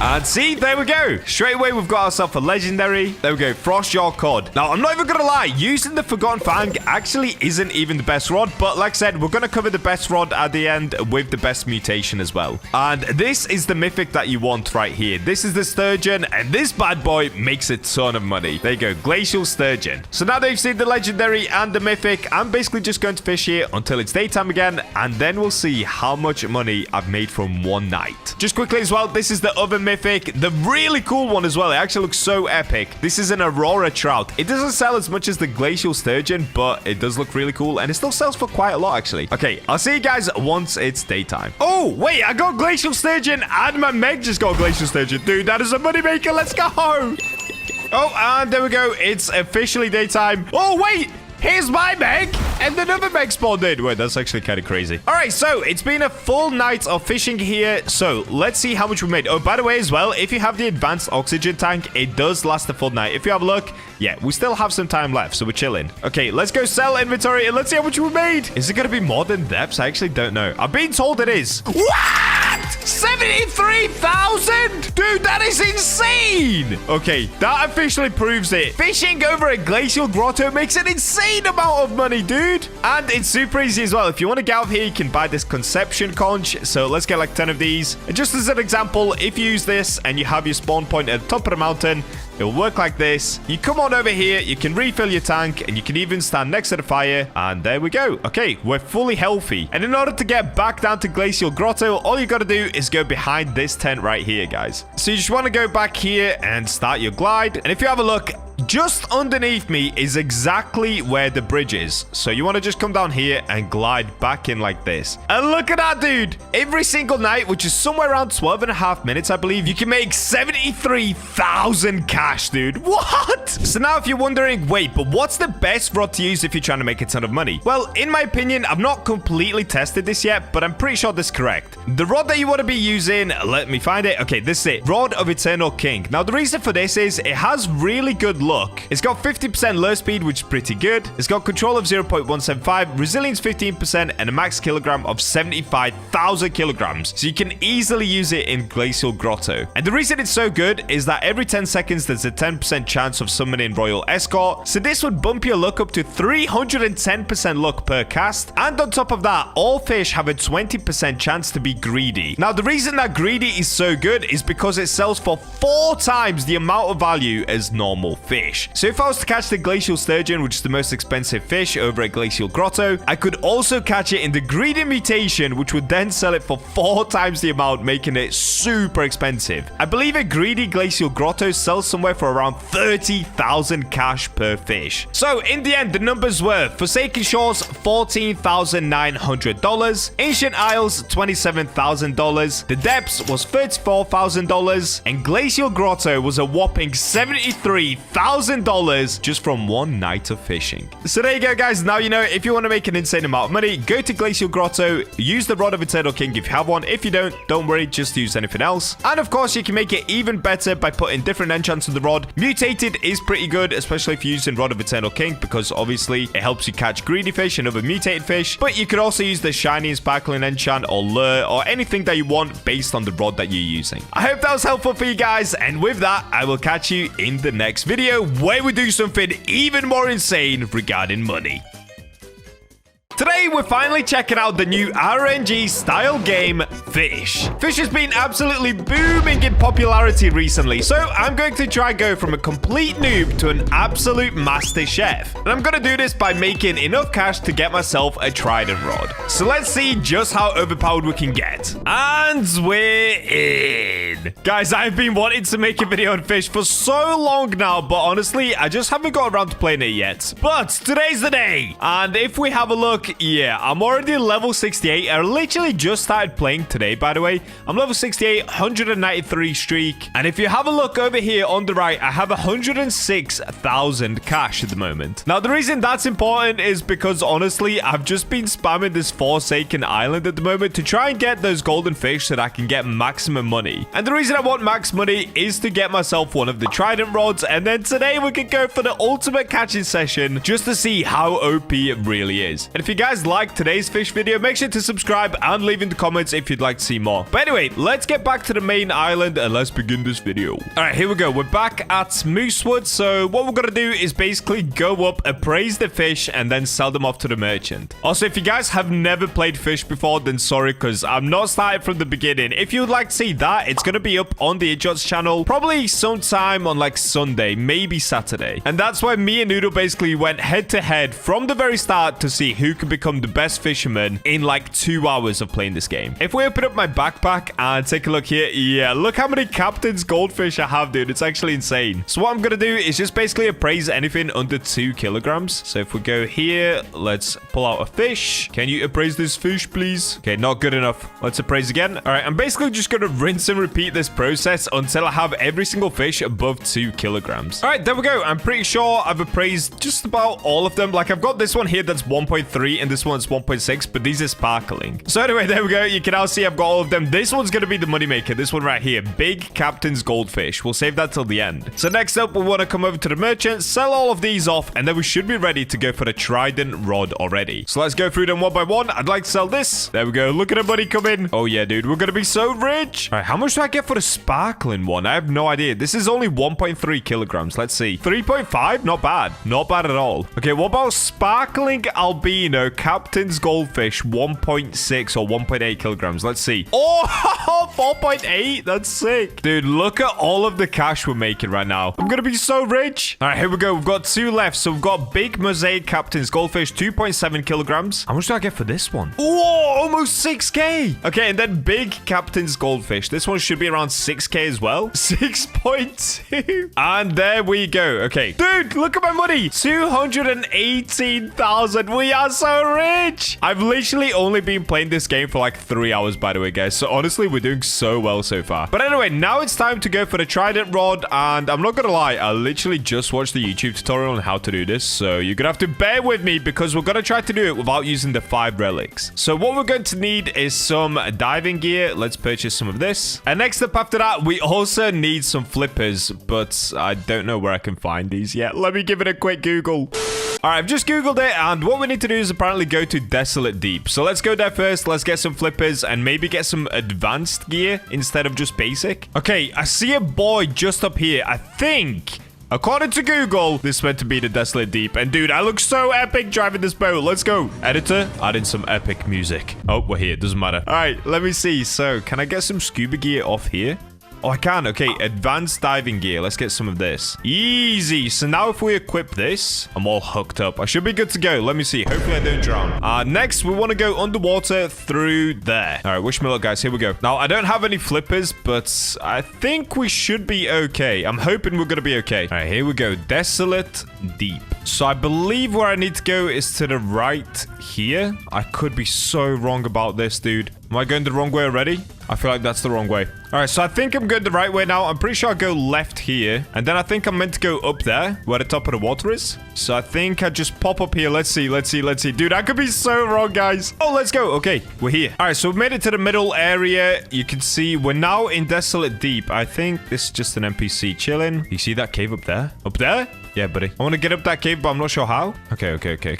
Speaker 1: And see, there we go. Straight away, we've got ourselves a legendary. There we go, Frostjaw Cod. Now, I'm not even gonna lie, using the Forgotten Fang actually isn't even the best rod, but like I said, we're gonna cover the best rod at the end with the best mutation as well. And this is the mythic that you want right here. This is the Sturgeon, and this bad boy makes a ton of money. There you go, Glacial Sturgeon. So now that you've seen the legendary and the mythic, I'm basically just going to fish here until it's daytime again, and then we'll see how much money I've made from one night. Just quickly as well, this is the other mythic, the really cool one as well. It actually looks so epic. This is an Aurora Trout. It doesn't sell as much as the Glacial Sturgeon, but it does look really cool, and it still sells for quite a lot actually. Okay, I'll see you guys once it's daytime. Oh wait, I got Glacial Sturgeon and my Meg just got Glacial Sturgeon. Dude, that is a money maker. Let's go. Oh, and there we go. It's officially daytime. Oh wait, here's my Meg, and another Meg spawned in. Wait, that's actually kind of crazy. All right, so it's been a full night of fishing here. So let's see how much we made. Oh, by the way, as well, if you have the advanced oxygen tank, it does last a full night. If you have a look, yeah, we still have some time left, so we're chilling. Okay, let's go sell inventory, and let's see how much we made. Is it going to be more than depths? I actually don't know. I've been told it is. What? 73,000? Dude, that is insane. Okay, that officially proves it. Fishing over a glacial grotto makes an insane amount of money, dude. And it's super easy as well. If you want to get out of here, you can buy this conception conch. So let's get like 10 of these. And just as an example, if you use this and you have your spawn point at the top of the mountain, it'll work like this. You come on over here, you can refill your tank, and you can even stand next to the fire. And there we go. Okay, we're fully healthy. And in order to get back down to Glacial Grotto, all you got to do is go behind this tent right here, guys. So you just want to go back here and start your glide. And if you have a look, just underneath me is exactly where the bridge is. So you want to just come down here and glide back in like this. And look at that, dude. Every single night, which is somewhere around 12.5 minutes, I believe, you can make 73,000 cash, dude. What? So now if you're wondering, wait, but what's the best rod to use if you're trying to make a ton of money? Well, in my opinion, I've not completely tested this yet, but I'm pretty sure this is correct. The rod that you want to be using, let me find it. Okay, this is it. Rod of Eternal King. Now, the reason for this is it has really good luck. It's got 50% lure speed, which is pretty good. It's got control of 0.175, resilience 15%, and a max kilogram of 75,000 kilograms. So you can easily use it in Glacial Grotto. And the reason it's so good is that every 10 seconds, there's a 10% chance of summoning Royal Escort. So this would bump your luck up to 310% luck per cast. And on top of that, all fish have a 20% chance to be greedy. Now, the reason that greedy is so good is because it sells for 4 times the amount of value as normal fish. So if I was to catch the Glacial Sturgeon, which is the most expensive fish over at Glacial Grotto, I could also catch it in the Greedy Mutation, which would then sell it for 4 times the amount, making it super expensive. I believe a Greedy Glacial Grotto sells somewhere for around 30,000 cash per fish. So in the end, the numbers were Forsaken Shores, $14,900, Ancient Isles, $27,000, the Depths was $34,000, and Glacial Grotto was a whopping 73,000 $1,000 just from one night of fishing. So there you go, guys. Now you know, if you want to make an insane amount of money, go to Glacial Grotto, use the Rod of Eternal King if you have one. If you don't worry, just use anything else. And of course, you can make it even better by putting different enchants on the rod. Mutated is pretty good, especially if you're using Rod of Eternal King, because obviously it helps you catch greedy fish and other mutated fish. But you could also use the shiny and sparkling enchant or lure or anything that you want based on the rod that you're using. I hope that was helpful for you guys. And with that, I will catch you in the next video where we do something even more insane regarding money. Today, we're finally checking out the new RNG-style game, Fish. Fish has been absolutely booming in popularity recently, so I'm going to try go from a complete noob to an absolute master chef. And I'm going to do this by making enough cash to get myself a trident rod. So let's see just how overpowered we can get. And we're in. Guys, I've been wanting to make a video on Fish for so long now, but honestly, I just haven't got around to playing it yet. But today's the day. And if we have a look, yeah, I'm already level 68. I literally just started playing today, by the way. I'm level 68, 193 streak. And if you have a look over here on the right, I have 106,000 cash at the moment. Now, the reason that's important is because, honestly, I've just been spamming this Forsaken Island at the moment to try and get those golden fish so that I can get maximum money. And the reason I want max money is to get myself one of the trident rods. And then today, we can go for the ultimate catching session just to see how OP it really is. And if you guys like today's fish video, make sure to subscribe and leave in the comments if you'd like to see more. But anyway, let's get back to the main island and let's begin this video. All right, here we go. We're back at Moosewood. So what we're gonna do is basically go up, appraise the fish, and then sell them off to the merchant. Also, if you guys have never played Fish before, then sorry, because I'm not starting from the beginning. If you would like to see that, it's gonna be up on the Idiots channel probably sometime on like Sunday, maybe Saturday. And that's why me and Noodle basically went head to head from the very start to see who could become the best fisherman in like 2 hours of playing this game. If we open up my backpack and take a look here, yeah, look how many captain's goldfish I have, dude. It's actually insane. So what I'm gonna do is just basically appraise anything under 2 kilograms. So if we go here, let's pull out a fish. Can you appraise this fish, please? Okay, not good enough. Let's appraise again. All right, I'm basically just gonna rinse and repeat this process until I have every single fish above 2 kilograms. All right, there we go. I'm pretty sure I've appraised just about all of them. Like, I've got this one here that's 1.3 and this one's 1.6, but these are sparkling. So anyway, there we go. You can now see I've got all of them. This one's going to be the moneymaker. This one right here, big captain's goldfish. We'll save that till the end. So next up, we want to come over to the merchant, sell all of these off, and then we should be ready to go for the trident rod already. So let's go through them one by one. I'd like to sell this. There we go. Look at the money come in. Oh yeah, dude, we're going to be so rich. All right, how much do I get for the sparkling one? I have no idea. This is only 1.3 kilograms. Let's see. 3.5? Not bad. Not bad at all. Okay, what about sparkling albino captain's goldfish? 1.6 or 1.8 kilograms. Let's see. Oh, 4.8. That's sick. Dude, look at all of the cash we're making right now. I'm gonna be so rich. All right, here we go. We've got 2 left. So we've got big mosaic captain's goldfish, 2.7 kilograms. How much do I get for this one? Oh, almost 6k. Okay, and then big captain's goldfish. This one should be around 6k as well. 6.2. And there we go. Okay. Dude, look at my money. 218,000. We are so rich. I've literally only been playing this game for like 3 hours, by the way, guys. So honestly, we're doing so well so far. But anyway, now it's time to go for the trident rod. And I'm not gonna lie, I literally just watched the YouTube tutorial on how to do this. So you're gonna have to bear with me because we're gonna try to do it without using the 5 relics. So what we're going to need is some diving gear. Let's purchase some of this. And next up after that, we also need some flippers, but I don't know where I can find these yet. Let me give it a quick Google. All right, I've just Googled it, and what we need to do is apparently go to Desolate Deep. So let's go there first. Let's get some flippers and maybe get some advanced gear instead of just basic. Okay, I see a boy just up here. I think, according to Google, this is meant to be the Desolate Deep. And dude, I look so epic driving this boat. Let's go. Editor, add in some epic music. Oh, we're here. Doesn't matter. All right, let me see. So can I get some scuba gear off here? Oh, I can. Okay, advanced diving gear. Let's get some of this. Easy. So now if we equip this, I'm all hooked up. I should be good to go. Let me see. Hopefully I don't drown. Next, we want to go underwater through there. All right, wish me luck, guys. Here we go. Now, I don't have any flippers, but I think we should be okay. I'm hoping we're going to be okay. All right, here we go. Desolate Deep. So I believe where I need to go is to the right here. I could be so wrong about this, dude. Am I going the wrong way already? I feel like that's the wrong way. All right, so I think I'm going the right way now. I'm pretty sure I go left here. And then I think I'm meant to go up there where the top of the water is. So I think I just pop up here. Let's see. Dude, I could be so wrong, guys. Oh, let's go. Okay, we're here. All right, so we made it to the middle area. You can see we're now in Desolate Deep. I think this is just an NPC chilling. You see that cave up there? Up there? Yeah, buddy. I want to get up that cave, but I'm not sure how. Okay.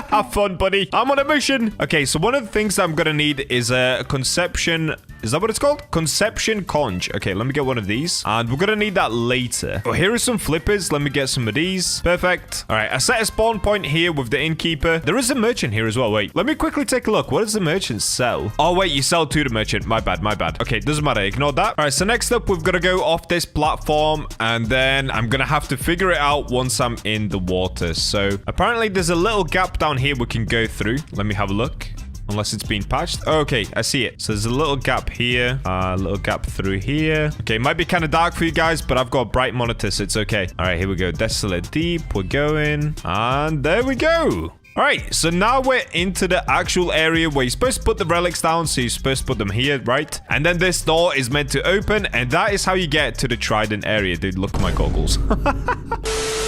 Speaker 1: Have fun, buddy. I'm on a mission. Okay, so one of the things that I'm going to need is a conception. Is that what it's called? Conception conch. Okay, let me get one of these. And we're going to need that later. Oh, here are some flippers. Let me get some of these. Perfect. All right, I set a spawn point here with the innkeeper. There is a merchant here as well. Wait, let me quickly take a look. What does the merchant sell? Oh, wait, you sell to the merchant. My bad. Okay, doesn't matter. Ignore that. All right, so next up, we've got to go off this platform. And then I'm going to have to figure it out once I'm in the water. So apparently there's a little gap down here we can go through. Let me have a look. Unless it's been patched. Okay, I see it. So there's a little gap here. A little gap through here. Okay, it might be kind of dark for you guys, but I've got a bright monitor, so it's okay. All right, here we go. Desolate Deep. We're going. And there we go. All right, so now we're into the actual area where you're supposed to put the relics down. So you're supposed to put them here, right? And then this door is meant to open. And that is how you get to the trident area. Dude, look at my goggles.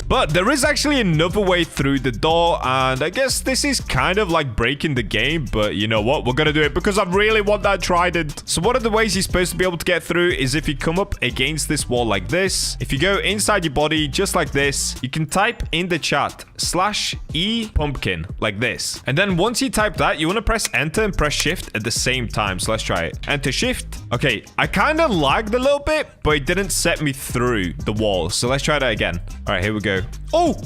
Speaker 1: But there is actually another way through the door, and I guess this is kind of like breaking the game, but you know what? We're gonna do it because I really want that trident. So one of the ways you're supposed to be able to get through is if you come up against this wall like this. If you go inside your body just like this, you can type in the chat /E pumpkin like this. And then once you type that, you want to press enter and press shift at the same time. So let's try it. Enter shift. Okay, I kind of lagged a little bit, but it didn't set me through the wall. So let's try that again. All right, here we go. Oh,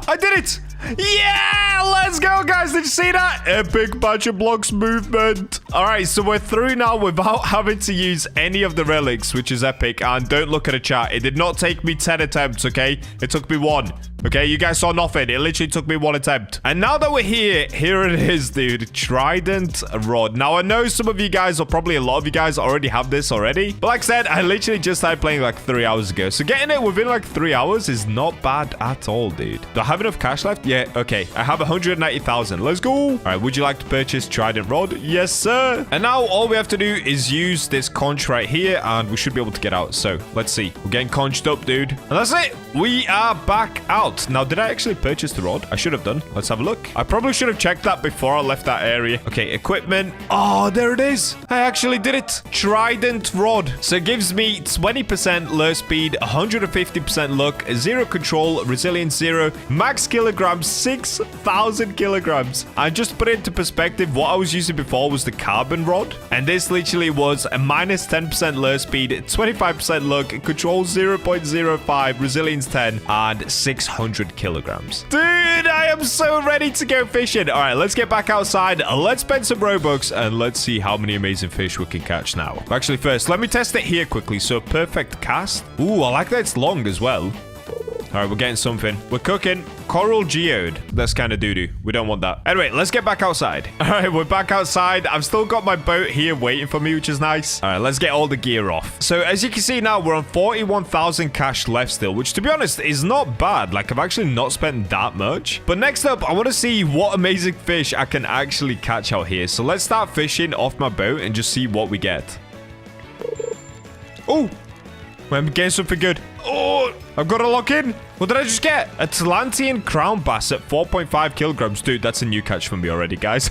Speaker 1: I did it. Yeah, let's go, guys. Did you see that? Epic BachaBlox movement. All right, so we're through now without having to use any of the relics, which is epic. And don't look at the chat. It did not take me 10 attempts, okay? It took me 1. Okay, you guys saw nothing. It literally took me 1 attempt. And now that we're here it is, dude. Trident rod. Now, I know some of you guys, or probably a lot of you guys, already have this already. But like I said, I literally just started playing like 3 hours ago. So getting it within like 3 hours is not bad at all, dude. Do I have enough cash left? Yeah, okay. I have 190,000. Let's go. All right, would you like to purchase Trident rod? Yes, sir. And now all we have to do is use this conch right here, and we should be able to get out. So let's see. We're getting conched up, dude. And that's it. We are back out. Now, did I actually purchase the rod? I should have done. Let's have a look. I probably should have checked that before I left that area. Okay, equipment. Oh, there it is. I actually did it. Trident rod. So it gives me 20% lure speed, 150% luck, 0 control, resilience 0, max kilograms, 6,000 kilograms. And just to put it into perspective, what I was using before was the carbon rod. And this literally was a minus 10% lure speed, 25% luck, control 0.05, resilience 10, and 600 kilograms. Dude, I am so ready to go fishing. All right, let's get back outside. Let's spend some Robux and let's see how many amazing fish we can catch now. Actually, first, let me test it here quickly. So perfect cast. Ooh, I like that it's long as well. All right, we're getting something. We're cooking. Coral geode. That's kind of doo-doo. We don't want that. Anyway, let's get back outside. All right, we're back outside. I've still got my boat here waiting for me, which is nice. All right, let's get all the gear off. So as you can see now, we're on 41,000 cash left still, which to be honest is not bad. Like, I've actually not spent that much. But next up, I want to see what amazing fish I can actually catch out here. So let's start fishing off my boat and just see what we get. Oh, I'm getting something good. Oh, I've got to lock in. What did I just get? Atlantean crown bass at 4.5 kilograms. Dude, that's a new catch for me already, guys.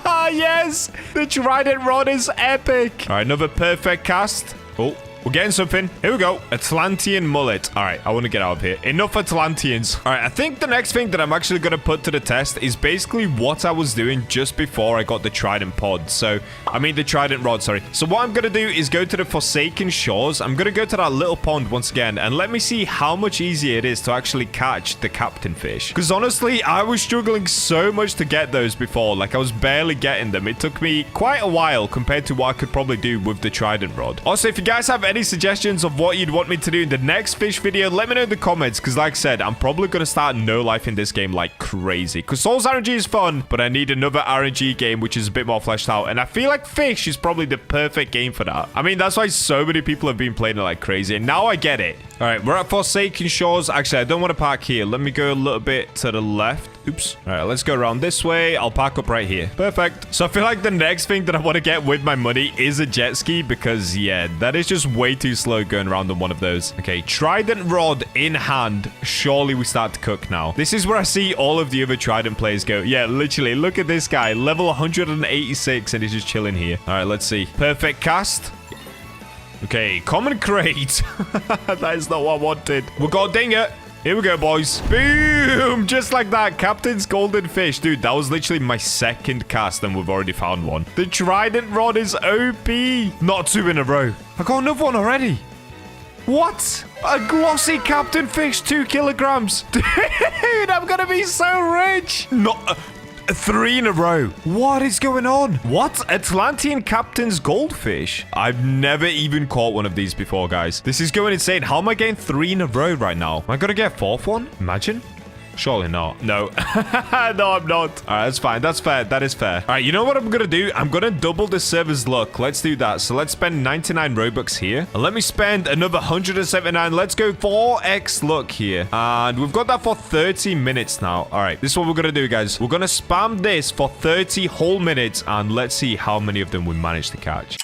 Speaker 1: Yes, the trident rod is epic. All right, another perfect cast. Oh, we're getting something. Here we go. Atlantean mullet. All right, I want to get out of here. Enough Atlanteans. All right, I think the next thing that I'm actually going to put to the test is basically what I was doing just before I got the trident pod. So, I mean the trident rod, sorry. So what I'm going to do is go to the Forsaken Shores. I'm going to go to that little pond once again and let me see how much easier it is to actually catch the captain fish. Because honestly, I was struggling so much to get those before. Like, I was barely getting them. It took me quite a while compared to what I could probably do with the trident rod. Also, if you guys have any suggestions of what you'd want me to do in the next fish video, let me know in the comments, because like I said, I'm probably going to start no life in this game like crazy, because Souls RNG is fun, but I need another RNG game which is a bit more fleshed out, and I feel like fish is probably the perfect game for that. I mean, that's why so many people have been playing it like crazy, and now I get it. All right, we're at Forsaken Shores. Actually, I don't want to park here. Let me go a little bit to the left. Oops. All right, let's go around this way. I'll park up right here. Perfect. So I feel like the next thing that I want to get with my money is a jet ski because, yeah, that is just way too slow going around on one of those. Okay, trident rod in hand. Surely we start to cook now. This is where I see all of the other trident players go. Yeah, literally, look at this guy. Level 186 and he's just chilling here. All right, let's see. Perfect cast. Okay, common crate. That is not what I wanted. We got a dinger. Here we go, boys. Boom! Just like that. Captain's golden fish. Dude, that was literally my second cast and we've already found one. The trident rod is OP. Not 2 in a row. I got another one already. What? A glossy captain fish, 2 kilograms. Dude, I'm gonna be so rich. Not... 3 in a row. What is going on? What? Atlantean Captain's Goldfish? I've never even caught one of these before, guys. This is going insane. How am I getting 3 in a row right now? Am I gonna get a 4th one? Imagine. Surely not. No. No, I'm not. All right, that's fine. That's fair. That is fair. All right, you know what I'm going to do? I'm going to double the server's luck. Let's do that. So let's spend 99 Robux here. And let me spend another 179. Let's go 4x luck here. And we've got that for 30 minutes now. All right, this is what we're going to do, guys. We're going to spam this for 30 whole minutes. And let's see how many of them we manage to catch.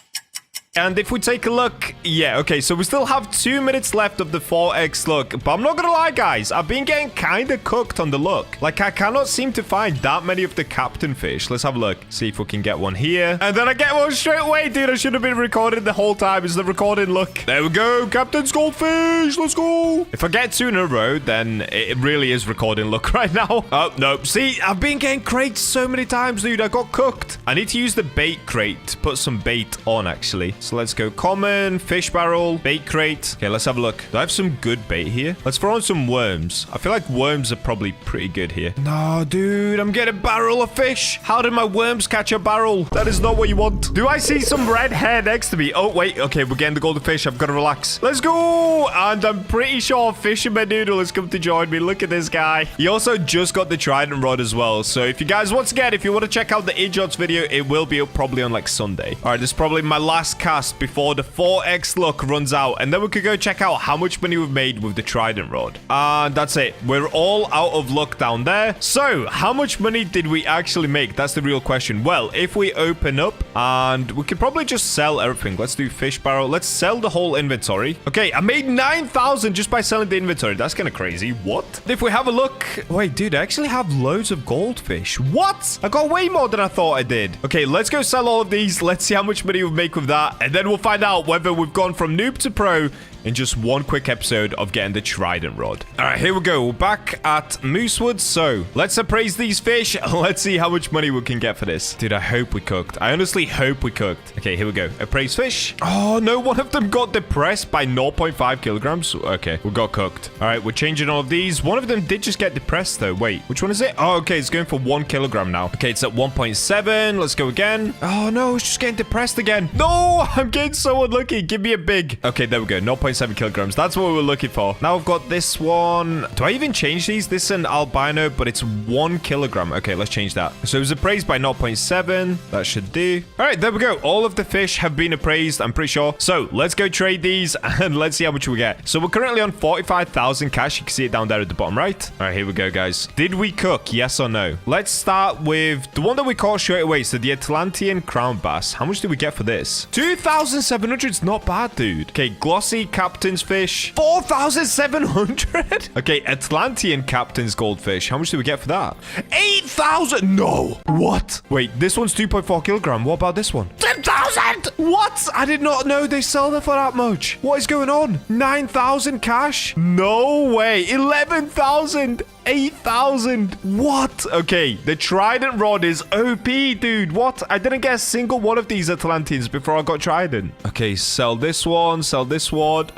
Speaker 1: And if we take a look, yeah, okay, so we still have 2 minutes left of the 4x luck. But I'm not gonna lie, guys, I've been getting kind of cooked on the luck. Like, I cannot seem to find that many of the captain fish. Let's have a look. See if we can get one here. And then I get one straight away, dude. I should have been recording the whole time. Is the recording luck? There we go. Captain's goldfish. Let's go. If I get 2 in a row, then it really is recording luck right now. Oh, no. See, I've been getting crates so many times, dude. I got cooked. I need to use the bait crate to put some bait on, actually. So let's go common, fish barrel, bait crate. Okay, let's have a look. Do I have some good bait here? Let's throw on some worms. I feel like worms are probably pretty good here. No, dude, I'm getting a barrel of fish. How did my worms catch a barrel? That is not what you want. Do I see some red hair next to me? Oh, wait. Okay, we're getting the golden fish. I've got to relax. Let's go. And I'm pretty sure Fisherman Noodle has come to join me. Look at this guy. He also just got the trident rod as well. So if you guys, once again, if you want to check out the Idiots video, it will be up probably on like Sunday. All right, this is probably my last cast before the 4x luck runs out, and then we could go check out how much money we've made with the trident rod. And that's it. We're all out of luck down there. So how much money did we actually make? That's the real question. Well, if we open up, and we could probably just sell everything. Let's do fish barrel. Let's sell the whole inventory. Okay, I made 9,000 just by selling the inventory. That's kind of crazy. What? If we have a look, wait, dude, I actually have loads of goldfish. What? I got way more than I thought I did. Okay, let's go sell all of these. Let's see how much money we make with that, and then we'll find out whether we've gone from noob to pro in just one quick episode of getting the trident rod. All right, here we go. We're back at Moosewood. So let's appraise these fish. Let's see how much money we can get for this. Dude, I hope we cooked. I honestly hope we cooked. Okay, here we go. Appraise fish. Oh, no, one of them got depressed by 0.5 kilograms. Okay, we got cooked. All right, we're changing all of these. One of them did just get depressed, though. Wait, which one is it? Oh, okay, it's going for 1 kilogram now. Okay, it's at 1.7. Let's go again. Oh, no, it's just getting depressed again. No, I'm getting so unlucky. Give me a big. Okay, there we go. 0.7 kilograms. That's what we were looking for. Now I've got this one. Do I even change these? This is an albino, but it's 1 kilogram. Okay, let's change that. So it was appraised by 0.7. That should do. All right, there we go. All of the fish have been appraised, I'm pretty sure. So let's go trade these and let's see how much we get. So we're currently on 45,000 cash. You can see it down there at the bottom right. All right, here we go, guys. Did we cook? Yes or no? Let's start with the one that we caught straight away. So the Atlantean crown bass. How much did we get for this? 2,700. It's not bad, dude. Okay, glossy captain's fish. 4,700. Okay, Atlantean captain's goldfish. How much did we get for that? 8,000. No. What? Wait, this one's 2.4 kilogram. What about this one? 10,000. What? I did not know they sell them for that much. What is going on? 9,000 cash? No way. 11,000. 8,000. What? Okay, the trident rod is OP, dude. What? I didn't get a single one of these Atlanteans before I got trident. Okay, sell this one. Sell this one.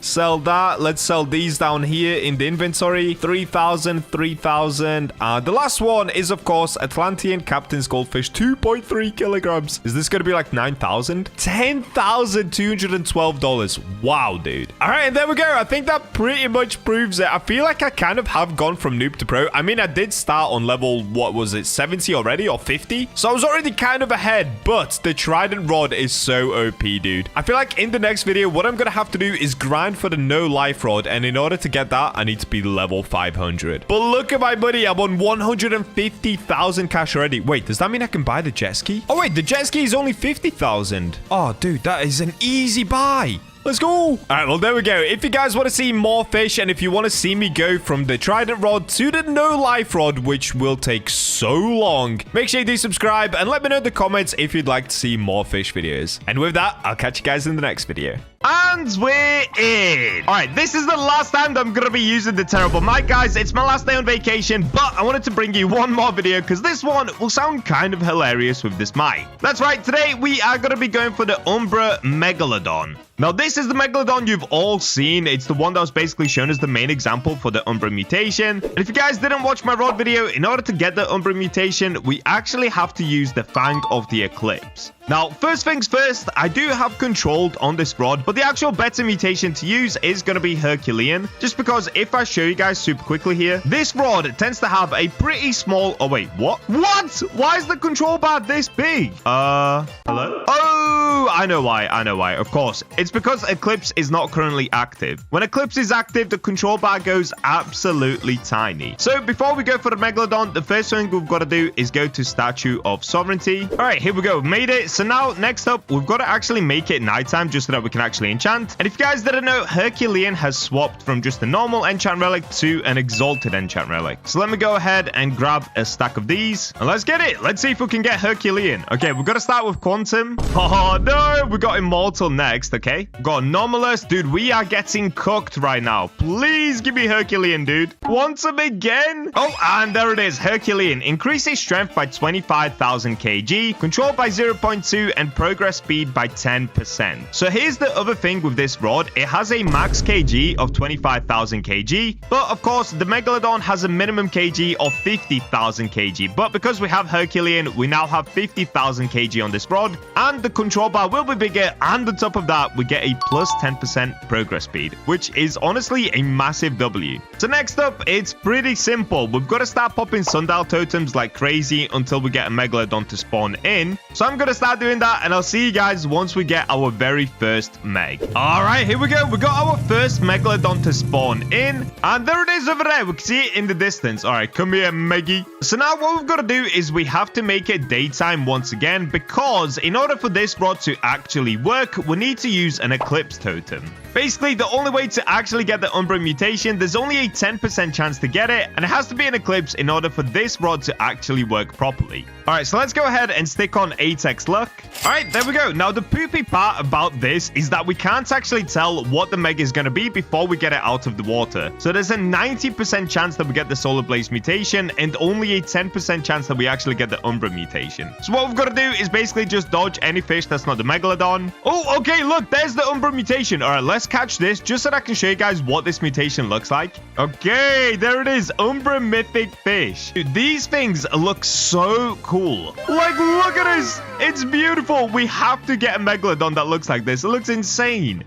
Speaker 1: Sell that. Let's sell these down here in the inventory. 3,000, 3,000. The last one is, of course, Atlantean Captain's Goldfish. 2.3 kilograms. Is this going to be like 9,000? $10,212. Wow, dude. All right, and there we go. I think that pretty much proves it. I feel like I kind of have gone from noob to pro. I mean, I did start on level, what was it, 70 already or 50? So I was already kind of ahead, but the trident rod is so OP, dude. I feel like in the next video, what I'm going to have to do is grind grind for the no life rod, and in order to get that, I need to be level 500. But look at my money. I'm on 150,000 cash already. Wait, does that mean I can buy the jet ski? Oh, wait, the jet ski is only 50,000. Oh, dude, that is an easy buy. Let's go. All right, well, there we go. If you guys want to see more fish, and if you want to see me go from the trident rod to the no life rod, which will take so long, make sure you do subscribe and let me know in the comments if you'd like to see more fish videos. And with that, I'll catch you guys in the next video.
Speaker 6: And we're in. All right, this is the last time that I'm going to be using the terrible mic, guys. It's my last day on vacation, but I wanted to bring you one more video because this one will sound kind of hilarious with this mic. That's right. Today, we are going to be going for the Umbra Megalodon. Now, this is the Megalodon you've all seen. It's the one that was basically shown as the main example for the Umbra mutation. And if you guys didn't watch my rod video, in order to get the Umbra mutation, we actually have to use the Fang of the Eclipse. Now, first things first, I do have controlled on this rod, but the actual better mutation to use is going to be Herculean. Just because if I show you guys super quickly here, this rod tends to have a pretty small... Oh, wait, what? What? Why is the control bar this big? Hello? Oh, I know why. Of course, it's because Eclipse is not currently active. When Eclipse is active, the control bar goes absolutely tiny. So before we go for the Megalodon, the first thing we've got to do is go to Statue of Sovereignty. All right, here we go. Made it. So now, next up, we've got to actually make it nighttime just so that we can actually enchant. And if you guys didn't know, Herculean has swapped from just a normal enchant relic to an exalted enchant relic. So let me go ahead and grab a stack of these. And let's get it. Let's see if we can get Herculean. Okay, we've got to start with Quantum. Oh, no. We got Immortal next, okay? We've got Anomalous. Dude, we are getting cooked right now. Please give me Herculean, dude. Quantum again. Oh, and there it is. Herculean. Increases strength by 25,000 kg. Controlled by 0.2 and progress speed by 10%. So here's the other thing with this rod. It has a max kg of 25,000 kg, but of course the Megalodon has a minimum kg of 50,000 kg. But because we have Herculean, we now have 50,000 kg on this rod, and the control bar will be bigger, and on top of that we get a plus 10% progress speed, which is honestly a massive W. So next up, it's pretty simple. We've got to start popping sundial totems like crazy until we get a Megalodon to spawn in. So I'm going to start doing that, and I'll see you guys once we get our very first Meg. All right, here we go. We got our first Megalodon to spawn in, and there it is over there. We can see it in the distance. All right, come here, Meggy. So now what we've got to do is we have to make it daytime once again, because in order for this rod to actually work, we need to use an Eclipse totem. Basically, the only way to actually get the Umbra mutation, there's only a 10% chance to get it, and it has to be an Eclipse in order for this rod to actually work properly. All right, so let's go ahead and stick on 8x luck. All right, there we go. Now, the poopy part about this is that we can't actually tell what the Meg is going to be before we get it out of the water. So there's a 90% chance that we get the Solar Blaze mutation, and only a 10% chance that we actually get the Umbra mutation. So what we've got to do is basically just dodge any fish that's not the Megalodon. Oh, okay, look, there's the Umbra mutation. All right, let's catch this just so that I can show you guys what this mutation looks like. Okay, there it is. Umbra Mythic Fish. Dude, these things look so cool. Like, look at this. It's beautiful. We have to get a Megalodon that looks like this. It looks insane.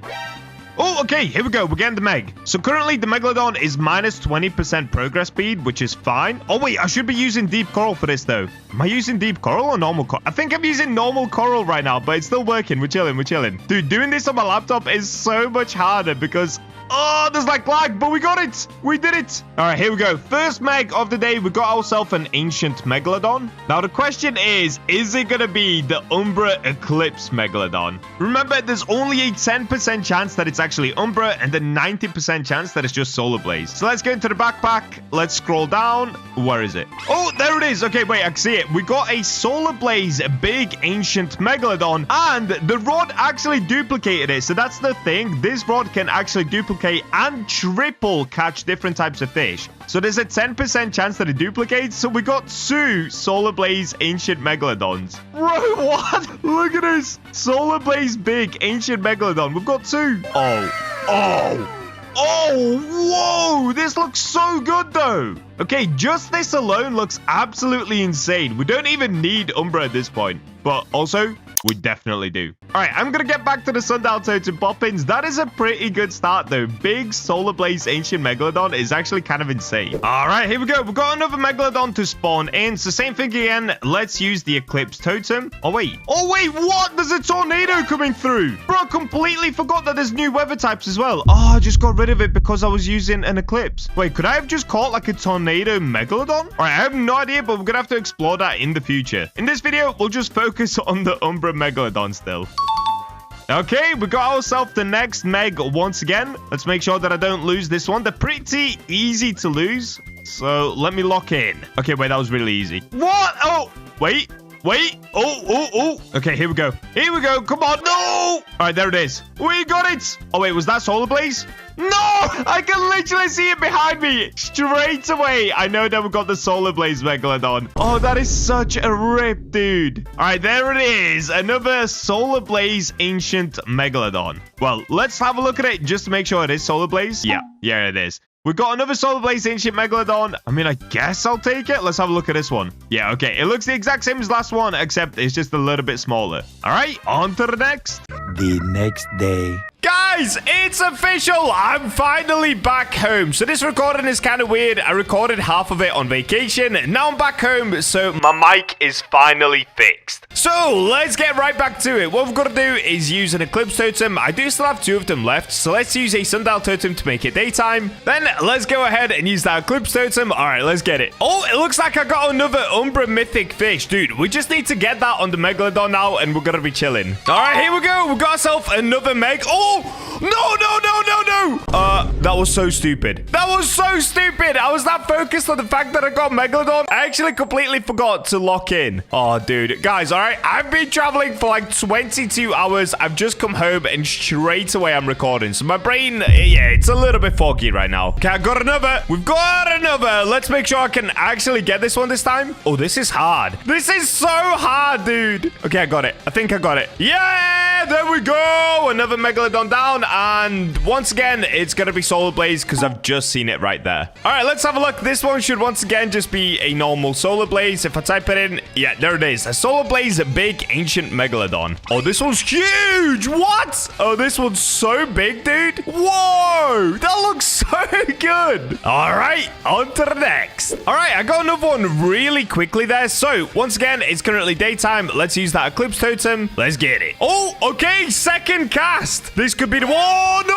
Speaker 6: Oh, okay, here we go. We're getting the Meg. So currently, the Megalodon is minus 20% progress speed, which is fine. Oh, wait, I should be using Deep Coral for this, though. Am I using Deep Coral or Normal Coral? I think I'm using Normal Coral right now, but it's still working. We're chilling. Dude, doing this on my laptop is so much harder because... Oh, there's like lag, but we got it. We did it. All right, here we go. First Meg of the day. We got ourselves an Ancient Megalodon. Now, the question is it going to be the Umbra Eclipse Megalodon? Remember, there's only a 10% chance that it's actually Umbra and a 90% chance that it's just Solar Blaze. So let's go into the backpack. Let's scroll down. Where is it? Oh, there it is. Okay, wait, I can see it. We got a Solar Blaze big Ancient Megalodon, and the rod actually duplicated it. So that's the thing. This rod can actually duplicate and triple catch different types of fish. So there's a 10% chance that it duplicates. So we got 2 Solar Blaze Ancient Megalodons. Bro, what? Look at this. Solar Blaze big Ancient Megalodon. We've got 2. Oh, whoa. This looks so good, though. Okay, just this alone looks absolutely insane. We don't even need Umbra at this point. But also... We definitely do. All right, I'm going to get back to the Sundial Totem pop-ins. That is a pretty good start, though. Big Solar Blaze Ancient Megalodon is actually kind of insane. All right, here we go. We've got another Megalodon to spawn in. So same thing again. Let's use the Eclipse Totem. Oh, wait. Oh, wait. What? There's a tornado coming through. Bro, I completely forgot that there's new weather types as well. Oh, I just got rid of it because I was using an Eclipse. Wait, could I have just caught like a tornado Megalodon? All right, I have no idea, but we're going to have to explore that in the future. In this video, we'll just focus on the Umbra Megalodon still. Okay, we got ourselves the next Meg once again. Let's make sure that I don't lose this one. They're pretty easy to lose, so let me lock in. Okay, wait, that was really easy. What? Oh, wait. Oh. Okay, here we go. Come on. No. All right, there it is. We got it. Oh, wait, was that Solar Blaze? No, I can literally see it behind me straight away. I know that we got the Solar Blaze Megalodon. Oh, that is such a rip, dude. All right, there it is. Another Solar Blaze Ancient Megalodon. Well, let's have a look at it just to make sure it is Solar Blaze. Yeah, it is. We've got another Solar Blaze Ancient Megalodon. I mean, I guess I'll take it. Let's have a look at this one. Yeah, okay. It looks the exact same as last one, except it's just a little bit smaller. All right, on to the next.
Speaker 2: The next day.
Speaker 1: Guys, it's official. I'm finally back home. So this recording is kind of weird. I recorded half of it on vacation. Now I'm back home, so my mic is finally fixed. So let's get right back to it. What we've got to do is use an Eclipse Totem. I do still have 2 of them left, so let's use a Sundial Totem to make it daytime. Then let's go ahead and use that Eclipse Totem. All right, let's get it. Oh, it looks like I got another Umbra Mythic Fish. Dude, we just need to get that on the Megalodon now, and we're going to be chilling. All right, here we go. We got ourselves another Meg. Oh, no. That was so stupid. I was that focused on the fact that I got Megalodon. I actually completely forgot to lock in. Oh, dude. Guys, all right. I've been traveling for like 22 hours. I've just come home and straight away I'm recording. So my brain, yeah, it's a little bit foggy right now. Okay, I got another. We've got another. Let's make sure I can actually get this one this time. Oh, this is hard. This is so hard, dude. Okay, I got it. I think I got it. Yeah, there we go. Another Megalodon down. And once again, it's going to be Solar Blaze because I've just seen it right there. All right, let's have a look. This one should once again just be a normal Solar Blaze. If I type it in, yeah, there it is. A Solar Blaze, a big ancient Megalodon. Oh, this one's huge. What? Oh, this one's so big, dude. Whoa, that looks so good. All right, on to the next. All right, I got another one really quickly there. So once again, it's currently daytime. Let's use that Eclipse Totem. Let's get it. Oh, okay, second cast. This could be the one. Oh, no.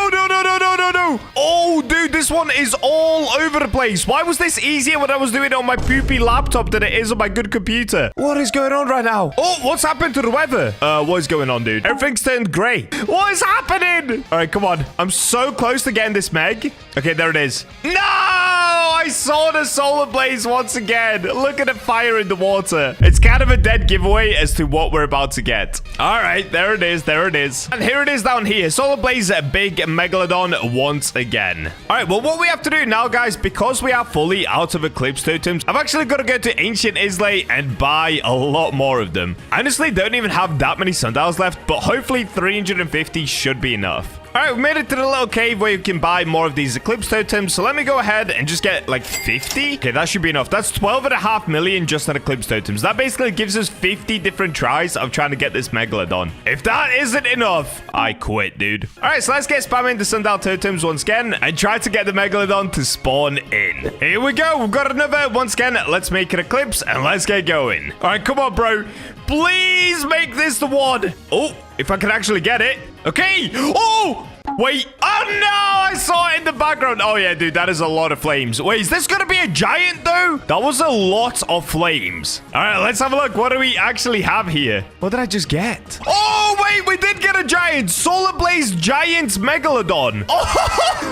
Speaker 1: Oh, dude, this one is all over the place. Why was this easier when I was doing it on my poopy laptop than it is on my good computer? What is going on right now? Oh, what's happened to the weather? What is going on, dude? Everything's turned gray. What is happening? All right, come on. I'm so close to getting this Meg. Okay, there it is. No! I saw the Solar Blaze once again. Look at the fire in the water. It's kind of a dead giveaway as to what we're about to get. All right, there it is. And here it is down here. Solar Blaze, a big Megalodon once again. All right, well, what we have to do now, guys, because we are fully out of Eclipse Totems, I've actually got to go to Ancient Islay and buy a lot more of them. I honestly don't even have that many sundials left, but hopefully 350 should be enough. All right, we made it to the little cave where you can buy more of these Eclipse Totems. So let me go ahead and just get like 50. Okay, that should be enough. That's 12.5 million just on Eclipse Totems. That basically gives us 50 different tries of trying to get this Megalodon. If that isn't enough, I quit, dude. All right, so let's get spamming the Sundial Totems once again and try to get the Megalodon to spawn in. Here we go. We've got another. Once again, let's make an Eclipse and let's get going. All right, come on, bro. Please make this the one. Oh, if I can actually get it. Okay. Oh, wait. Oh, no. I saw it in the background. Oh, yeah, dude. That is a lot of flames. Wait, is this going to be a giant, though? That was a lot of flames. All right, let's have a look. What do we actually have here? What did I just get? Oh, wait. We did get a giant. Solar Blaze Giant Megalodon. Oh,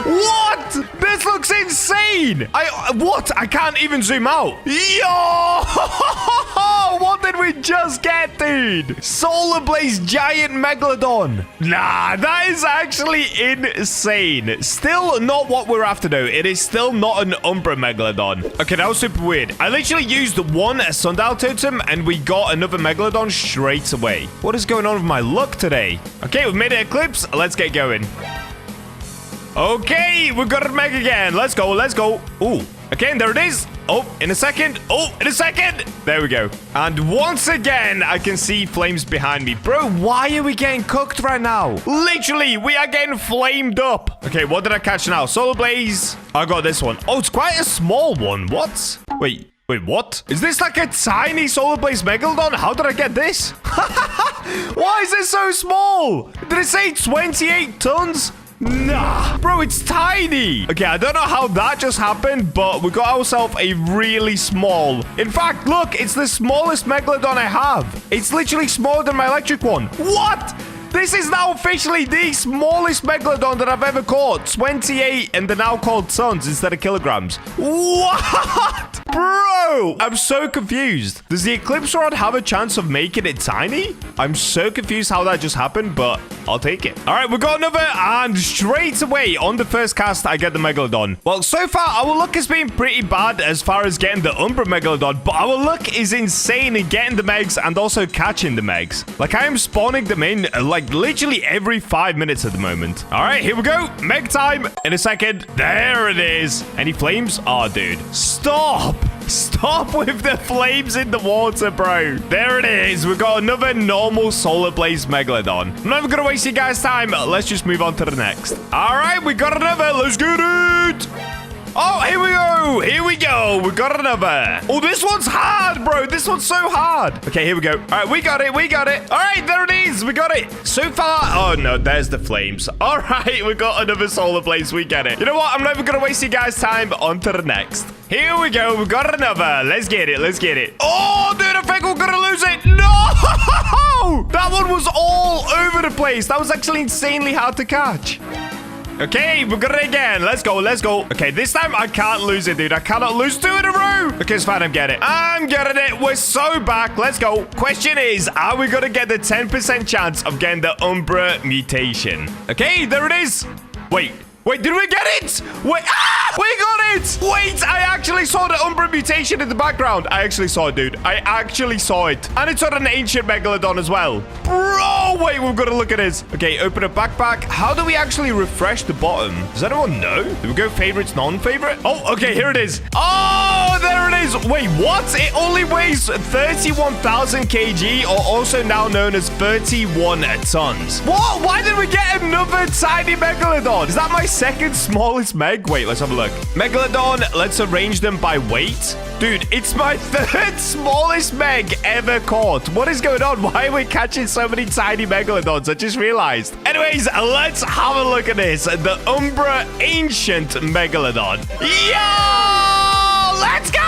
Speaker 1: what? This looks insane. What? I can't even zoom out. Yo! What did we just get, dude? Solar Blaze Giant Megalodon. Nah, that is actually insane. Still not what we're after, though. It is still not an Umbra Megalodon. Okay, that was super weird. I literally used one Sundial Totem, and we got another Megalodon straight away. What is going on with my luck today? Okay, we've made an Eclipse. Let's get going. Okay, we've got a Meg again. Let's go. Ooh. Okay, and there it is. Oh, in a second. Oh, in a second. There we go. And once again, I can see flames behind me. Bro, why are we getting cooked right now? Literally, we are getting flamed up. Okay, what did I catch now? Solar blaze. I got this one. Oh, it's quite a small one. What? Wait, what? Is this like a tiny solar blaze megalodon? How did I get this? Why is it so small? Did it say 28 tons? Nah, bro, it's tiny. Okay, I don't know how that just happened, but we got ourselves a really small. In fact, look, it's the smallest megalodon I have. It's literally smaller than my electric one. What? This is now officially the smallest megalodon that I've ever caught. 28, and they're now called tons instead of kilograms. What? Bro, I'm so confused. Does the Eclipse Rod have a chance of making it tiny? I'm so confused how that just happened, but I'll take it. All right, we got another, and straight away on the first cast, I get the Megalodon. Well, so far, our luck has been pretty bad as far as getting the Umbra Megalodon, but our luck is insane in getting the Megs and also catching the Megs. Like, I am spawning them in, like, literally every 5 minutes at the moment. All right, here we go. Meg time in a second. There it is. Any flames? Oh, dude. Stop. Stop with the flames in the water, bro. There it is. We got another normal solar blaze megalodon. I'm not even gonna waste you guys' time. Let's just move on to the next. All right, we got another. Let's get it. Oh, here we go. Here we go. We got another. Oh, this one's hard, bro. This one's so hard. Okay, here we go. All right, we got it. We got it. All right, there it is. We got it. So far. Oh, no, there's the flames. All right, we got another solar blaze. We get it. You know what? I'm never going to waste you guys' time. On to the next. Here we go. We got another. Let's get it. Let's get it. Oh, dude, I think we're going to lose it. No! That one was all over the place. That was actually insanely hard to catch. Okay, we got it again. Let's go. Let's go. Okay, this time I can't lose it, dude. I cannot lose 2 in a row. Okay, it's fine. I'm getting it. I'm getting it. We're so back. Let's go. Question is, are we going to get the 10% chance of getting the Umbra mutation? Okay, there it is. Wait, did we get it? Wait, we got it. Wait, I actually saw the Umbra mutation in the background. I actually saw it, dude. I actually saw it. And it's on an ancient megalodon as well. Bro, wait, we've got to look at this. Okay, open a backpack. How do we actually refresh the bottom? Does anyone know? Do we go favorites, non-favorite? Oh, okay, here it is. Oh, there it is. Wait, what? It only weighs 31,000 kg, or also now known as 31 tons. What? Why did we get another tiny megalodon? Is that my second smallest meg? Wait, let's have a look. Megalodon, let's arrange them by weight. Dude, it's my 3rd smallest meg ever caught. What is going on? Why are we catching so many tiny megalodons? I just realized. Anyways, let's have a look at this. The Umbra Ancient Megalodon. Yo! Let's go!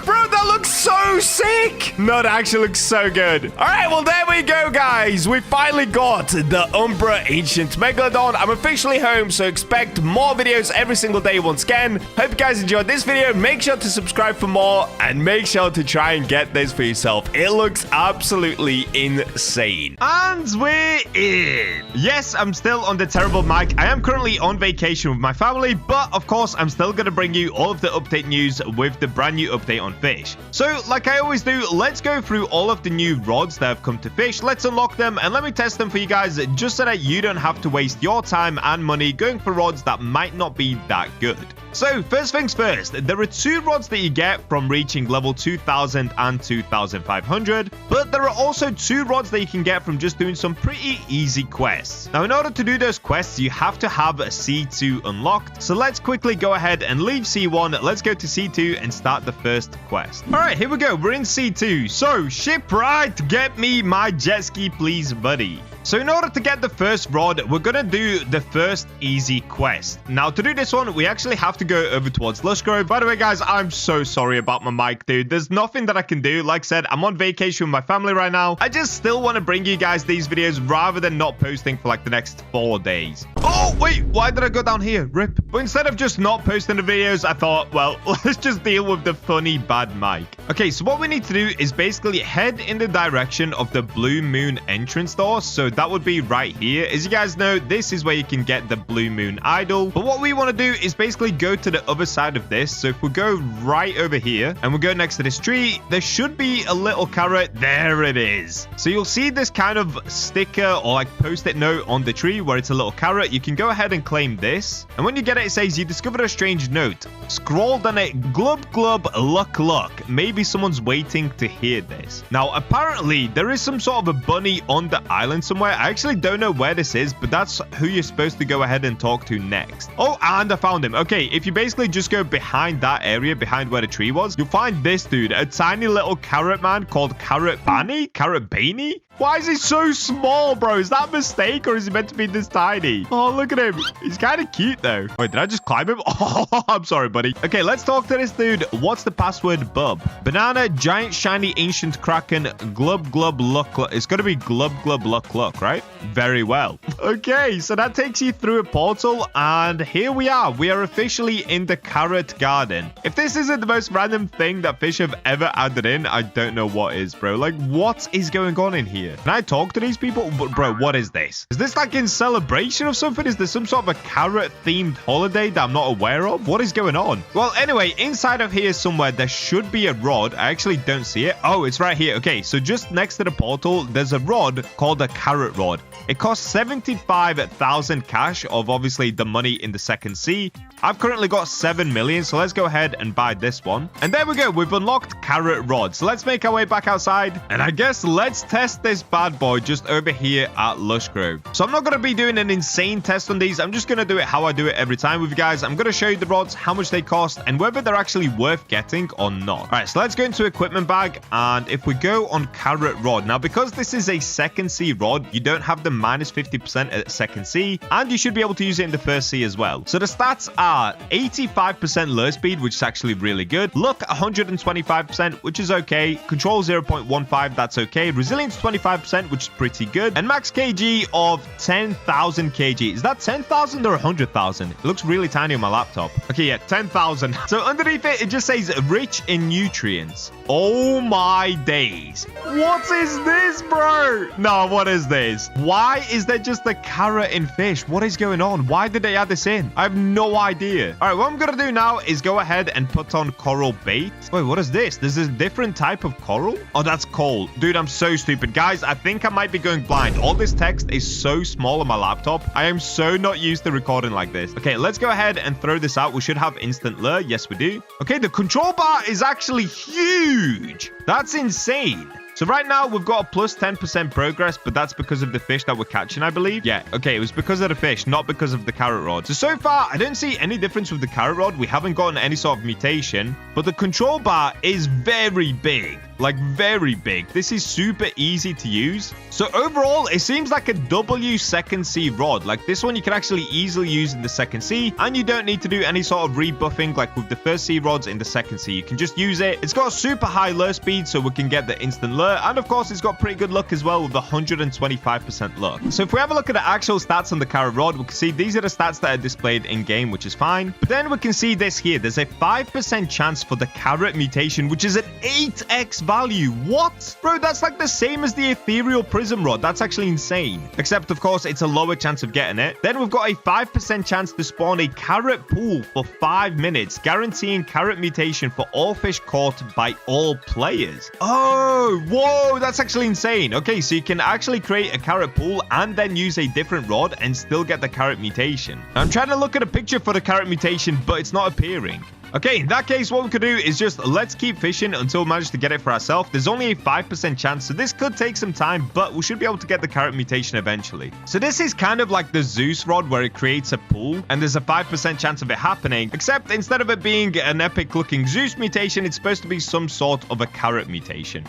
Speaker 1: Bro, that looks so sick. No, that actually looks so good. All right, well, there we go, guys. We finally got the Umbra Ancient Megalodon. I'm officially home, so expect more videos every single day once again. Hope you guys enjoyed this video. Make sure to subscribe for more, and make sure to try and get this for yourself. It looks absolutely insane.
Speaker 6: And we're in. Yes, I'm still on the terrible mic. I am currently on vacation with my family, but of course, I'm still going to bring you all of the update news with the brand new update on Fish. So, like I always do, let's go through all of the new rods that have come to Fish. Let's unlock them and let me test them for you guys, just so that you don't have to waste your time and money going for rods that might not be that good. So, first things first, there are 2 rods that you get from reaching level 2000 and 2500, but there are also 2 rods that you can get from just doing some pretty easy quests. Now, in order to do those quests, you have to have a C2 unlocked, so let's quickly go ahead and leave C1, let's go to C2 and start the first quest. Alright, here we go, we're in C2, so shipwright, get me my jet ski please, buddy. So in order to get the first rod, we're going to do the first easy quest. Now, to do this one, we actually have to go over towards Lush Grove. By the way, guys, I'm so sorry about my mic, dude. There's nothing that I can do. Like I said, I'm on vacation with my family right now. I just still want to bring you guys these videos rather than not posting for like the next 4 days. Oh, wait, why did I go down here? Rip. But instead of just not posting the videos, I thought, well, let's just deal with the funny bad mic. Okay, so what we need to do is basically head in the direction of the Blue Moon entrance door. So that would be right here. As you guys know, this is where you can get the Blue Moon Idol. But what we want to do is basically go to the other side of this. So if we go right over here and we go next to this tree, there should be a little carrot. There it is. So you'll see this kind of sticker or like post-it note on the tree where it's a little carrot. You can go ahead and claim this. And when you get it, it says you discovered a strange note. Scrolled on it, glub glub, luck luck. Maybe someone's waiting to hear this. Now, apparently, there is some sort of a bunny on the island somewhere. I actually don't know where this is, but that's who you're supposed to go ahead and talk to next. Oh, and I found him. Okay, if you basically just go behind that area, behind where the tree was, you'll find this dude, a tiny little carrot man called Carrot Banny? Carrot Baney? Why is he so small, bro? Is that a mistake or is he meant to be this tiny? Oh, look at him. He's kind of cute, though. Wait, did I just climb him? Oh, I'm sorry, buddy. Okay, let's talk to this dude. What's the password, bub? Banana, giant, shiny, ancient kraken, glub, glub, luck, luck. It's going to be glub, glub, luck, luck, right? Very well. Okay, so that takes you through a portal, and here we are. We are officially in the carrot garden. If this isn't the most random thing that fish have ever added in, I don't know what is, bro. Like, what is going on in here? Can I talk to these people? Bro, what is this? Is this like in celebration of something? Is there some sort of a carrot-themed holiday that I'm not aware of? What is going on? Well, anyway, inside of here somewhere, there should be a rod. I actually don't see it. Oh, it's right here. Okay, so just next to the portal, there's a rod called a carrot rod. It costs 75,000 cash of obviously the money in the second sea. I've currently got 7 million, so let's go ahead and buy this one. And there we go. We've unlocked carrot rod. So let's make our way back outside. And I guess let's test this bad boy just over here at Lush Grove. So I'm not going to be doing an insane test on these. I'm just going to do it how I do it every time with you guys. I'm going to show you the rods, how much they cost, and whether they're actually worth getting or not. All right, so let's go into equipment bag. And if we go on carrot rod, now because this is a second sea rod, you don't have the minus 50% at second sea, and you should be able to use it in the first sea as well. So the stats are 85% lure speed, which is actually really good. Luck 125%, which is okay. Control 0.15, that's okay. Resilience 25%, which is pretty good. And max kg of 10,000 kg. Is that 10,000 or 100,000? It looks really tiny on my laptop. Okay, yeah, 10,000. So underneath it, it just says rich in nutrients. Oh my days. What is this, bro? No, what is this? Why is there just a carrot in fish? What is going on? Why did they add this in? I have no idea. All right, what I'm going to do now is go ahead and put on coral bait. Wait, what is this? This is a different type of coral? Oh, that's coal. Dude, I'm so stupid. Guys, I think I might be going blind. All this text is so small on my laptop. I am so not used to recording like this. Okay, let's go ahead and throw this out. We should have instant lure. Yes, we do. Okay, the control bar is actually huge. That's insane. So right now, we've got a plus 10% progress, but that's because of the fish that we're catching, I believe. Yeah, okay, it was because of the fish, not because of the carrot rod. So far, I don't see any difference with the carrot rod. We haven't gotten any sort of mutation, but the control bar is very big. Like, very big. This is super easy to use. So overall, it seems like a W second sea rod. Like, this one you can actually easily use in the second sea, and you don't need to do any sort of rebuffing like with the first sea rods in the second sea. You can just use it. It's got super high lure speed, so we can get the instant lure. And of course, it's got pretty good luck as well with 125% luck. So if we have a look at the actual stats on the carrot rod, we can see these are the stats that are displayed in game, which is fine. But then we can see this here. There's a 5% chance for the carrot mutation, which is an 8x value. What? Bro, that's like the same as the ethereal prism rod. That's actually insane. Except, of course, it's a lower chance of getting it. Then we've got a 5% chance to spawn a carrot pool for 5 minutes, guaranteeing carrot mutation for all fish caught by all players. Oh, whoa, that's actually insane. Okay, so you can actually create a carrot pool and then use a different rod and still get the carrot mutation. Now, I'm trying to look at a picture for the carrot mutation, but it's not appearing. Okay, in that case, what we could do is just let's keep fishing until we manage to get it for ourselves. There's only a 5% chance, so this could take some time, but we should be able to get the carrot mutation eventually. So this is kind of like the Zeus rod where it creates a pool, and there's a 5% chance of it happening, except instead of it being an epic-looking Zeus mutation, it's supposed to be some sort of a carrot mutation.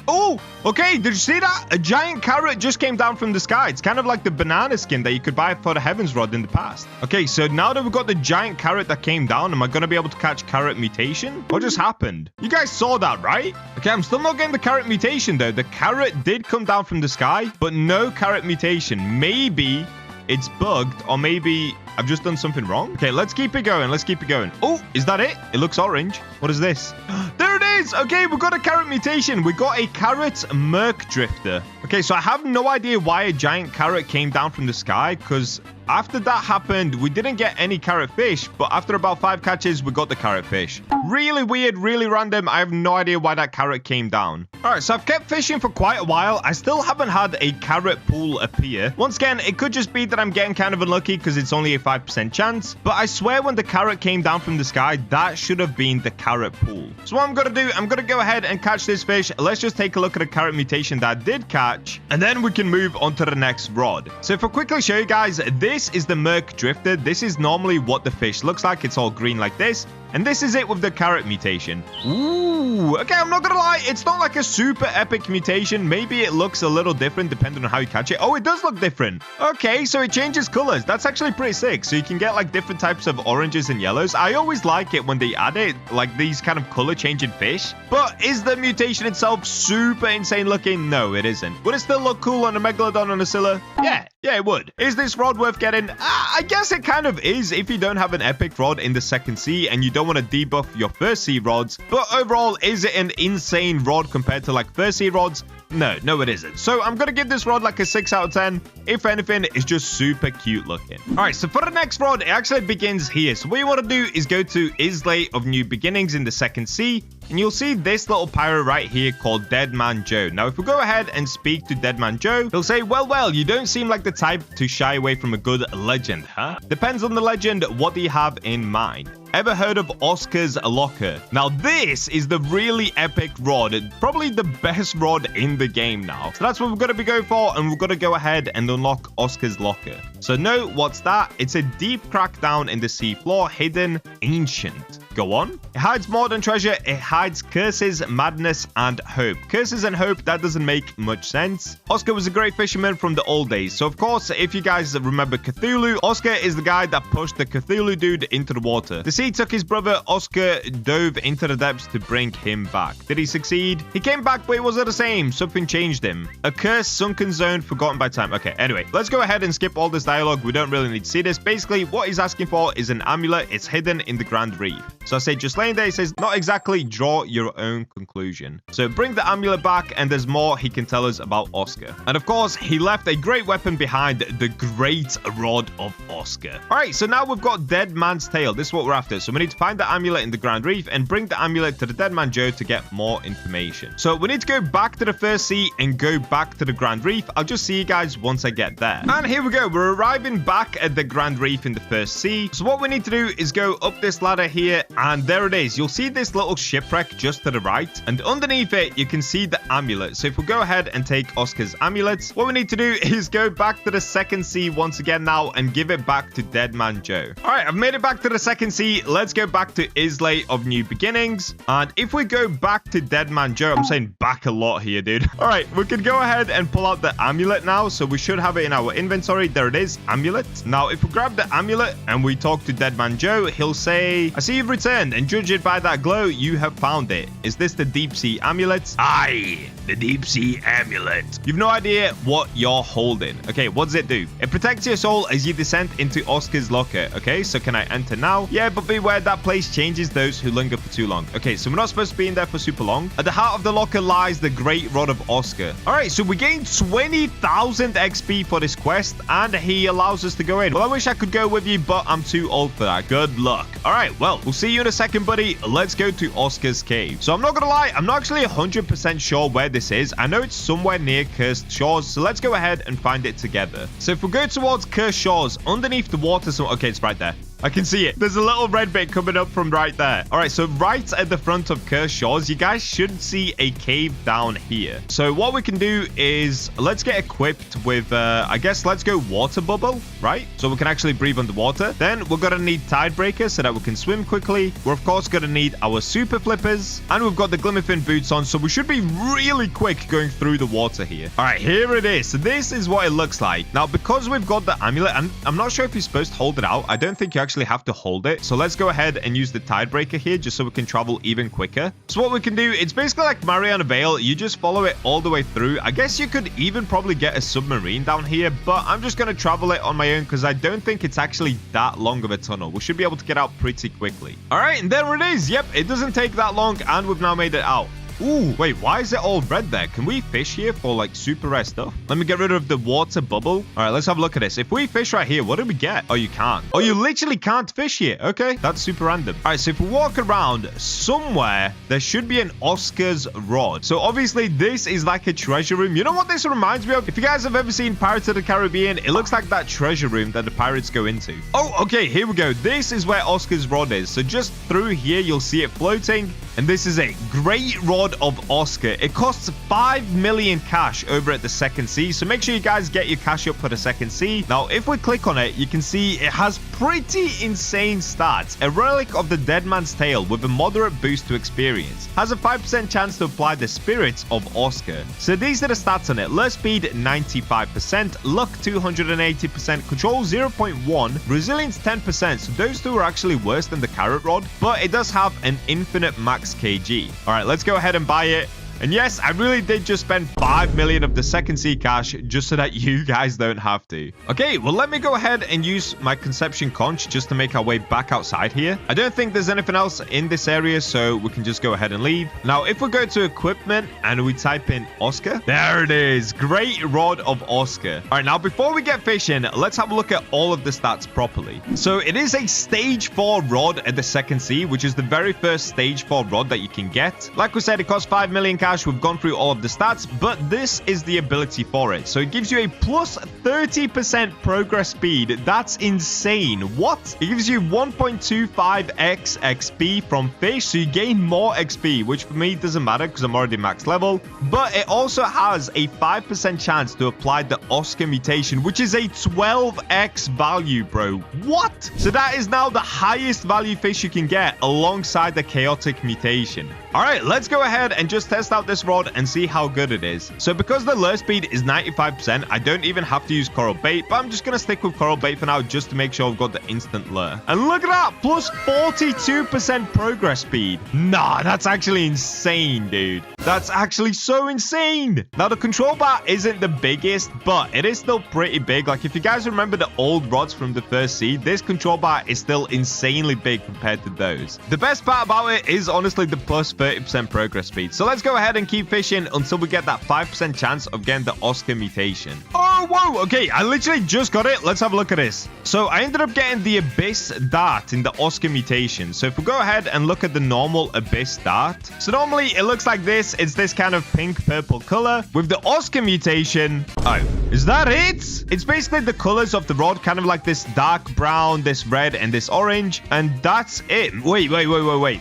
Speaker 6: Oh, okay. Did you see that? A giant carrot just came down from the sky. It's kind of like the banana skin that you could buy for the Heavens Rod in the past. Okay, so now that we've got the giant carrot that came down, am I going to be able to catch carrot mutation? What just happened? You guys saw that, right? Okay, I'm still not getting the carrot mutation, though. The carrot did come down from the sky, but no carrot mutation. Maybe it's bugged, or maybe I've just done something wrong. Okay, let's keep it going. Let's keep it going. Oh, is that it? It looks orange. What is this? There it is. guys. Okay, we got a carrot mutation. We got a carrot Merc Drifter. Okay, so I have no idea why a giant carrot came down from the sky, because after that happened, we didn't get any carrot fish, but after about 5 catches, we got the carrot fish. Really weird, really random. I have no idea why that carrot came down. All right, so I've kept fishing for quite a while. I still haven't had a carrot pool appear. Once again, it could just be that I'm getting kind of unlucky because it's only a 5% chance, but I swear when the carrot came down from the sky, that should have been the carrot pool. So what I'm going to do, I'm going to go ahead and catch this fish. Let's just take a look at the carrot mutation that I did catch, and then we can move on to the next rod. So if I quickly show you guys, this is the Merc Drifter. This is normally what the fish looks like. It's all green like this. And this is it with the carrot mutation. Ooh, okay, I'm not gonna lie. It's not like a super epic mutation. Maybe it looks a little different depending on how you catch it. Oh, it does look different. Okay, so it changes colors. That's actually pretty sick. So you can get like different types of oranges and yellows. I always like it when they add it, like these kind of color changing fish. But is the mutation itself super insane looking? No, it isn't. Would it still look cool on a Megalodon and a Scylla? Yeah, it would. Is this rod worth getting? I guess it kind of is if you don't have an epic rod in the second sea and you don't want to debuff your first sea rods. But overall, is it an insane rod compared to like first sea rods? No, it isn't. So I'm going to give this rod like a 6 out of 10. If anything, it's just super cute looking. All right, so for the next rod, it actually begins here. So what you want to do is go to Islay of New Beginnings in the second sea. And you'll see this little pirate right here called Dead Man Joe. Now, if we go ahead and speak to Dead Man Joe, he'll say, well, you don't seem like the type to shy away from a good legend, huh? Depends on the legend. What do you have in mind? Ever heard of Oscar's Locker? Now, this is the really epic rod. Probably the best rod in the game now. So that's what we're going to be going for. And we're going to go ahead and unlock Oscar's Locker. So no, what's that? It's a deep crack down in the seafloor, hidden, ancient. Go on. It hides more than treasure. It hides curses, madness, and hope. Curses and hope, that doesn't make much sense. Oscar was a great fisherman from the old days. So, of course, if you guys remember Cthulhu, Oscar is the guy that pushed the Cthulhu dude into the water. The sea took his brother. Oscar dove into the depths to bring him back. Did he succeed? He came back, but it wasn't the same. Something changed him. A curse, sunken zone, forgotten by time. Okay, anyway, let's go ahead and skip all this dialogue. We don't really need to see this. Basically, what he's asking for is an amulet. It's hidden in the Grand Reef. So I say, just laying there, he says, not exactly, draw your own conclusion. So bring the amulet back, and there's more he can tell us about Oscar. And of course, he left a great weapon behind, the Great Rod of Oscar. All right, so now we've got Dead Man's Tail. This is what we're after. So we need to find the amulet in the Grand Reef and bring the amulet to the Dead Man Joe to get more information. So we need to go back to the first sea and go back to the Grand Reef. I'll just see you guys once I get there. And here we go. We're arriving back at the Grand Reef in the first sea. So what we need to do is go up this ladder here, and there it is. You'll see this little shipwreck just to the right, and underneath it you can see the amulet. So if we go ahead and take Oscar's amulet, what we need to do is go back to the second sea once again now and give it back to Dead Man Joe. All right, I've made it back to the second sea. Let's go back to Islay of New Beginnings, and if we go back to Dead Man Joe, I'm saying back a lot here, dude. All right, we can go ahead and pull out the amulet now. So we should have it in our inventory. There it is, amulet. Now if we grab the amulet and we talk to Dead Man Joe, he'll say, I see you've returned, and judging by that glow, you have found it. Is this the deep sea amulet? Aye, the deep sea amulet. You've no idea what you're holding. Okay, what does it do? It protects your soul as you descend into Oscar's Locker. Okay, so can I enter now? Yeah, but beware, that place changes those who linger for too long. Okay, so we're not supposed to be in there for super long. At the heart of the locker lies the Great Rod of Oscar. All right, so we gained 20,000 XP for this quest, and he allows us to go in. Well, I wish I could go with you, but I'm too old for that. Good luck. All right, well, we'll see you in a second, buddy. Let's go to Oscar's cave. So I'm not gonna lie, I'm not actually 100% sure where this is. I know it's somewhere near Cursed Shores, so let's go ahead and find it together. So if we go towards Cursed Shores, underneath the water, so okay, it's right there. I can see it. There's a little red bit coming up from right there. All right, so right at the front of Cursed Shores, you guys should see a cave down here. So what we can do is let's get equipped with, I guess let's go water bubble, right? So we can actually breathe underwater. Then we're going to need Tidebreaker so that we can swim quickly. We're, of course, going to need our super flippers. And we've got the Glimmerfin boots on, so we should be really quick going through the water here. All right, here it is. So this is what it looks like. Now, because we've got the amulet, I'm not sure if you're supposed to hold it out. I don't think you actually have to hold it. So let's go ahead and use the Tidebreaker here just so we can travel even quicker. So what we can do, it's basically like Mariana Vale. You just follow it all the way through. I guess you could even probably get a submarine down here, but I'm just going to travel it on my own because I don't think it's actually that long of a tunnel. We should be able to get out pretty quickly. All right, and there it is. Yep, it doesn't take that long, and we've now made it out. Ooh, wait, why is it all red there? Can we fish here for like super rare stuff? Let me get rid of the water bubble. All right, let's have a look at this. If we fish right here, what do we get? Oh, you can't. Oh, you literally can't fish here. Okay, that's super random. All right, so if we walk around somewhere, there should be an Oscar's rod. So obviously this is like a treasure room. You know what this reminds me of? If you guys have ever seen Pirates of the Caribbean, it looks like that treasure room that the pirates go into. Oh, okay, here we go. This is where Oscar's rod is. So just through here, you'll see it floating. And this is a great rod of Oscar. It costs 5 million cash over at the second sea. So make sure you guys get your cash up for the second sea. Now, if we click on it, you can see it has pretty insane stats. A relic of the dead man's tail with a moderate boost to experience. Has a 5% chance to apply the spirits of Oscar. So these are the stats on it. Lure speed 95%, luck 280%, control 0.1, resilience 10%. So those two are actually worse than the carrot rod, but it does have an infinite max kg. All right, let's go ahead and buy it. And yes, I really did just spend 5 million of the second sea cash just so that you guys don't have to. Okay, well, let me go ahead and use my conception conch just to make our way back outside here. I don't think there's anything else in this area, so we can just go ahead and leave. Now, if we go to equipment and we type in Oscar, there it is. Great rod of Oscar. All right, now before we get fishing, let's have a look at all of the stats properly. So it is a stage 4 rod at the second sea, which is the very first stage 4 rod that you can get. Like we said, it costs 5 million cash. We've gone through all of the stats, but this is the ability for it. So it gives you a plus 30% progress speed. That's insane. What? It gives you 1.25x XP from fish, so you gain more XP, which for me doesn't matter because I'm already max level. But it also has a 5% chance to apply the Oscar mutation, which is a 12x value, bro. What? So that is now the highest value fish you can get alongside the chaotic mutation. All right, let's go ahead and just test out this rod and see how good it is. So because the lure speed is 95%, I don't even have to use coral bait, but I'm just going to stick with coral bait for now just to make sure I've got the instant lure. And look at that, plus 42% progress speed. Nah, that's actually insane, dude. That's actually so insane. Now, the control bar isn't the biggest, but it is still pretty big. Like, if you guys remember the old rods from the first sea, this control bar is still insanely big compared to those. The best part about it is honestly the plus 30% progress speed. So let's go ahead and keep fishing until we get that 5% chance of getting the Oscar mutation. Oh, whoa. Okay, I literally just got it. Let's have a look at this. So I ended up getting the Abyss Dart in the Oscar mutation. So if we go ahead and look at the normal Abyss Dart. So normally it looks like this. It's this kind of pink-purple color. With the Oscar mutation... Oh, is that it? It's basically the colors of the rod, kind of like this dark brown, this red, and this orange. And that's it. Wait.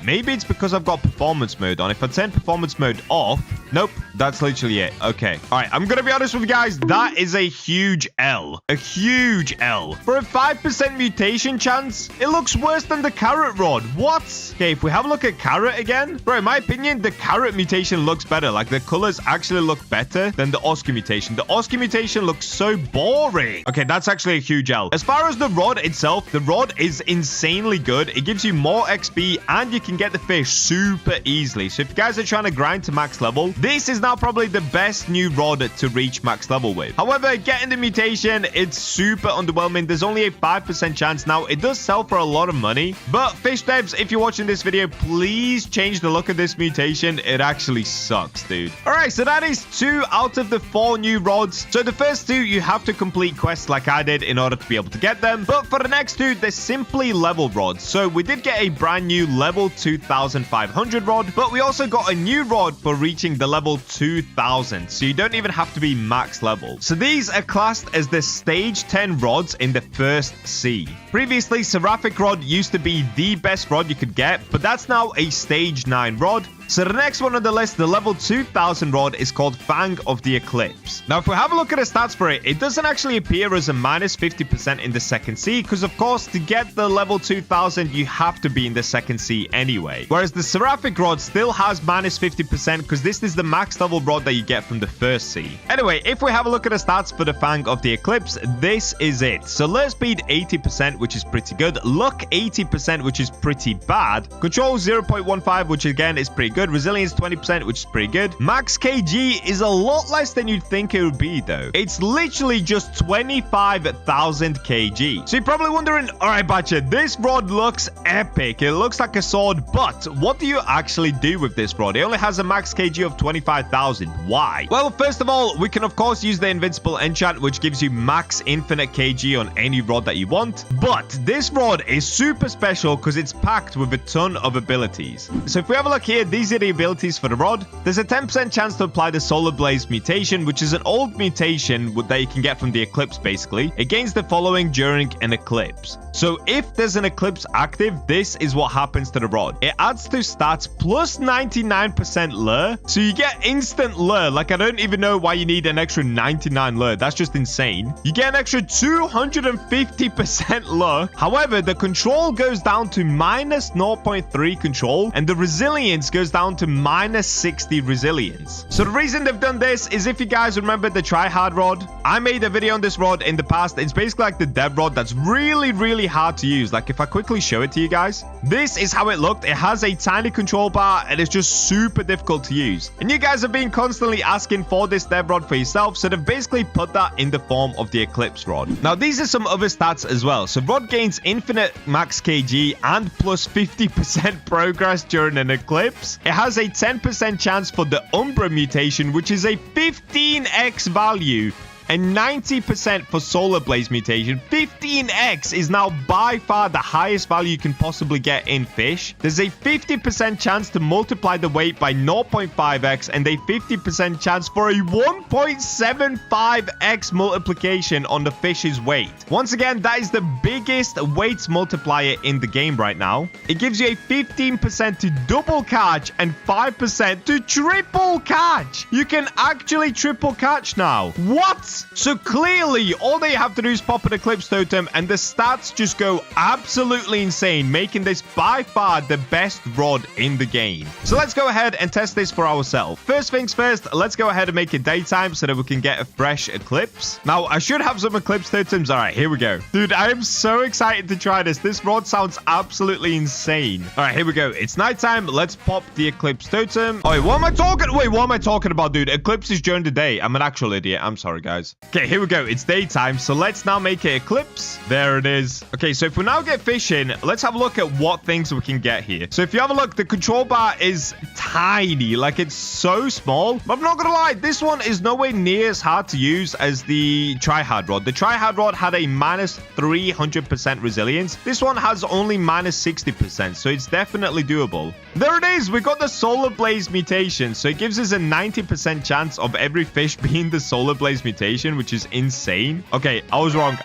Speaker 6: Maybe it's because I've got performance mode on. If I turn performance mode off... Nope, that's literally it. Okay. All right, I'm going to be honest with you guys. That is a huge L. A huge L. For a 5% mutation chance, it looks worse than the carrot rod. What? Okay, if we have a look at carrot again. Bro, in my opinion, the carrot mutation looks better. Like, the colors actually look better than the Oscar mutation. The Oscar mutation looks so boring. Okay, that's actually a huge L. As far as the rod itself, the rod is insanely good. It gives you more XP and you can get the fish super easily. So if you guys are trying to grind to max level, this is now probably the best new rod to reach max level with. However, getting the mutation, it's super underwhelming. There's only a 5% chance. Now, it does sell for a lot of money, but fish devs, if you're watching this video, please change the look of this mutation. It actually sucks, dude. All right, so that is 2 out of the 4 new rods. So the first 2, you have to complete quests like I did in order to be able to get them. But for the next 2, they're simply level rods. So we did get a brand new level 2500 rod, but we also got a new rod for reaching the level 2000, so you don't even have to be max level. So these are classed as the stage 10 rods in the first sea. Previously, Seraphic rod used to be the best rod you could get, but that's now a stage 9 rod. So the next one on the list, the level 2000 rod, is called Fang of the Eclipse. Now, if we have a look at the stats for it, it doesn't actually appear as a minus 50% in the second sea, because of course, to get the level 2000, you have to be in the second sea anyway. Whereas the Seraphic rod still has minus 50%, because this is the max level rod that you get from the first sea. Anyway, if we have a look at the stats for the Fang of the Eclipse, this is it. So lure speed 80%, which is pretty good. Luck 80%, which is pretty bad. Control 0.15, which again is pretty good. good. Resilience 20%, which is pretty good. Max kg is a lot less than you'd think it would be, though. It's literally just 25,000 kg. So you're probably wondering, all right, Bacha, this rod looks epic. It looks like a sword, but what do you actually do with this rod? It only has a max kg of 25,000. Why? Well, first of all, we can, of course, use the invincible enchant, which gives you max infinite kg on any rod that you want. But this rod is super special because it's packed with a ton of abilities. So if we have a look here, these are the abilities for the rod. There's a 10% chance to apply the Solar Blaze mutation, which is an old mutation that you can get from the eclipse, basically. It gains the following during an eclipse. So if there's an eclipse active, this is what happens to the rod. It adds to stats plus 99% lure. So you get instant lure. Like, I don't even know why you need an extra 99 lure. That's just insane. You get an extra 250% lure. However, the control goes down to minus 0.3 control, and the resilience goes down to minus 60 resilience. So the reason they've done this is, if you guys remember the try-hard rod, I made a video on this rod in the past. It's basically like the dev rod that's really, really hard to use. Like, if I quickly show it to you guys, this is how it looked. It has a tiny control bar, and it's just super difficult to use. And you guys have been constantly asking for this dev rod for yourself, so they've basically put that in the form of the eclipse rod. Now, these are some other stats as well. So rod gains infinite max kg and plus 50% progress during an eclipse. It has a 10% chance for the Umbra mutation, which is a 15x value, and 90% for Solar Blaze mutation. 15x is now by far the highest value you can possibly get in fish. There's a 50% chance to multiply the weight by 0.5x, and a 50% chance for a 1.75x multiplication on the fish's weight. Once again, that is the biggest weight multiplier in the game right now. It gives you a 15% to double catch and 5% to triple catch. You can actually triple catch now. What? So clearly, all they have to do is pop an Eclipse Totem, and the stats just go absolutely insane, making this by far the best rod in the game. So let's go ahead and test this for ourselves. First things first, let's go ahead and make it daytime so that we can get a fresh Eclipse. Now, I should have some Eclipse Totems. All right, here we go. Dude, I am so excited to try this. This rod sounds absolutely insane. All right, here we go. It's nighttime. Let's pop the Eclipse Totem. Oh, wait, what am I talking? Wait, what am I talking about, dude? Eclipse is during the day. I'm an actual idiot. I'm sorry, guys. Okay, here we go. It's daytime, so let's now make an eclipse. There it is. Okay, so if we now get fishing, let's have a look at what things we can get here. So if you have a look, the control bar is tiny. Like, it's so small. But I'm not gonna lie, this one is nowhere near as hard to use as the try-hard rod. The try-hard rod had a minus 300% resilience. This one has only minus 60%, so it's definitely doable. There it is. We got the Solar Blaze mutation, so it gives us a 90% chance of every fish being the Solar Blaze mutation, which is insane. Okay, I was wrong.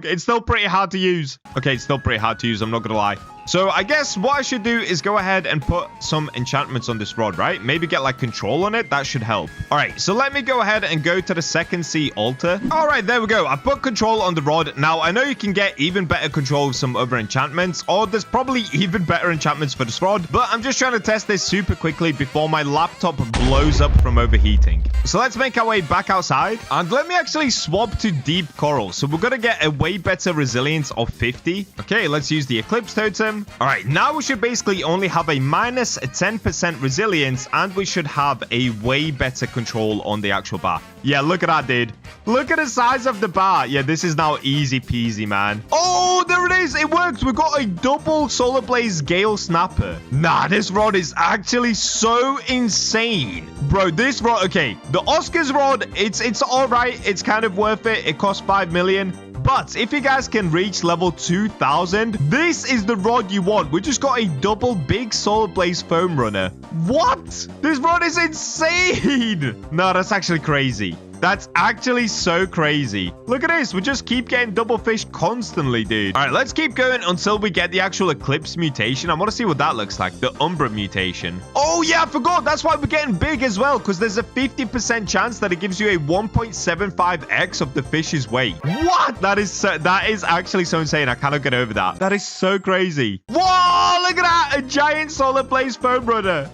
Speaker 6: It's still pretty hard to use. Okay, it's still pretty hard to use. I'm not gonna lie. So I guess what I should do is go ahead and put some enchantments on this rod, right? Maybe get like control on it. That should help. All right, so let me go ahead and go to the second sea altar. All right, there we go. I put control on the rod. Now, I know you can get even better control with some other enchantments, or there's probably even better enchantments for this rod, but I'm just trying to test this super quickly before my laptop blows up from overheating. So let's make our way back outside, and let me actually swap to deep coral. So we're gonna get a way better resilience of 50. Okay, let's use the Eclipse Totem. All right, now we should basically only have a minus 10% resilience, and we should have a way better control on the actual bar. Yeah, look at that, dude. Look at the size of the bar. Yeah, this is now easy peasy, man. Oh, there it is. It works. We got a double Solar Blaze Gale Snapper. Nah, this rod is actually so insane. Bro, this rod, okay, the Oscars rod, it's all right. It's kind of worth it. It costs 5 million. But if you guys can reach level 2000, this is the rod you want. We just got a double big Solar Blaze Foam Runner. What? This rod is insane. No, that's actually crazy. That's actually so crazy. Look at this. We just keep getting double fish constantly, dude. All right, let's keep going until we get the actual Eclipse mutation. I want to see what that looks like. The Umbra mutation. Oh, yeah, I forgot. That's why we're getting big as well, because there's a 50% chance that it gives you a 1.75x of the fish's weight. What? That is actually so insane. I cannot get over that. That is so crazy. Whoa, look at that. A giant Solar Blaze Foam Runner.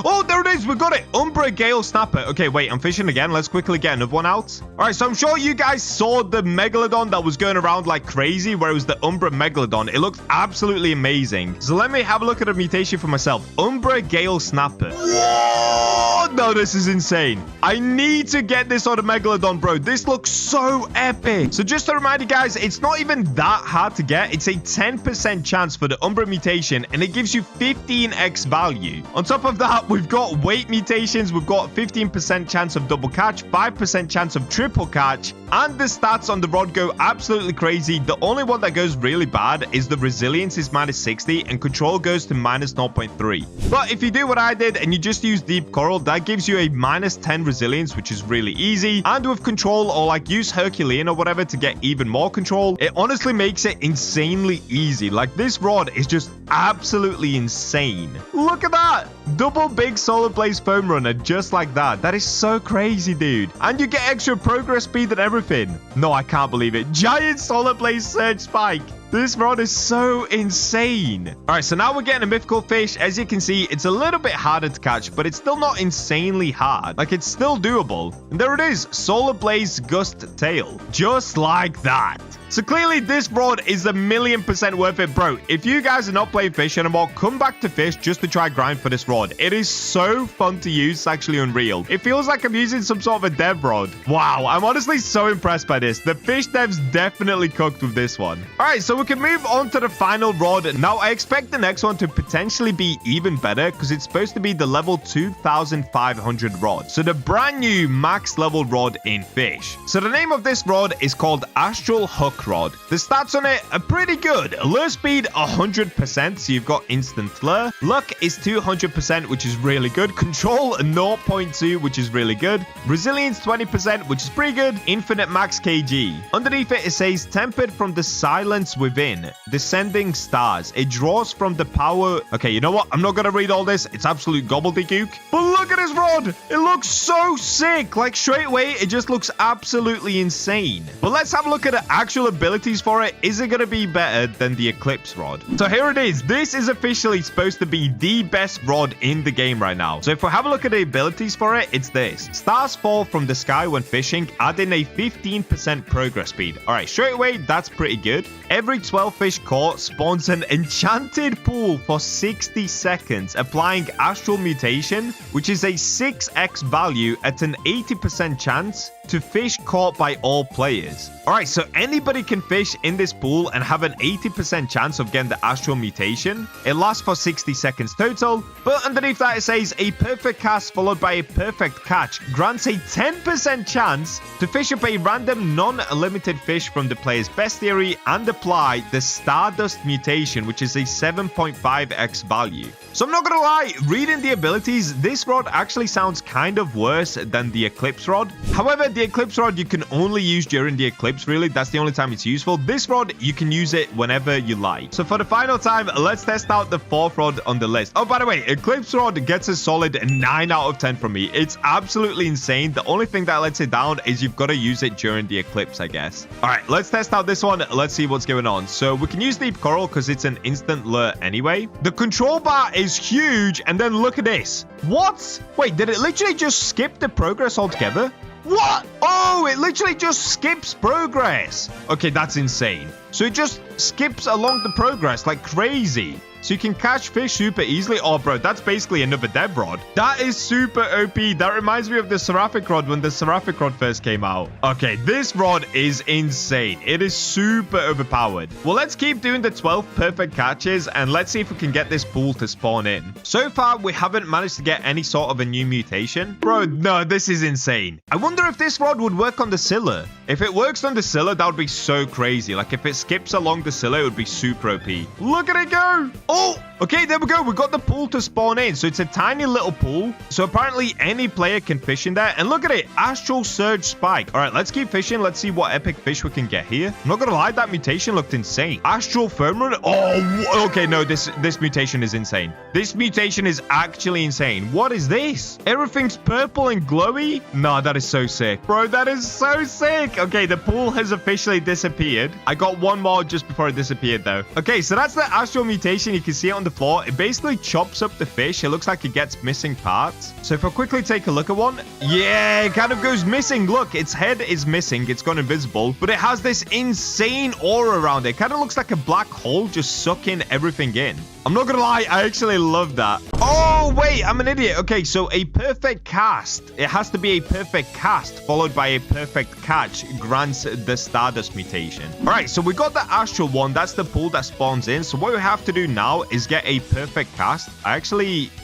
Speaker 6: Oh, there it is. We got it. Umbra Gale Snapper. Okay, wait. I'm fishing again. Let's quickly get another one out. All right, so I'm sure you guys saw the Megalodon that was going around like crazy, where it was the Umbra Megalodon. It looked absolutely amazing. So let me have a look at the mutation for myself. Umbra Gale Snapper. Whoa! No, this is insane. I need to get this on a Megalodon, bro. This looks so epic. So just to remind you guys, it's not even that hard to get. It's a 10% chance for the Umbra mutation, and it gives you 15x value. On top of that, we've got weight mutations. We've got 15% chance of double catch, 5% chance of triple catch, and the stats on the rod go absolutely crazy. The only one that goes really bad is the resilience is -60 and control goes to -0.3. But if you do what I did and you just use deep coral, that gives you a -10 resilience, which is really easy. And with control, or like use Herculean or whatever to get even more control, it honestly makes it insanely easy. Like this rod is just absolutely insane. Look at that. Double big solar blaze foam runner just like that. That is so crazy, dude. And you get extra progress speed and everything. No, I can't believe it. Giant solar blaze surge spike. This rod is so insane. All right, so now we're getting a mythical fish. As you can see, it's a little bit harder to catch, but it's still not insanely hard. Like, it's still doable. And there it is, Solar Blaze Gust Tail. Just like that. So clearly, this rod is 1,000,000% worth it, bro. If you guys are not playing fish anymore, come back to fish just to try grind for this rod. It is so fun to use. It's actually unreal. It feels like I'm using some sort of a dev rod. Wow, I'm honestly so impressed by this. The fish devs definitely cooked with this one. All right, so we can move on to the final rod. Now, I expect the next one to potentially be even better because it's supposed to be the level 2500 rod. So the brand new max level rod in fish. So the name of this rod is called Astral Hook Rod. The stats on it are pretty good. Lure speed 100%, so you've got instant lure. Luck is 200%, which is really good. Control 0.2, which is really good. Resilience 20%, which is pretty good. Infinite max kg. Underneath it, it says tempered from the silence within. Descending stars. It draws from the power. Okay, you know what? I'm not gonna read all this. It's absolute gobbledygook. But look at this rod. It looks so sick. Like straight away, it just looks absolutely insane. But let's have a look at the actual abilities for it. Is it going to be better than the Eclipse rod? So here it is. This is officially supposed to be the best rod in the game right now. So if we have a look at the abilities for it, it's this. Stars fall from the sky when fishing, adding a 15% progress speed. All right, straight away, that's pretty good. Every 12 fish caught spawns an enchanted pool for 60 seconds, applying Astral Mutation, which is a 6x value at an 80% chance to fish caught by all players. All right, so anybody can fish in this pool and have an 80% chance of getting the Astral Mutation. It lasts for 60 seconds total, but underneath that it says a perfect cast followed by a perfect catch grants a 10% chance to fish up a random non-limited fish from the player's bestiary and apply the Stardust Mutation, which is a 7.5x value. So I'm not gonna lie, reading the abilities, this rod actually sounds kind of worse than the Eclipse rod. However, the Eclipse rod you can only use during the Eclipse, really. That's the only time it's useful. This rod, you can use it whenever you like. So for the final time, let's test out the fourth rod on the list. Oh, by the way, Eclipse rod gets a solid 9 out of 10 from me. It's absolutely insane. The only thing that lets it down is you've got to use it during the Eclipse, I guess. All right, let's test out this one. Let's see what's going on. So we can use Deep Coral because it's an instant lure anyway. The control bar is huge, and then look at this. What? Wait, did it literally just skip the progress altogether? What? Oh, it literally just skips progress. Okay, that's insane. So it just skips along the progress like crazy. So you can catch fish super easily. Oh, bro, that's basically another dev rod. That is super OP. That reminds me of the Seraphic rod when the Seraphic rod first came out. Okay, this rod is insane. It is super overpowered. Well, let's keep doing the 12 perfect catches and let's see if we can get this pool to spawn in. So far, we haven't managed to get any sort of a new mutation. Bro, no, this is insane. I wonder if this rod would work on the Scylla. If it works on the Scylla, that would be so crazy. Like, if it skips along the Scylla, it would be super OP. Look at it go. Oh, okay, there we go. We got the pool to spawn in. So it's a tiny little pool. So apparently any player can fish in there. And look at it. Astral Surge Spike. All right, let's keep fishing. Let's see what epic fish we can get here. I'm not going to lie. That mutation looked insane. Astral Foam Runner. Oh, okay. No, this mutation is insane. This mutation is actually insane. What is this? Everything's purple and glowy. Nah, that is so sick. Bro, that is so sick. Okay, the pool has officially disappeared. I got one more just before it disappeared, though. Okay, so that's the astral mutation. You can see it on the floor. It basically chops up the fish. It looks like it gets missing parts. So if I quickly take a look at one, yeah, it kind of goes missing. Look, its head is missing. It's gone invisible, but it has this insane aura around it. Kind of looks like a black hole just sucking everything in. I'm not gonna lie, I actually love that. Oh, wait, I'm an idiot. Okay, so a perfect cast. It has to be a perfect cast followed by a perfect catch grants the Stardust mutation. All right, so we got the astral one. That's the pool that spawns in. So what we have to do now is get a perfect cast.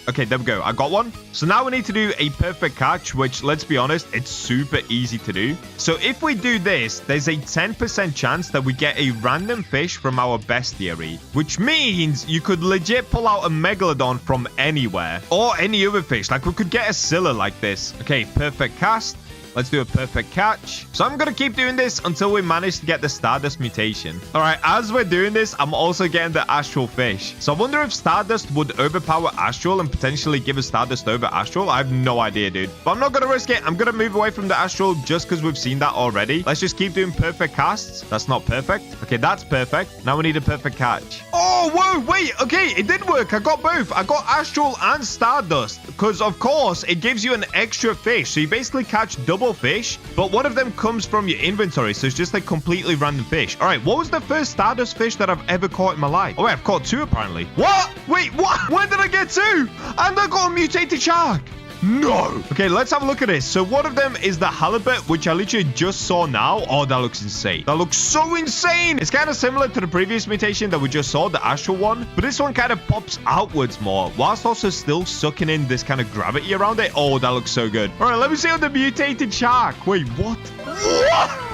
Speaker 6: Okay, there we go. I got one. So now we need to do a perfect catch, which, let's be honest, it's super easy to do. So if we do this, there's a 10% chance that we get a random fish from our bestiary, which means you could legit pull out a megalodon from anywhere or any other fish. Like we could get a Scylla like this. Okay, perfect cast. Let's do a perfect catch. So I'm going to keep doing this until we manage to get the Stardust mutation. All right, as we're doing this, I'm also getting the Astral Fish. So I wonder if Stardust would overpower Astral and potentially give us Stardust over Astral. I have no idea, dude. But I'm not going to risk it. I'm going to move away from the Astral just because we've seen that already. Let's just keep doing perfect casts. That's not perfect. Okay, that's perfect. Now we need a perfect catch. Oh, whoa, wait. Okay, it did work. I got both. I got Astral and Stardust because, of course, it gives you an extra fish. So you basically catch double fish, but one of them comes from your inventory, so it's just a completely random fish. All right, what was the first Stardust fish that I've ever caught in my life? Oh, wait, I've caught two apparently. What? Wait, what? When did I get two? And I got a mutated shark. No. Okay, let's have a look at this. So one of them is the halibut, which I literally just saw now. Oh, that looks insane. That looks so insane. It's kind of similar to the previous mutation that we just saw, the astral one, but this one kind of pops outwards more, whilst also still sucking in this kind of gravity around it. Oh, that looks so good. All right, let me see on the mutated shark. Wait, what?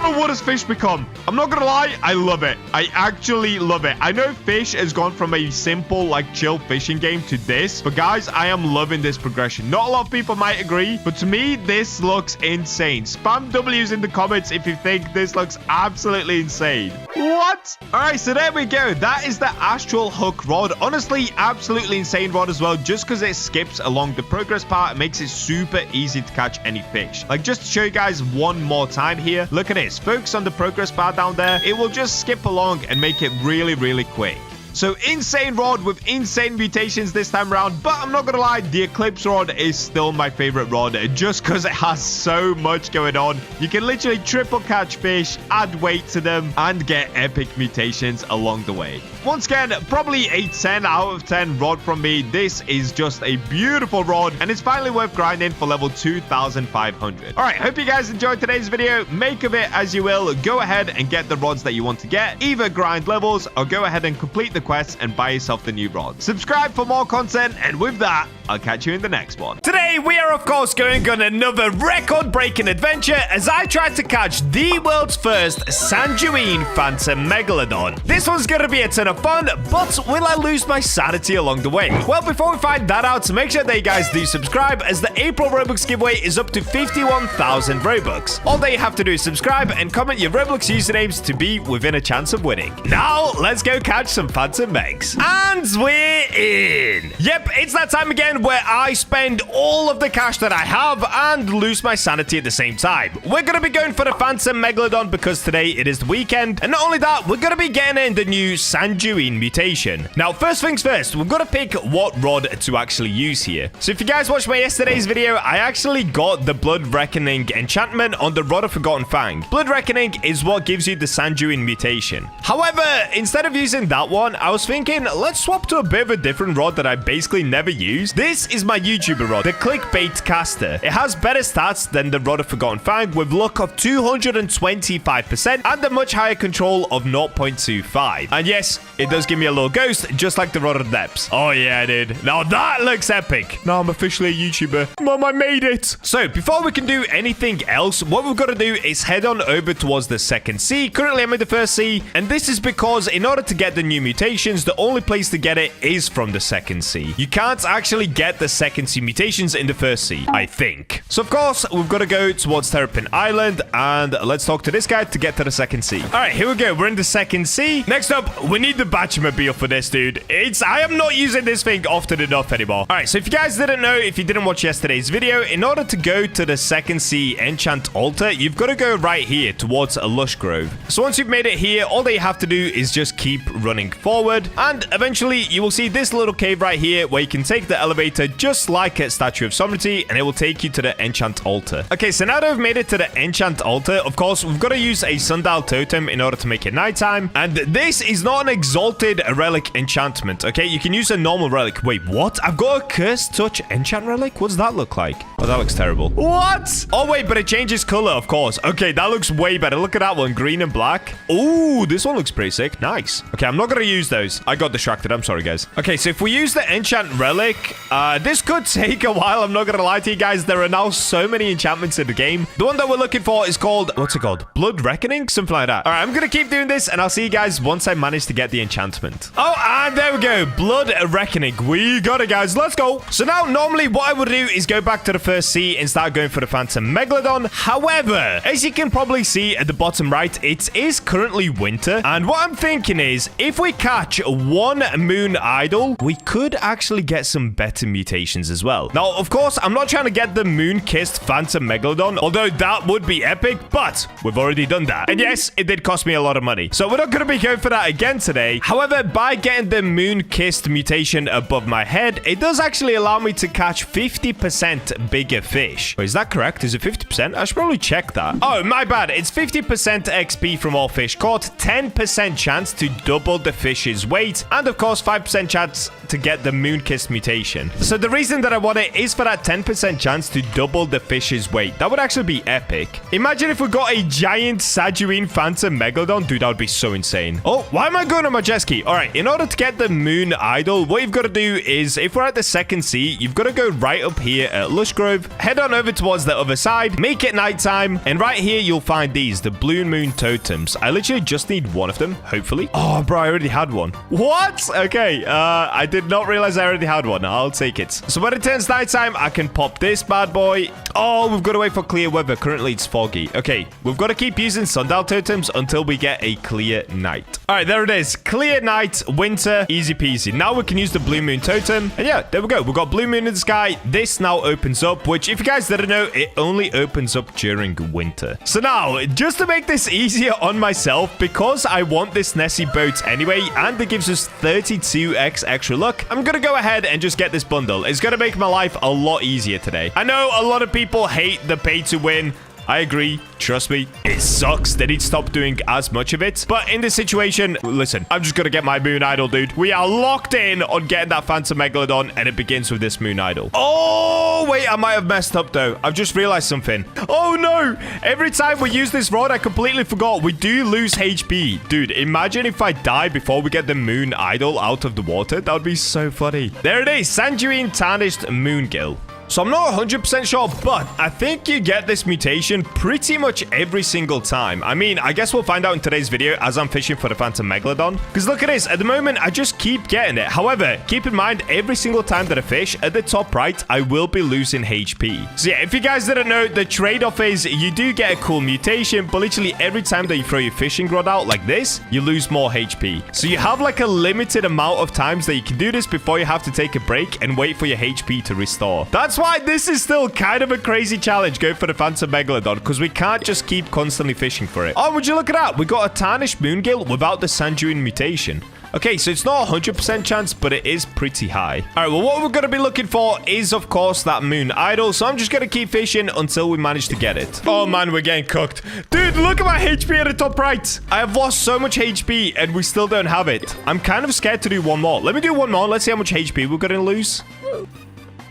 Speaker 6: What does fish become? I'm not gonna lie, I love it. I actually love it. I know fish has gone from a simple, like, chill fishing game to this, but guys, I am loving this progression. Not a lot of people might agree, but to me, this looks insane. Spam W's in the comments if you think this looks absolutely insane. What? All right, so there we go. That is the astral hook rod. Honestly, absolutely insane rod as well, just because it skips along the progress part. It makes it super easy to catch any fish. Like, just to show you guys one more time here, look at this. Focus on the progress bar down there. It will just skip along and make it really, really quick. So insane rod with insane mutations this time around, but I'm not gonna lie, the Eclipse rod is still my favorite rod just because it has so much going on. You can literally triple catch fish, add weight to them, and get epic mutations along the way. Once again, probably a 10 out of 10 rod from me. This is just a beautiful rod, and it's finally worth grinding for level 2,500. All right, hope you guys enjoyed today's video. Make of it as you will. Go ahead and get the rods that you want to get. Either grind levels or go ahead and complete the quests and buy yourself the new rod. Subscribe for more content, and with that, I'll catch you in the next one.
Speaker 1: Today, we are, of course, going on another record-breaking adventure as I try to catch the world's first Sanguine Phantom Megalodon. This one's gonna be a ton of fun, but will I lose my sanity along the way? Well, before we find that out, make sure that you guys do subscribe, as the April Robux giveaway is up to 51,000 Robux. All that you have to do is subscribe and comment your Roblox usernames to be within a chance of winning. Now, let's go catch some Phantom Megs. And we're in. Yep, it's that time again where I spend all of the cash that I have and lose my sanity at the same time. We're going to be going for the Phantom Megalodon because today it is the weekend. And not only that, we're going to be getting in the new Sanguine mutation. Now, first things first, we've got to pick what rod to actually use here. So if you guys watched my yesterday's video, I actually got the Blood Reckoning enchantment on the Rod of Forgotten Fang. Blood Reckoning is what gives you the Sanguine mutation. However, instead of using that one, I was thinking, let's swap to a bit of a different rod that I basically never use. This is my YouTuber rod, the Clickbait Caster. It has better stats than the Rod of Forgotten Fang with luck of 225% and a much higher control of 0.25. And yes, it does give me a little ghost, just like the Rod of Depths. Oh yeah, dude. Now that looks epic. Now I'm officially a YouTuber. Mom, I made it. So before we can do anything else, what we've got to do is head on over towards the second sea. Currently, I'm in the first sea, and this is because in order to get the new mutations, the only place to get it is from the second sea. You can't actually get the second sea mutations in the first sea, I think. So, of course, we've got to go towards Terrapin Island, and let's talk to this guy to get to the second sea. All right, here we go. We're in the second sea. Next up, we need the BachaMobile for this, dude. I am not using this thing often enough anymore. All right, so if you guys didn't know, if you didn't watch yesterday's video, in order to go to the second sea enchant altar, you've got to go right here towards a lush grove. So once you've made it here, all that you have to do is just keep running forward, and eventually you will see this little cave right here where you can take the elevator just like a Statue of Sovereignty, and it will take you to the enchant altar. Okay, so now that we've made it to the enchant altar, of course, we've got to use a sundial totem in order to make it nighttime, and this is not an exalted relic enchantment, okay? You can use a normal relic. Wait, what? I've got a cursed touch enchant relic? What does that look like? Oh, that looks terrible. What? Oh, wait, but it changes color, of course. Okay, that looks way better. Look at that one, green and black. Ooh, this one looks pretty sick. Nice. Okay, I'm not going to use those. I got distracted. I'm sorry, guys. Okay, so if we use the enchant relic, this could take a while. I'm not going to lie to you guys. There are now so many enchantments in the game. The one that we're looking for is called, what's it called? Blood Reckoning? Something like that. All right, I'm going to keep doing this, and I'll see you guys once I manage to get the enchantment. Oh, and there we go. Blood Reckoning. We got it, guys. Let's go. So now, normally, what I would do is go back to the first sea and start going for the Phantom Megalodon. However, as you can probably see at the bottom right, it is currently winter. And what I'm thinking is, if we catch one moon idol, we could actually get some better mutations as well. Now, of course, I'm not trying to get the moon-kissed Phantom Megalodon, although that would be epic, but we've already done that. And yes, it did cost me a lot of money. So we're not going to be going for that again today. However, by getting the moon-kissed mutation above my head, it does actually allow me to catch 50% bigger fish. Wait, is that correct? Is it 50%? I should probably check that. Oh, my bad. It's 50% XP from all fish caught, 10% chance to double the fish's weight, and of course, 5% chance to get the moon-kissed mutation. So the reason that I want it is for that 10% chance to double the fish's weight. That would actually be epic. Imagine if we got a giant Sajuine Phantom Megalodon. Dude, that would be so insane. Oh, why am I going on my jet ski? All right, in order to get the moon idol, what you've got to do is, if we're at the second sea, you've got to go right up here at Lush Grove, head on over towards the other side, make it nighttime, and right here you'll find these, the blue moon totems. I literally just need one of them, hopefully. Oh, bro, I already had one. What? Okay, I did not realize I already had one. I'll take it. So when it turns nighttime, I can pop this bad boy. Oh, we've got to wait for clear weather. Currently, it's foggy. Okay, we've got to keep using sundial totems until we get a clear night. All right, there it is. Clear night, winter, easy peasy. Now we can use the blue moon totem. And yeah, there we go. We've got blue moon in the sky. This now opens up, which if you guys didn't know, it only opens up during winter. So now, just to make this easier on myself, because I want this Nessie boat anyway, and it gives us 32x extra luck, I'm going to go ahead and just get this bundle. It's going to make my life a lot easier today. I know a lot of people hate the pay to win. I agree. Trust me, it sucks. They need to stop doing as much of it. But in this situation, listen, I'm just going to get my moon idol, dude. We are locked in on getting that Phantom Megalodon, and it begins with this moon idol. Oh, wait, I might have messed up, though. I've just realized something. Oh, no. Every time we use this rod, I completely forgot. We do lose HP. Dude, imagine if I die before we get the moon idol out of the water. That would be so funny. There it is. Sanguine Tarnished Moongill. So I'm not 100% sure, but I think you get this mutation pretty much every single time. I mean, I guess we'll find out in today's video as I'm fishing for the Phantom Megalodon. Because look at this. At the moment, I just keep getting it. However, keep in mind, every single time that I fish, at the top right, I will be losing HP. So yeah, if you guys didn't know, the trade-off is you do get a cool mutation, but literally every time that you throw your fishing rod out like this, you lose more HP. So you have like a limited amount of times that you can do this before you have to take a break and wait for your HP to restore. That's why this is still kind of a crazy challenge going for the Phantom Megalodon, because we can't just keep constantly fishing for it. Oh, would you look at that? We got a Tarnished Moongill without the Sanguine mutation. Okay, so it's not 100% chance, but it is pretty high. All right, well, what we're going to be looking for is, of course, that moon idol. So I'm just going to keep fishing until we manage to get it. Oh, man, we're getting cooked. Dude, look at my HP at the top right. I have lost so much HP, and we still don't have it. I'm kind of scared to do one more. Let me do one more. Let's see how much HP we're going to lose.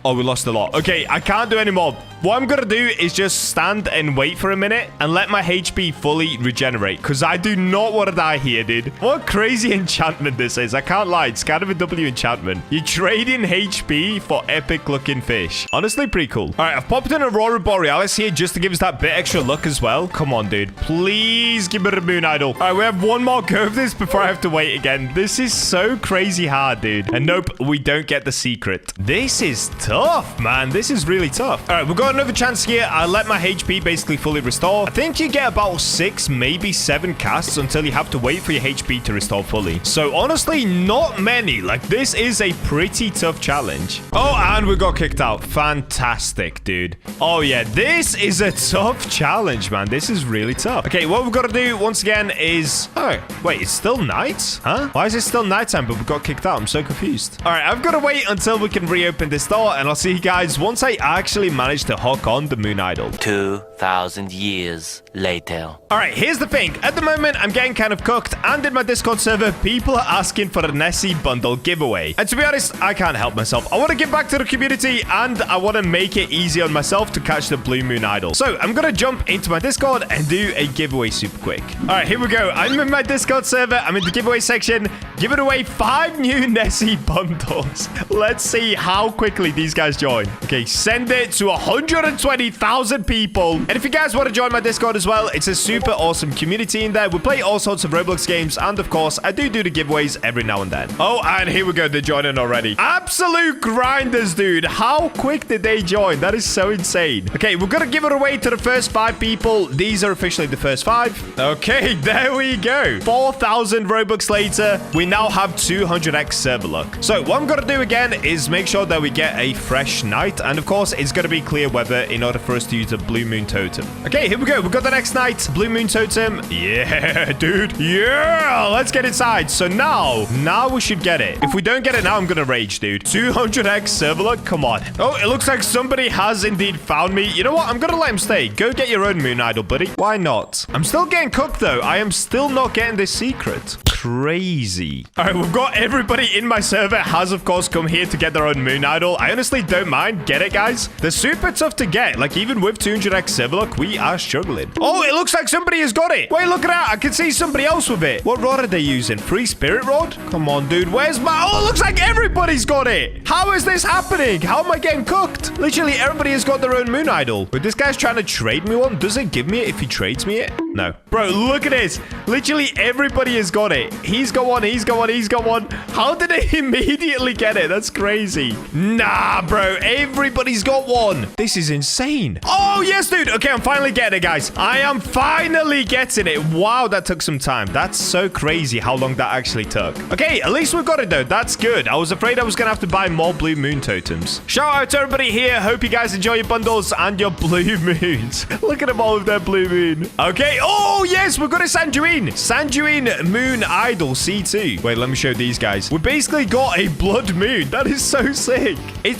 Speaker 1: Oh, we lost a lot. Okay, I can't do any more. What I'm gonna do is just stand and wait for a minute and let my HP fully regenerate, because I do not want to die here, dude. What crazy enchantment this is. I can't lie. It's kind of a W enchantment. You trade in HP for epic looking fish. Honestly, pretty cool. All right, I've popped an Aurora Borealis here just to give us that bit extra luck as well. Come on, dude. Please give me a moon idol. All right, we have one more go of this before I have to wait again. This is so crazy hard, dude. And nope, we don't get the secret. This is tough, man. This is really tough. All right, we've got another chance here. I let my HP basically fully restore. I think you get about 6, maybe 7 casts until you have to wait for your HP to restore fully. So honestly, not many. Like, this is a pretty tough challenge. Oh, and we got kicked out. Fantastic, dude. Oh yeah, this is a tough challenge, man. This is really tough. Okay, what we've got to do once again is... Oh, wait, it's still night? Huh? Why is it still nighttime, but we got kicked out? I'm so confused. All right, I've got to wait until we can reopen this door, and I'll see you guys once I actually manage to hook on the moon idol.
Speaker 7: 2,000 years later.
Speaker 1: All right, here's the thing. At the moment, I'm getting kind of cooked, and in my Discord server, people are asking for a Nessie bundle giveaway. And to be honest, I can't help myself. I want to give back to the community, and I want to make it easy on myself to catch the blue moon idol. So I'm going to jump into my Discord and do a giveaway super quick. All right, here we go. I'm in my Discord server. I'm in the giveaway section, giving away 5 new Nessie bundles. Let's see how quickly these guys join. Okay, send it to 120,000 people. And if you guys want to join my Discord as well, it's a super awesome community in there. We play all sorts of Roblox games, and of course, I do the giveaways every now and then. Oh, and here we go. They're joining already. Absolute grinders, dude. How quick did they join? That is so insane. Okay, we're going to give it away to the first 5 people. These are officially the first 5. Okay, there we go. 4,000 Robux later, we now have 200x server luck. So what I'm going to do again is make sure that we get a fresh night. And of course, it's going to be clear weather in order for us to use a blue moon totem. Okay, here we go. We've got the next night. Blue moon totem. Yeah, dude. Yeah, let's get inside. So now we should get it. If we don't get it now, I'm going to rage, dude. 200x server luck. Come on. Oh, it looks like somebody has indeed found me. You know what? I'm going to let him stay. Go get your own moon idol, buddy. Why not? I'm still getting cooked, though. I am still not getting this secret. Crazy. All right, we've got everybody in my server has, of course, come here to get their own moon idol. I honestly don't mind. Get it, guys? They're super tough to get. Like, even with 200x server luck, we are struggling. Oh, it looks like somebody has got it. Wait, look at that. I can see somebody else with it. What rod are they using? Free spirit rod? Come on, dude. Where's my... Oh, it looks like everybody's got it. How is this happening? How am I getting cooked? Literally, everybody has got their own moon idol. But this guy's trying to trade me one. Does it give me it if he trades me it? No. Bro, look at this. Literally, everybody has got it. He's got one. He's got one. He's got one. How did they immediately get it? That's crazy. Nah, bro. Everybody's got one. This is insane. Oh, yes, dude. Okay, I'm finally getting it, guys. I am finally getting it. Wow, that took some time. That's so crazy how long that actually took. Okay, at least we got it, though. That's good. I was afraid I was going to have to buy more blue moon totems. Shout out to everybody here. Hope you guys enjoy your bundles and your blue moons. Look at them all with their blue moon. Okay. Oh, yes, we've got a Sanjuine. Sanjuine moon idol C2. Wait, let me show these guys. We basically got a blood moon. That is so sick.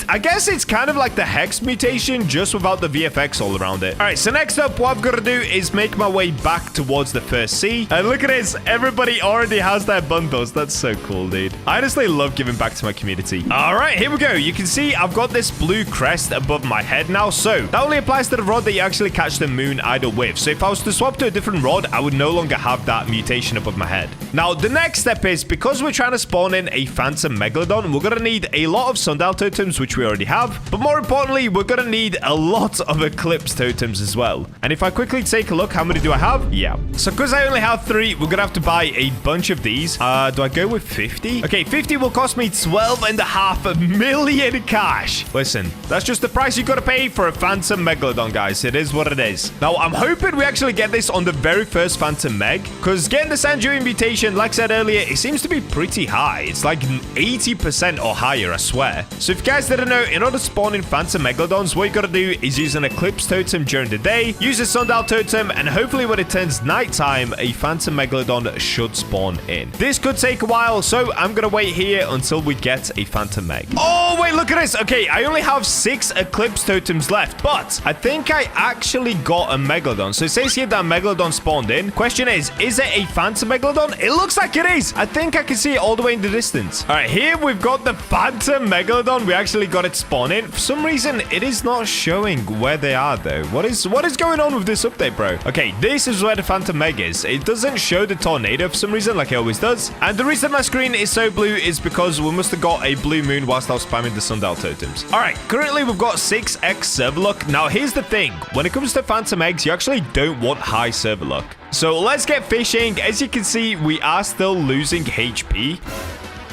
Speaker 1: I guess it's kind of like the Hex mutation, just without the VFX all around it. All right, so next up, what I've got to do is make my way back towards the first sea. And look at this. Everybody already has their bundles. That's so cool, dude. I honestly love giving back to my community. All right, here we go. You can see I've got this blue crest above my head now. So that only applies to the rod that you actually catch the moon idol with. So if I was to swap to a different rod, I would no longer have that mutation above my head. Now, the next step is, because we're trying to spawn in a phantom megalodon, we're going to need a lot of sundial totems, which we already have. But more importantly, we're going to need a lot of eclipse totems as well. And if I quickly take a look, how many do I have? Yeah. So because I only have 3, we're going to have to buy a bunch of these. Do I go with 50? Okay, 50 will cost me 12.5 million cash. Listen, that's just the price you got to pay for a phantom megalodon, guys. It is what it is. Now, I'm hoping we actually get this on the very first phantom meg, because getting the Sanjuine mutation, like I said earlier, it seems to be pretty high. It's like 80% or higher, I swear. So if you guys didn't know, in order to spawn in phantom megalodons, what you got to do is use an eclipse totem during the day, use a sundial totem, and hopefully when it turns nighttime, a phantom megalodon should spawn in. This could take a while, so I'm going to wait here until we get a phantom meg. Oh, wait, look at this. Okay, I only have 6 eclipse totems left, but I think I actually got a megalodon. So it says here that megalodon spawned in. Question is it a phantom megalodon? It looks looks like it is. I think I can see it all the way in the distance. All right, here we've got the Phantom Megalodon. We actually got it spawning. For some reason, it is not showing where they are, though. What is going on with this update, bro? Okay, this is where the Phantom Meg is. It doesn't show the tornado for some reason, like it always does. And the reason my screen is so blue is because we must have got a blue moon whilst I was spamming the sundial totems. All right, currently we've got 6x server luck. Now, here's the thing. When it comes to Phantom Eggs, you actually don't want high server luck. So let's get fishing. As you can see, we are still losing HP.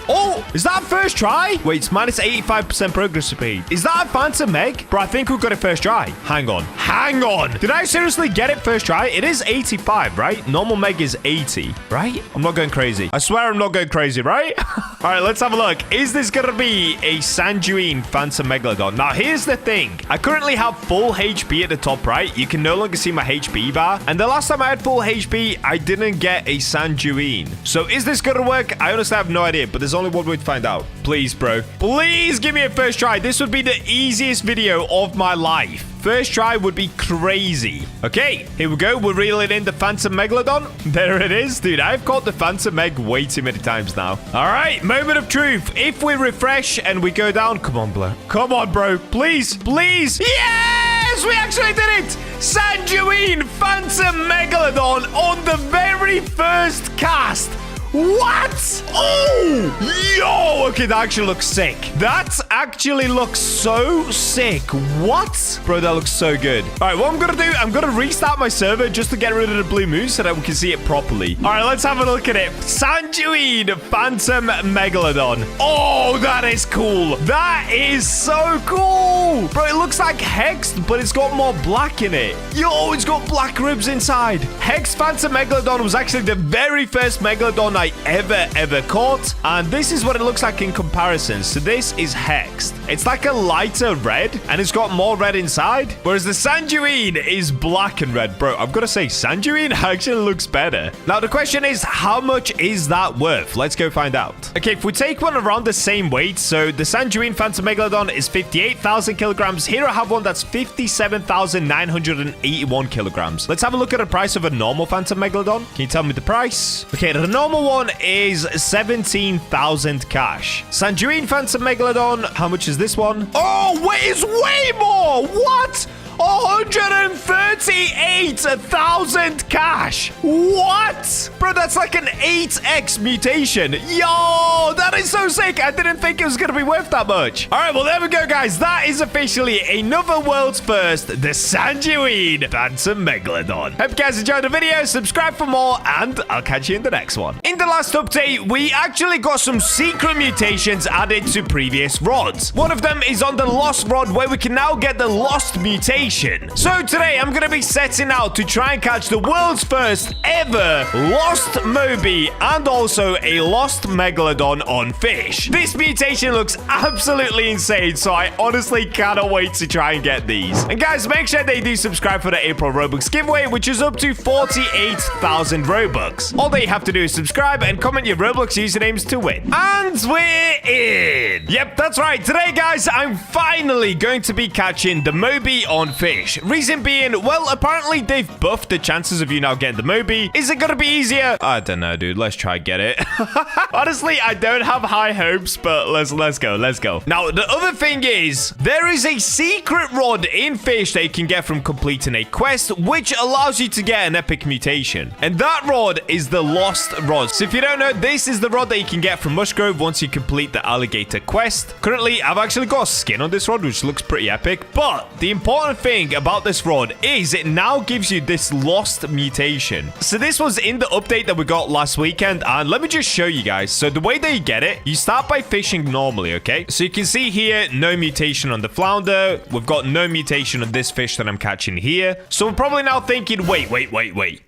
Speaker 1: Oh, is that first try? Wait, it's minus 85% progress speed. Is that a Phantom Meg? Bro, I think we got it first try. Hang on. Hang on. Did I seriously get it first try? It is 85, right? Normal Meg is 80, right? I'm not going crazy. I swear I'm not going crazy, right? All right, let's have a look. Is this going to be a Sanguine Phantom Megalodon? Now, here's the thing. I currently have full HP at the top right. You can no longer see my HP bar. And the last time I had full HP, I didn't get a Sanguine. So is this going to work? I honestly have no idea, but there's only one way to find out. Please, bro. Please give me a first try. This would be the easiest video of my life. First try would be crazy. Okay, here we go. We're reeling in the Phantom Megalodon. There it is. Dude, I've caught the Phantom Meg way too many times now. All right, moment of truth. If we refresh and we go down... Come on, bro. Come on, bro. Please, please. Yes, we actually did it. Sanguine Phantom Megalodon on the very first cast. What? Oh! Yo! Okay, that actually looks sick. That actually looks so sick. What? Bro, that looks so good. All right, what I'm going to do, I'm going to restart my server just to get rid of the blue moon so that we can see it properly. All right, let's have a look at it. Sanguine Phantom Megalodon. Oh, that is cool. That is so cool. Bro, it looks like Hexed, but it's got more black in it. Yo, it's got black ribs inside. Hexed Phantom Megalodon was actually the very first Megalodon I ever caught, and this is what it looks like in comparison. So this is Hexed. It's like a lighter red, and it's got more red inside, whereas the Sanguine is black and red. Bro, I've got to say, Sanguine actually looks better. Now, the question is, how much is that worth? Let's go find out. Okay, if we take one around the same weight, so the Sanguine Phantom Megalodon is 58,000 kilograms. Here I have one that's 57,981 kilograms. Let's have a look at the price of a normal Phantom Megalodon. Can you tell me the price? Okay, the normal one is 17,000 cash. Sanguine Phantom Megalodon, how much is this one? Oh, wait, it's way more. What? 138,000 cash. What? Bro, that's like an 8x mutation. Yo, that is so sick. I didn't think it was going to be worth that much. All right, well, there we go, guys. That is officially another world's first, the Sanguine Phantom Megalodon. Hope you guys enjoyed the video. Subscribe for more, and I'll catch you in the next one. In the last update, we actually got some secret mutations added to previous rods. One of them is on the Lost rod, where we can now get the Lost mutation. So today, I'm going to be setting out to try and catch the world's first ever Lost Moby and also a Lost Megalodon on fish. This mutation looks absolutely insane, so I honestly cannot wait to try and get these. And guys, make sure they do subscribe for the April Robux giveaway, which is up to 48,000 Robux. All that you have to do is subscribe and comment your Roblox usernames to win. And we're in. Yep, that's right. Today, guys, I'm finally going to be catching the Moby on fish. Reason being, well, apparently they've buffed the chances of you now getting the Moby. Is it gonna be easier? I don't know, dude. Let's try and get it. Honestly, I don't have high hopes, but let's go. Now, the other thing is, there is a secret rod in fish that you can get from completing a quest, which allows you to get an epic mutation. And that rod is the Lost rod. So if you don't know, this is the rod that you can get from Mushgrove once you complete the alligator quest. Currently, I've actually got a skin on this rod, which looks pretty epic, but the important thing about this rod is it now gives you this Lost mutation. So this was in the update that we got last weekend, and let me just show you guys. So the way that you get it, you start by fishing normally, okay? So you can see here, no mutation on the flounder. We've got no mutation on this fish that I'm catching here. So we're probably now thinking, wait.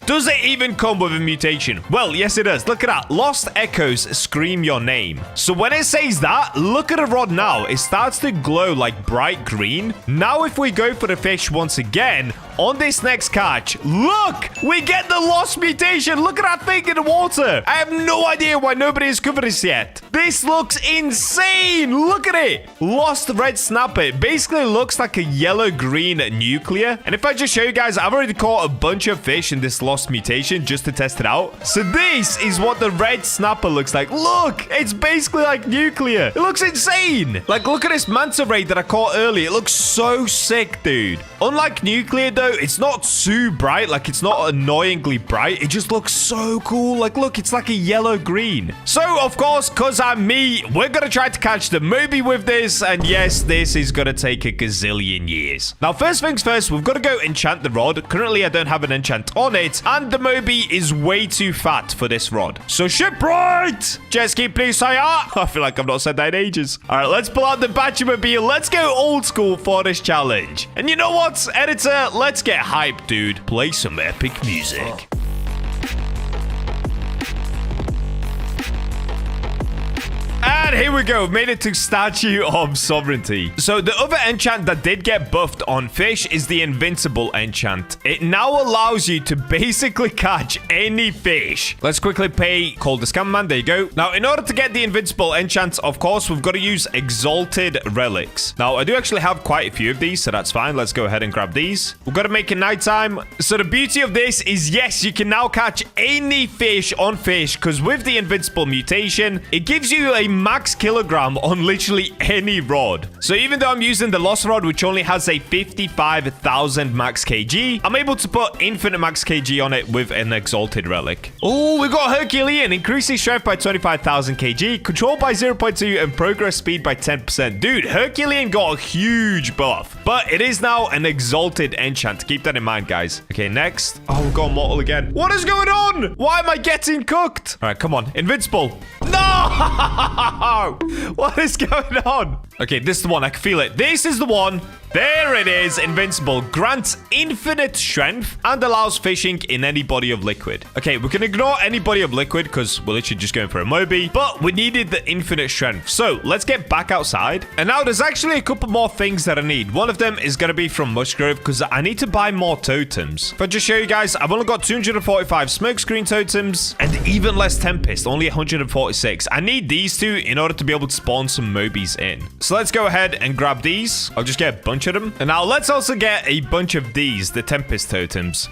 Speaker 1: Does it even come with a mutation? Well, yes, it does. Look at that. Lost echoes scream your name. So when it says that, look at the rod now. It starts to glow like bright green. Now, if we go for the fish once again, on this next catch, look, we get the lost mutation. Look at that thing in the water. I have no idea why nobody has covered this yet. This looks insane. Look at it. Lost red snapper. It basically looks like a yellow-green nuclear. And if I just show you guys, I've already caught a bunch of fish in this lost mutation just to test it out. So this is what the red snapper looks like. Look, it's basically like nuclear. It looks insane. Like, look at this manta ray that I caught earlier. It looks so sick, dude. Unlike nuclear, though, it's not too bright. Like, it's not annoyingly bright. It just looks so cool. Like, look, it's like a yellow-green. So, of course, because I'm me, we're going to try to catch the Moby with this. And yes, this is going to take a gazillion years. Now, first things first, we've got to go enchant the rod. Currently, I don't have an enchant on it. And the Moby is way too fat for this rod. So, shipwright! Jet ski, please, sire. I feel like I've not said that in ages. All right, let's pull out the BachaMobile. Let's go old school for this challenge. And you know what, editor? Let's get hyped, dude. Play some epic music. And here we go. Made it to Statue of Sovereignty. So the other enchant that did get buffed on fish is the Invincible enchant. It now allows you to basically catch any fish. Let's quickly pay Call the Scam Man. There you go. Now, in order to get the Invincible enchant, of course, we've got to use Exalted Relics. Now, I do actually have quite a few of these, so that's fine. Let's go ahead and grab these. We've got to make it nighttime. So the beauty of this is, yes, you can now catch any fish on fish, because with the Invincible mutation, it gives you a max kilogram on literally any rod. So even though I'm using the Lost Rod, which only has a 55,000 max kg, I'm able to put infinite max kg on it with an Exalted Relic. Oh, we got Herculean. Increasing strength by 25,000 kg, control by 0.2, and progress speed by 10%. Dude, Herculean got a huge buff, but it is now an Exalted enchant. Keep that in mind, guys. Okay, next. Oh, we got Mortal again. What is going on? Why am I getting cooked? All right, come on. Invincible. No! What is going on? Okay, this is the one. I can feel it. This is the one. There it is. Invincible. Grants infinite strength and allows fishing in any body of liquid. Okay, we can ignore any body of liquid because we're literally just going for a Moby, but we needed the infinite strength. So let's get back outside. And now there's actually a couple more things that I need. One of them is going to be from Mushgrove because I need to buy more totems. If I just show you guys, I've only got 245 smokescreen totems and even less Tempest, only 146. I need these two in order to be able to spawn some Mobies in. So let's go ahead and grab these. I'll just get a bunch of them. And now let's also get a bunch of these, the Tempest totems.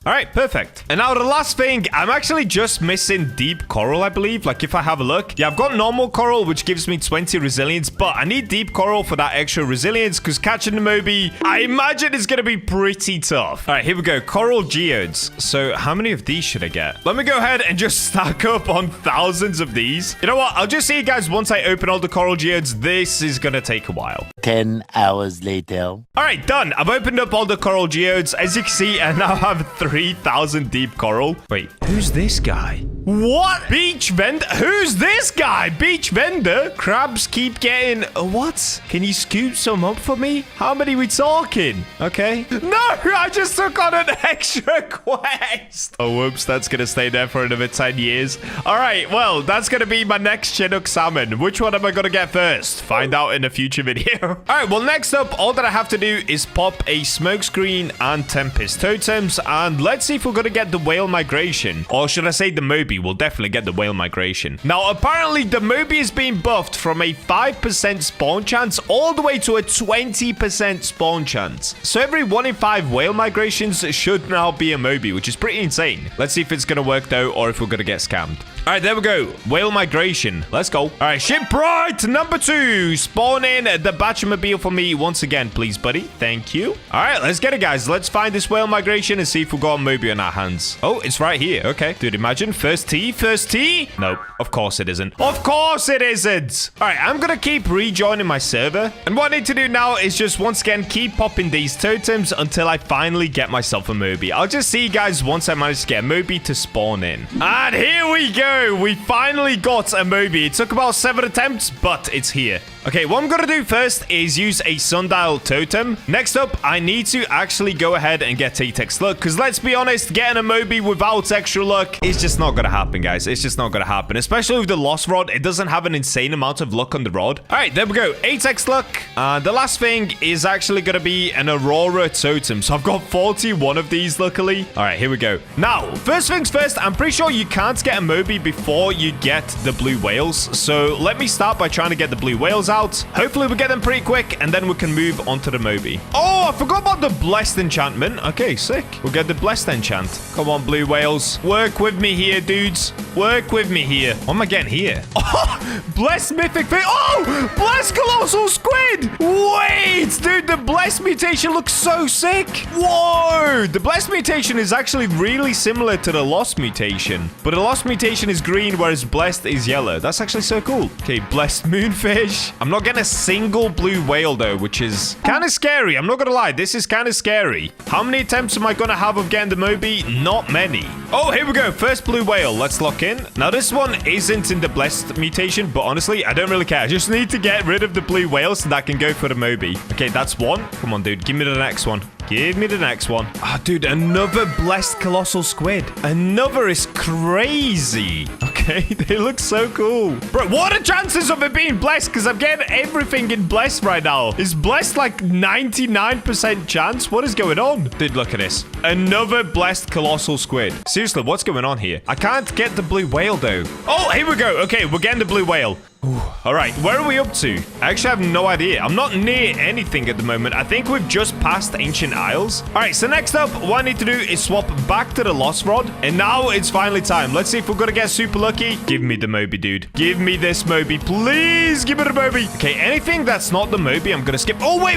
Speaker 1: All right, perfect. And now the last thing, I'm actually just missing deep coral, I believe. Like if I have a look. Yeah, I've got normal coral, which gives me 20 resilience, but I need deep coral for that extra resilience because catching the Moby, I imagine is going to be pretty tough. All right, here we go. Coral geodes. So how many of these should I get? Let me go ahead and just stack up on thousands of these. You know what? I'll just see you guys once I open all the coral geodes. This is going to take a while.
Speaker 2: 10 hours later.
Speaker 1: All right, done. I've opened up all the coral geodes. As you can see, I now have 3,000 deep coral. Wait, who's this guy? What? Beach vendor? Who's this guy? Beach vendor? Crabs keep getting... what? Can you scoop some up for me? How many we talking? Okay. No, I just took on an extra quest. Oh, whoops. That's going to stay there for another 10 years. All right, well, that's going to be my next Chinook salmon. Which one am I going to get first? Find out in a future video. All right, well, next up, all that I have to do is pop a smokescreen and Tempest totems, and let's see if we're going to get the whale migration. Or should I say the Moby? We'll definitely get the whale migration. Now, apparently, the Moby is being buffed from a 5% spawn chance all the way to a 20% spawn chance. So every 1 in 5 whale migrations should now be a Moby, which is pretty insane. Let's see if it's going to work, though, or if we're going to get scammed. All right, there we go. Whale migration. Let's go. All right, shipwright number 2. Spawn in the BachaMobile for me once again, please, buddy. Thank you. All right, let's get it, guys. Let's find this whale migration and see if we've got a Moby on our hands. Oh, it's right here. Okay. Dude, imagine. First tee. First tee. Nope. Of course it isn't. Of course it isn't. All right, I'm going to keep rejoining my server. And what I need to do now is just once again keep popping these totems until I finally get myself a Moby. I'll just see you guys once I manage to get a Moby to spawn in. And here we go. We finally got a Moby. It took about 7 attempts, but it's here. Okay, what I'm going to do first is use a sundial totem. Next up, I need to actually go ahead and get 8x luck, because let's be honest, getting a Moby without extra luck is just not going to gonna happen, guys. It's just not gonna happen. Especially with the lost rod. It doesn't have an insane amount of luck on the rod. All right, there we go. 8x luck. The last thing is actually gonna be an Aurora totem. So I've got 41 of these, luckily. All right, here we go. Now, first things first, I'm pretty sure you can't get a Moby before you get the blue whales. So let me start by trying to get the blue whales out. Hopefully we get them pretty quick, and then we can move on to the Moby. Oh, I forgot about the blessed enchantment. Okay, sick. We'll get the blessed enchant. Come on, blue whales. Work with me here, dudes. Work with me here. What am I getting here? Oh, blessed mythic fish. Oh, blessed colossal squid. Wait, dude, the blessed mutation looks so sick. Whoa, the blessed mutation is actually really similar to the lost mutation, but the lost mutation is green, whereas blessed is yellow. That's actually so cool. Okay, blessed moonfish. I'm not getting a single blue whale though, which is kind of scary. I'm not gonna lie, this is kind of scary. How many attempts am I gonna have of getting the Moby? Not many. Oh, here we go. First blue whale. Let's lock in. Now, this one isn't in the blessed mutation, but honestly, I don't really care. I just need to get rid of the blue whale so that I can go for the Moby. Okay, that's one. Come on, dude. Give me the next one. Give me the next one. Ah, dude, another blessed colossal squid. Another is crazy. Okay, they look so cool. Bro, what are the chances of it being blessed? Because I'm getting everything in blessed right now. Is blessed like 99% chance? What is going on? Dude, look at this. Another blessed colossal squid. Seriously, what's going on here? I can't get the blue whale, though. Oh, here we go. Okay, we're getting the blue whale. Ooh, all right, where are we up to? I actually have no idea. I'm not near anything at the moment. I think we've just passed Ancient Isles. All right, so next up, what I need to do is swap back to the Lost Rod. And now it's finally time. Let's see if we're going to get super lucky. Give me the Moby, dude. Give me this Moby. Please give me the Moby. Okay, anything that's not the Moby, I'm going to skip. Oh, wait.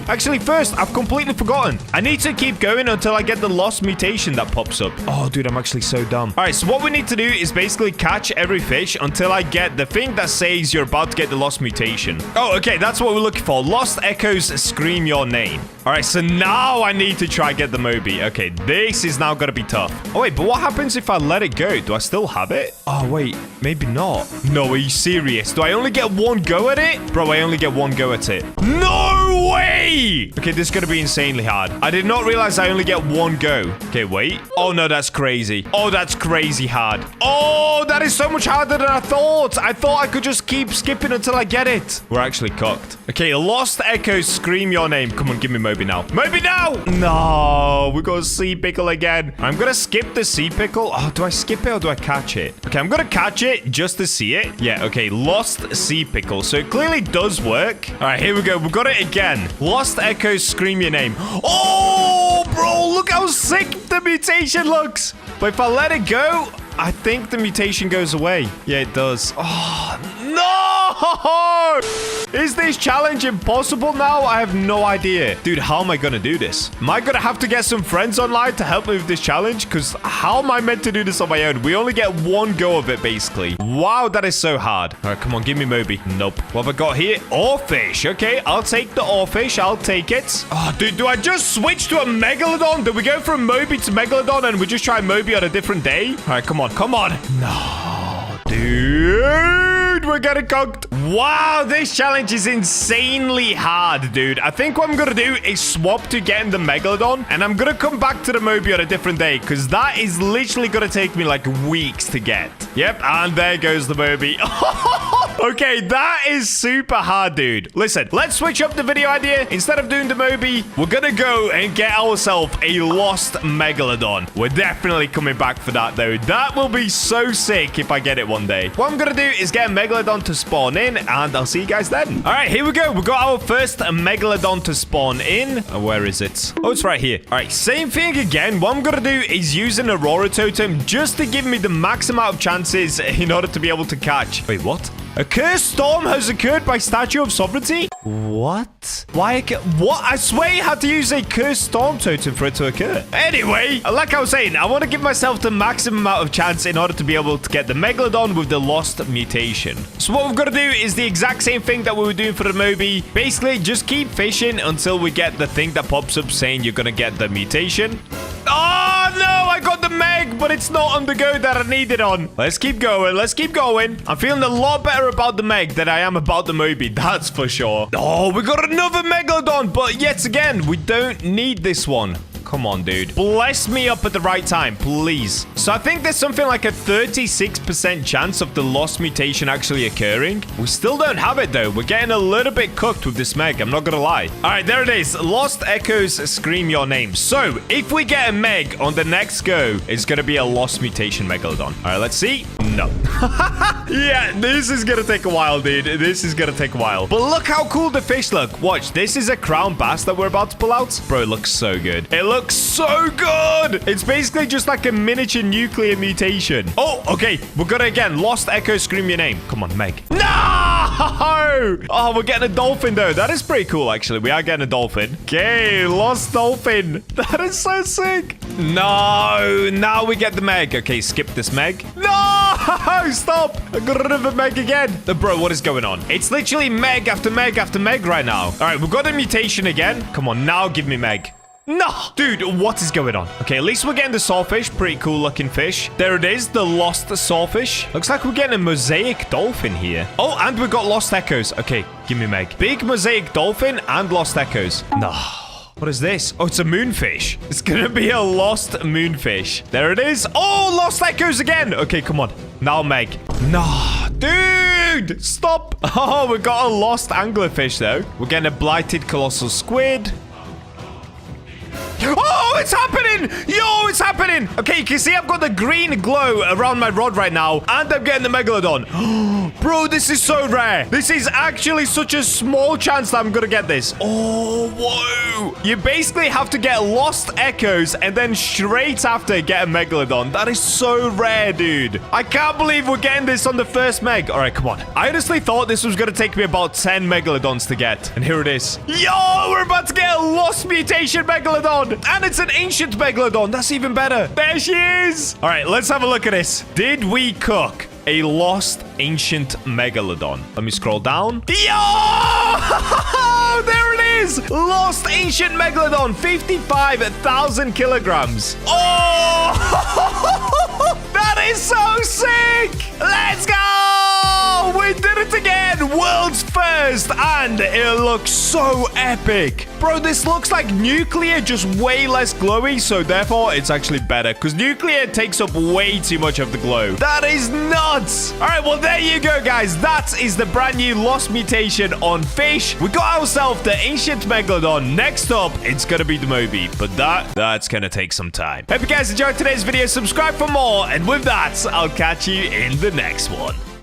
Speaker 1: Actually, first, I've completely forgotten. I need to keep going until I get the Lost Mutation that pops up. Oh, dude, I'm actually so dumb. All right, so what we need to do is basically catch every fish until I get the thing that says you're about to get the Lost Mutation. Oh, okay, that's what we're looking for. Lost Echoes scream your name. All right, so now I need to try get the Moby. Okay, this is now gonna be tough. Oh, wait, but what happens if I let it go? Do I still have it? Oh, wait, maybe not. No, are you serious? Do I only get one go at it? Bro, I only get one go at it. No way! Okay, this is gonna be insanely hard. I did not realize I only get one go. Okay, wait. Oh, no, that's crazy. Oh, that's crazy hard. Oh, that is so much harder than I thought. I thought I could just keep skipping until I get it. We're actually cooked. Okay, Lost Echoes scream your name. Come on, give me Moby now. Moby now! No, we got a sea pickle again. I'm gonna skip the sea pickle. Oh, do I skip it or do I catch it? Okay, I'm gonna catch it just to see it. Yeah, okay, Lost Sea Pickle. So it clearly does work. All right, here we go. We got it again. Lost Echoes scream your name. Oh, bro, look how sick the mutation looks. But if I let it go, I think the mutation goes away. Yeah, it does. Oh, no! Is this challenge impossible now? I have no idea. Dude, how am I gonna do this? Am I gonna have to get some friends online to help me with this challenge? Because how am I meant to do this on my own? We only get one go of it, basically. Wow, that is so hard. All right, come on, give me Moby. Nope. What have I got here? Oarfish. Okay, I'll take the oarfish. I'll take it. Oh, dude, do I just switch to a Megalodon? Do we go from Moby to Megalodon and we just try Moby on a different day? All right, come on. Come on. No, dude, we're getting cooked. Wow, this challenge is insanely hard, dude. I think what I'm gonna do is swap to getting the Megalodon, and I'm gonna come back to the Moby on a different day, because that is literally gonna take me like weeks to get. Yep, and there goes the Moby. Okay, that is super hard, dude. Listen, let's switch up the video idea. Instead of doing the Moby, we're gonna go and get ourselves a Lost Megalodon. We're definitely coming back for that, though. That will be so sick if I get it one day. What I'm gonna do is get a Megalodon to spawn in, and I'll see you guys then. All right, here we go. We got our first Megalodon to spawn in. Where is it? Oh, it's right here. All right, same thing again. What I'm gonna do is use an Aurora Totem just to give me the max amount of chances in order to be able to catch. Wait, what? A cursed storm has occurred by Statue of Sovereignty? What? Why? What? I swear you had to use a cursed storm totem for it to occur. Anyway, like I was saying, I want to give myself the maximum amount of chance in order to be able to get the Megalodon with the Lost Mutation. So what we've got to do is the exact same thing that we were doing for the Moby. Basically, just keep fishing until we get the thing that pops up saying you're going to get the mutation. Oh, no, I got the Meg, but it's not on the go that I need it on. Let's keep going. Let's keep going. I'm feeling a lot better about the Meg than I am about the Moby. That's for sure. Oh, we got another Megalodon, but yet again, we don't need this one. Come on, dude. Bless me up at the right time, please. So I think there's something like a 36% chance of the lost mutation actually occurring. We still don't have it, though. We're getting a little bit cooked with this Meg. I'm not gonna lie. All right, there it is. Lost echoes scream your name. So if we get a Meg on the next go, it's gonna be a lost mutation Megalodon. All right, let's see. No. Yeah, this is gonna take a while, dude. This is gonna take a while. But look how cool the fish look. Watch, this is a crown bass that we're about to pull out. Bro, it looks so good. It looks so good. It's basically just like a miniature nuclear mutation. Oh, okay. We're gonna again. Lost echo scream your name. Come on, Meg. No! Oh, we're getting a dolphin, though. That is pretty cool, actually. We are getting a dolphin. Okay, lost dolphin. That is so sick. No, now we get the Meg. Okay, skip this Meg. No, stop. I got rid of a Meg again. Bro, what is going on? It's literally Meg after Meg after Meg right now. All right, we've got a mutation again. Come on, now give me Meg. No! Dude, what is going on? Okay, at least we're getting the sawfish. Pretty cool looking fish. There it is, the lost sawfish. Looks like we're getting a mosaic dolphin here. Oh, and we've got lost echoes. Okay, give me Meg. Big mosaic dolphin and lost echoes. No. What is this? Oh, it's a moonfish. It's gonna be a lost moonfish. There it is. Oh, lost echoes again. Okay, come on. Now, Meg. No. Dude, stop. Oh, we got a lost anglerfish, though. We're getting a blighted colossal squid. Oh, it's happening! Yo, it's happening! Okay, you can see I've got the green glow around my rod right now, and I'm getting the Megalodon. Bro, this is so rare. This is actually such a small chance that I'm gonna get this. Oh, whoa. You basically have to get lost echoes and then straight after get a Megalodon. That is so rare, dude. I can't believe we're getting this on the first Meg. All right, come on. I honestly thought this was gonna take me about 10 Megalodons to get, and here it is. Yo, we're about to get a lost mutation Megalodon. And it's an ancient Megalodon. That's even better. There she is. All right, let's have a look at this. Did we cook a lost ancient Megalodon? Let me scroll down. Yo! There it is. Lost ancient Megalodon. 55,000 kilograms. Oh! That is so sick. Let's go. We did it again. World's first. And it looks so epic. Bro, this looks like nuclear, just way less glowy, so therefore it's actually better, because nuclear takes up way too much of the glow. That is nuts! Alright, well, there you go, guys. That is the brand new lost mutation on fish. We got ourselves the ancient Megalodon. Next up, it's gonna be the Moby, but that's gonna take some time. Hope you guys enjoyed today's video. Subscribe for more, and with that, I'll catch you in the next one.